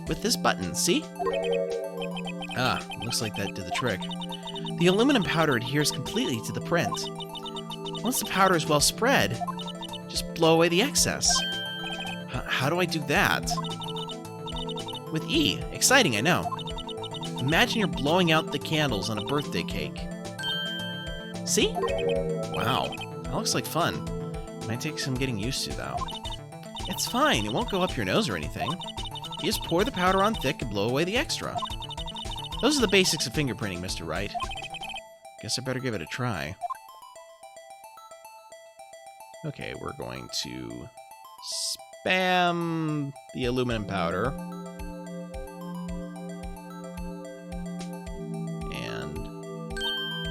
With this button, see? Ah, looks like that did the trick. The aluminum powder adheres completely to the print. Once the powder is well spread, just blow away the excess. How do I do that? With E. Exciting, I know. Imagine you're blowing out the candles on a birthday cake. See? Wow, that looks like fun. Might take some getting used to, though. It's fine, it won't go up your nose or anything. You just pour the powder on thick and blow away the extra. Those are the basics of fingerprinting, Mr. Wright. Guess I better give it a try. Okay, we're going to spam the aluminum powder.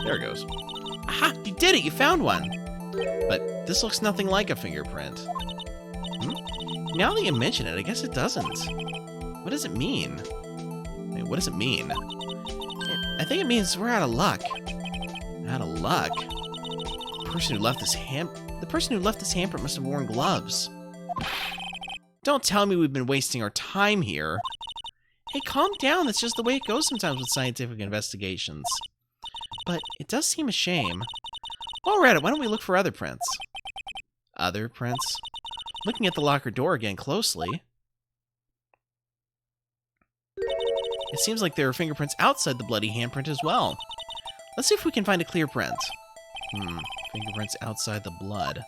There it goes. Aha! You did it! You found one! But this looks nothing like a fingerprint. Now that you mention it, I guess it doesn't. What does it mean? Wait, what does it mean? I think it means we're out of luck. Out of luck? The person who left this handprint must have worn gloves. Don't tell me we've been wasting our time here. Hey, calm down. That's just the way it goes sometimes with scientific investigations. But it does seem a shame. While we're at it, why don't we look for other prints? Other prints? Looking at the locker door again closely, it seems like there are fingerprints outside the bloody handprint as well. Let's see if we can find a clear print. Fingerprints outside the blood.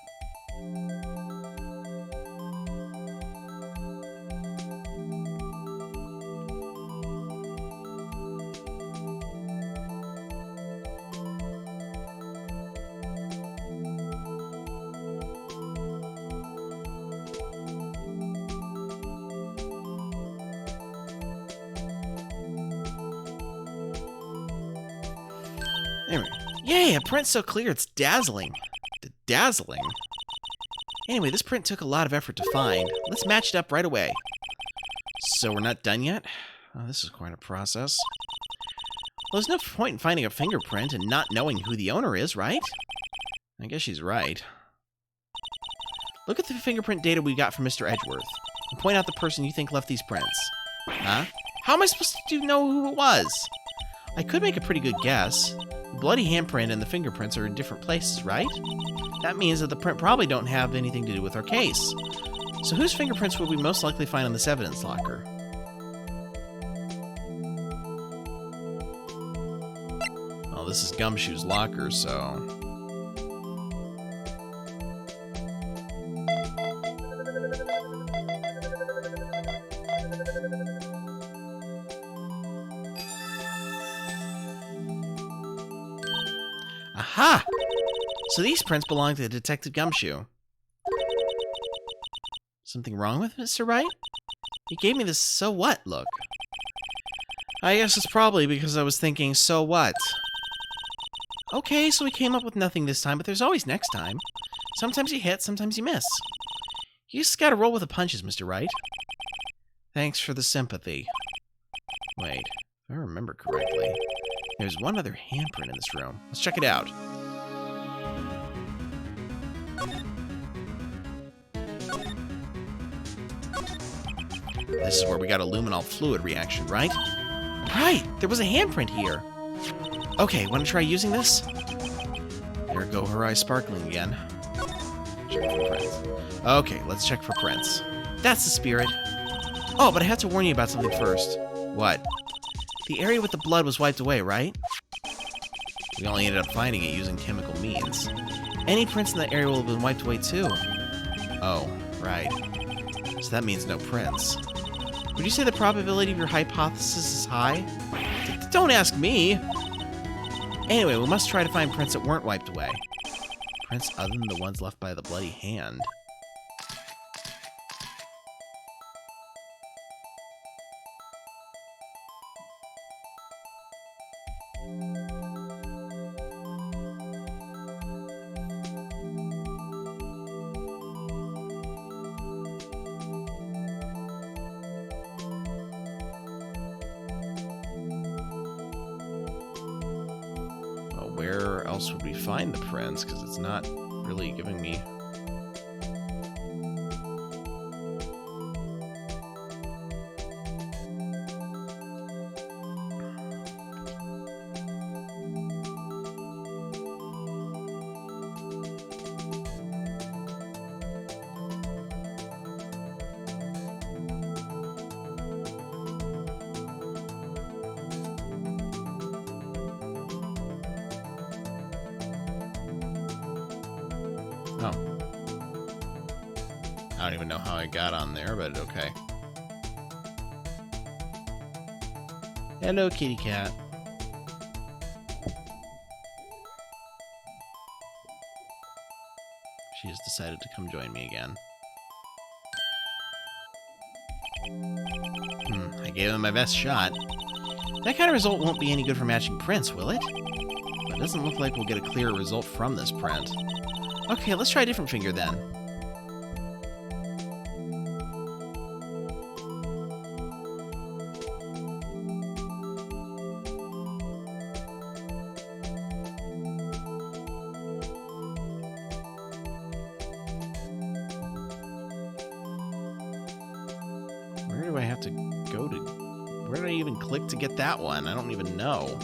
Anyway, yay, a print so clear it's dazzling. Dazzling? Anyway, this print took a lot of effort to find. Let's match it up right away. So we're not done yet? Oh, this is quite a process. Well, there's no point in finding a fingerprint and not knowing who the owner is, right? I guess she's right. Look at the fingerprint data we got from Mr. Edgeworth, and point out the person you think left these prints. Huh? How am I supposed to know who it was? I could make a pretty good guess. The bloody handprint and the fingerprints are in different places, right? That means that the print probably don't have anything to do with our case. So whose fingerprints would we most likely find on this evidence locker? Well, this is Gumshoe's locker, so... Aha! So these prints belong to Detective Gumshoe. Something wrong with Mr. Wright? He gave me this so what look. I guess it's probably because I was thinking, so what? Okay, so we came up with nothing this time, but there's always next time. Sometimes you hit, sometimes you miss. You just gotta roll with the punches, Mr. Wright. Thanks for the sympathy. Wait, if I remember correctly, there's one other handprint in this room. Let's check it out. This is where we got a luminol fluid reaction, right? Right! There was a handprint here! Okay, wanna try using this? There go her eyes sparkling again. Check for prints. Okay, let's check for prints. That's the spirit. Oh, but I have to warn you about something first. What? The area with the blood was wiped away, right? We only ended up finding it using chemical means. Any prints in that area will have been wiped away too. Oh, right. So that means no prints. Would you say the probability of your hypothesis is high? Don't ask me! Anyway, we must try to find prints that weren't wiped away. Prints other than the ones left by the bloody hand. Where else would we find the prints? Because it's not really giving me... Oh. I don't even know how I got on there, but okay. Hello, kitty cat. She has decided to come join me again. I gave him my best shot. That kind of result won't be any good for matching prints, will it? But it doesn't look like we'll get a clear result from this print. Okay, let's try a different finger then. Where do I have to go to? Where did I even click to get that one? I don't even know.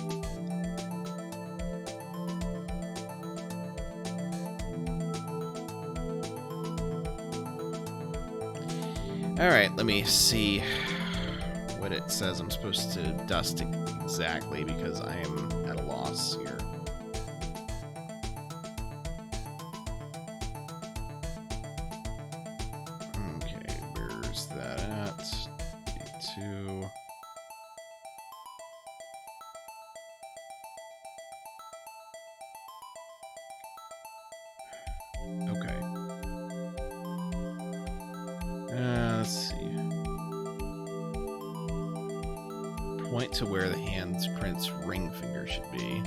Alright, let me see what it says I'm supposed to dust exactly, because I am at a loss here. Okay, where's that at? D2. Okay. Let's see. Point to where the handprint's ring finger should be.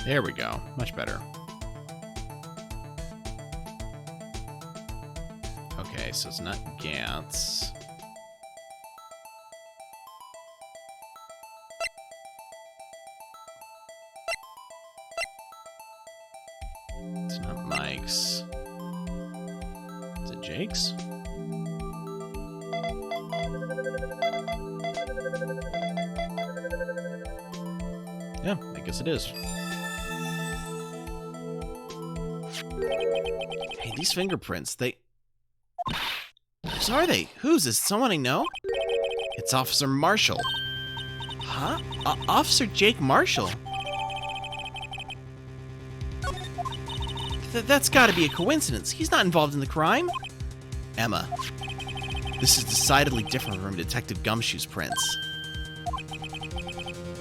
There we go. Much better. Okay, so it's not Gantz. It's not Mike's. Is it Jake's? Yeah, I guess it is. Hey, these fingerprints, whose are they? Whose? Is it someone I know? It's Officer Marshall. Huh? Officer Jake Marshall? That's gotta be a coincidence. He's not involved in the crime. Emma, this is decidedly different from Detective Gumshoe's prints.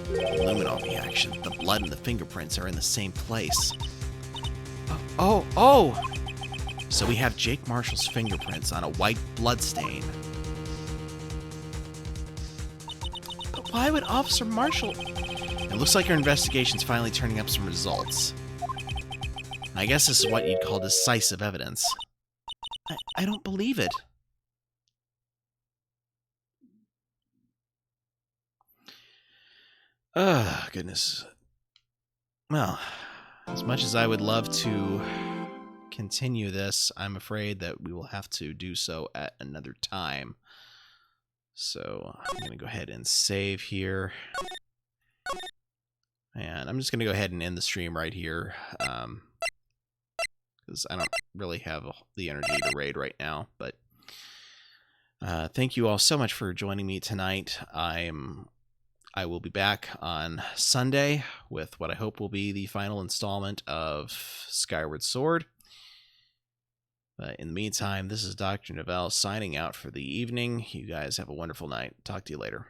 Luminol reaction. The blood and the fingerprints are in the same place. Oh! So we have Jake Marshall's fingerprints on a white bloodstain. But why would Officer Marshall... It looks like your investigation's finally turning up some results. I guess this is what you'd call decisive evidence. I don't believe it. Oh, goodness. Well, as much as I would love to continue this, I'm afraid that we will have to do so at another time. So I'm going to go ahead and save here. And I'm just going to go ahead and end the stream right here. Because I don't really have the energy to raid right now. But thank you all so much for joining me tonight. I will be back on Sunday with what I hope will be the final installment of Skyward Sword. But in the meantime, this is Dr. Novelle signing out for the evening. You guys have a wonderful night. Talk to you later.